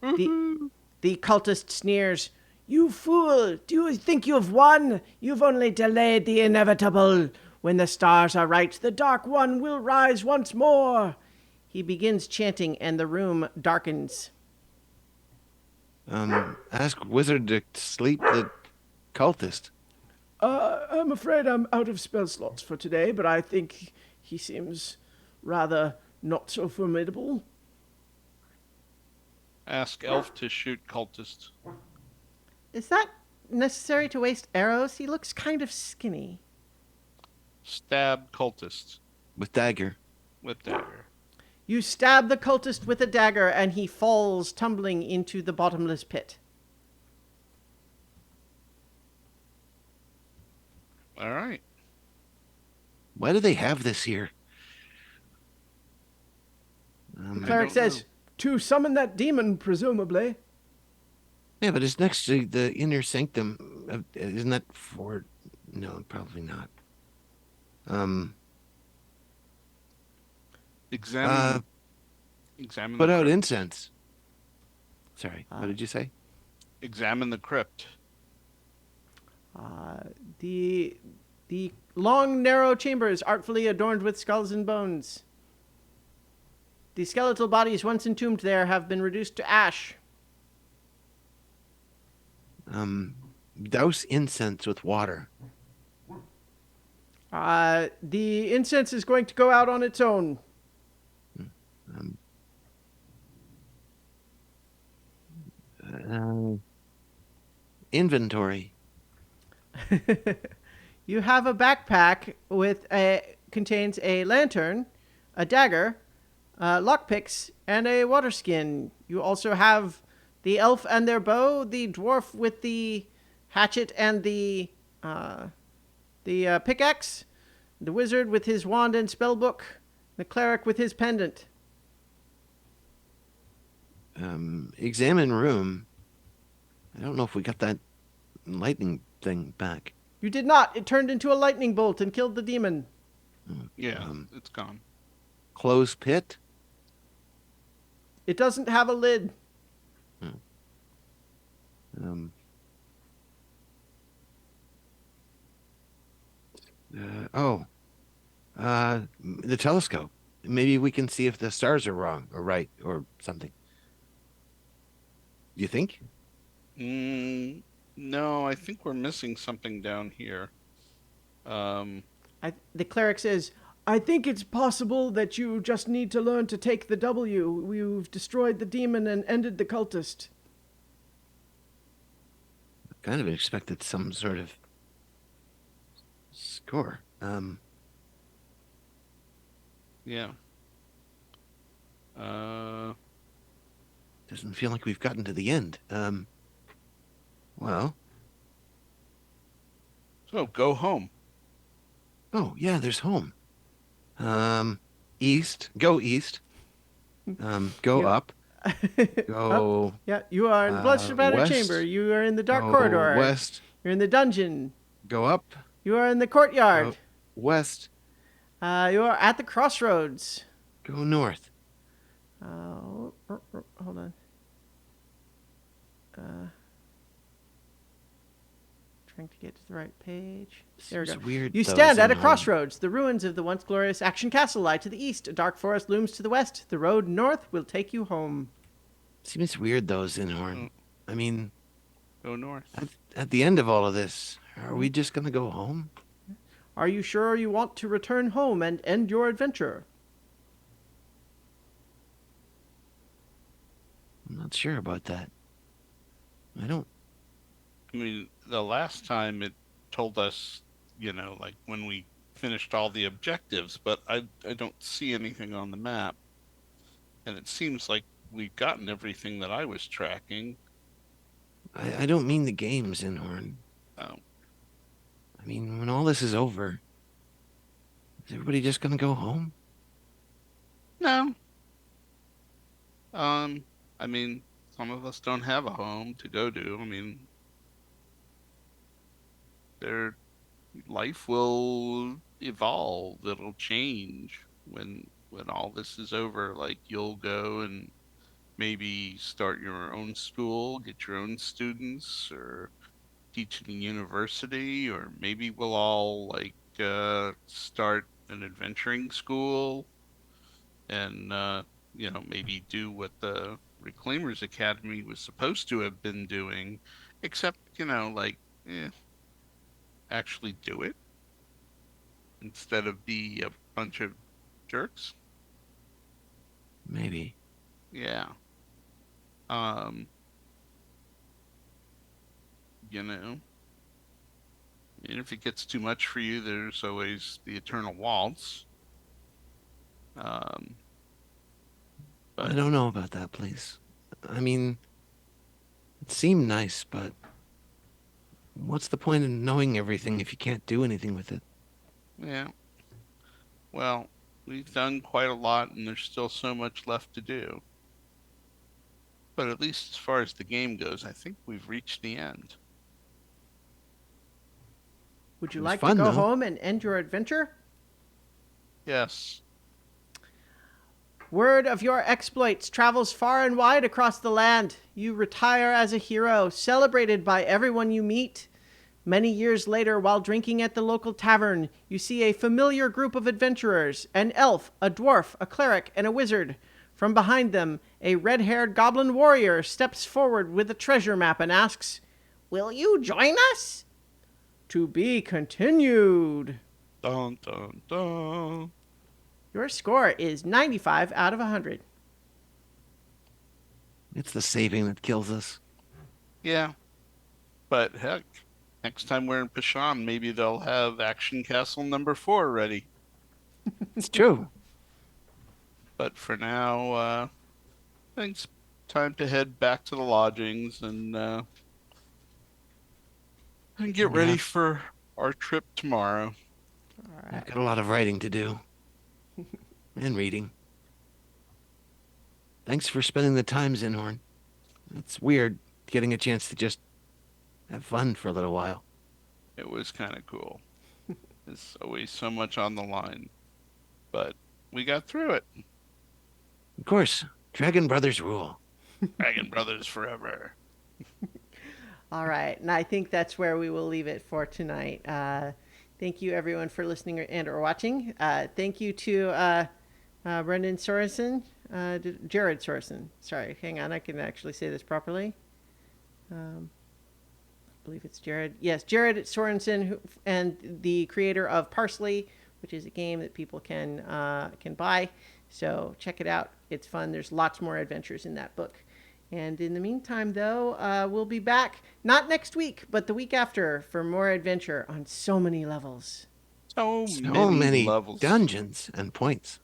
The cultist sneers. You fool! Do you think you've won? You've only delayed the inevitable. When the stars are right, the Dark One will rise once more. He begins chanting, and the room darkens. Ask wizard to sleep the cultist. I'm afraid I'm out of spell slots for today, but I think he seems rather not so formidable. Ask elf to shoot cultist. Is that necessary to waste arrows? He looks kind of skinny. Stab cultist With dagger. with dagger. You stab the cultist with a dagger, and he falls tumbling into the bottomless pit. All right. Why do they have this here? The cleric don't says, To summon that demon, presumably. Yeah, but it's next to the inner sanctum. Isn't that for? No, probably not. Examine. Examine. Put the out crypt. incense. Sorry, what did you say? Examine the crypt. The long, narrow chamber is artfully adorned with skulls and bones. The skeletal bodies once entombed there have been reduced to ash. Douse incense with water. The incense is going to go out on its own. Inventory. You have a backpack with contains a lantern, a dagger, lockpicks, and a water skin. You also have the elf and their bow, the dwarf with the hatchet and the pickaxe, the wizard with his wand and spellbook, the cleric with his pendant. Examine room. I don't know if we got that lightning thing back. You did not. It turned into a lightning bolt and killed the demon. Yeah, it's gone. Close pit. It doesn't have a lid. Um, the telescope. Maybe we can see if the stars are wrong or right or something. You think? No, I think we're missing something down here. The cleric says, I think it's possible that you just need to learn to take the W. You've destroyed the demon and ended the cultist. Kind of expected some sort of score. Yeah. Doesn't feel like we've gotten to the end. Well, So go home. oh yeah, there's home. East. Go east. Go Yeah. up. Go yeah, you are in the Bloodstone Battle west. Chamber. You are in the Dark go Corridor. west. You're in the dungeon. Go up. You are in the courtyard. Go west. You are at the crossroads. Go north. Hold on. trying to get to the right page. There we Seems go. weird. You though, stand at a Zinhorn. crossroads. The ruins of the once glorious Action Castle lie to the east. A dark forest looms to the west. The road north will take you home. Seems weird though, Zinhorn. Mm. I mean, Go north. at the end of all of this, are we just gonna go home? Are you sure you want to return home and end your adventure? I'm not sure about that. I don't. I mean, the last time it told us, like when we finished all the objectives, but I don't see anything on the map. And it seems like we've gotten everything that I was tracking. I don't mean the game, Zinhorn. Um, I mean, when all this is over, is everybody just gonna go home? no. I mean, some of us don't have a home to go to. I mean, their life will evolve. It'll change when all this is over. Like you'll go and maybe start your own school, get your own students, or teach in a university, or maybe we'll all start an adventuring school and maybe do what the Reclaimers Academy was supposed to have been doing, except actually do it instead of be a bunch of jerks. Maybe. Yeah. Um, you know, and if it gets too much for you, there's always the Eternal Waltz. Um, I but don't know about that place. I mean, it seemed nice, but what's the point in knowing everything if you can't do anything with it? yeah, well, we've done quite a lot, and there's still so much left to do. But at least as far as the game goes, I think we've reached the end. Would you It was like to fun, go though. home and end your adventure? Yes. Word of your exploits travels far and wide across the land. You retire as a hero, celebrated by everyone you meet. Many years later, while drinking at the local tavern, you see a familiar group of adventurers: an elf, a dwarf, a cleric, and a wizard. From behind them, a red-haired goblin warrior steps forward with a treasure map and asks, "Will you join us?" To be continued. Dun dun dun. Your score is 95 out of 100. It's the saving that kills us. Yeah, but heck, next time we're in Pashan, maybe they'll have Action Castle number 4 ready. It's true. But for now, I think it's time to head back to the lodgings and get ready Yeah. for our trip tomorrow. All I've right. got a lot of writing to do and reading. Thanks for spending the time, Zinhorn. It's weird getting a chance to just have fun for a little while. It was kind of cool. There's always so much on the line, but we got through it. Of course, Dragon Brothers rule. Dragon Brothers forever. All right. And I think that's where we will leave it for tonight. Thank you, everyone, for listening and or watching. Thank you to Brendan Sorensen, Jared Sorensen. Sorry, hang on. I can actually say this properly. I believe it's Jared. Yes, Jared Sorensen, and the creator of Parsely, which is a game that people can buy. So check it out. It's fun. There's lots more adventures in that book. And in the meantime, though, we'll be back not next week, but the week after for more adventure on so many levels. So So many levels. dungeons and points.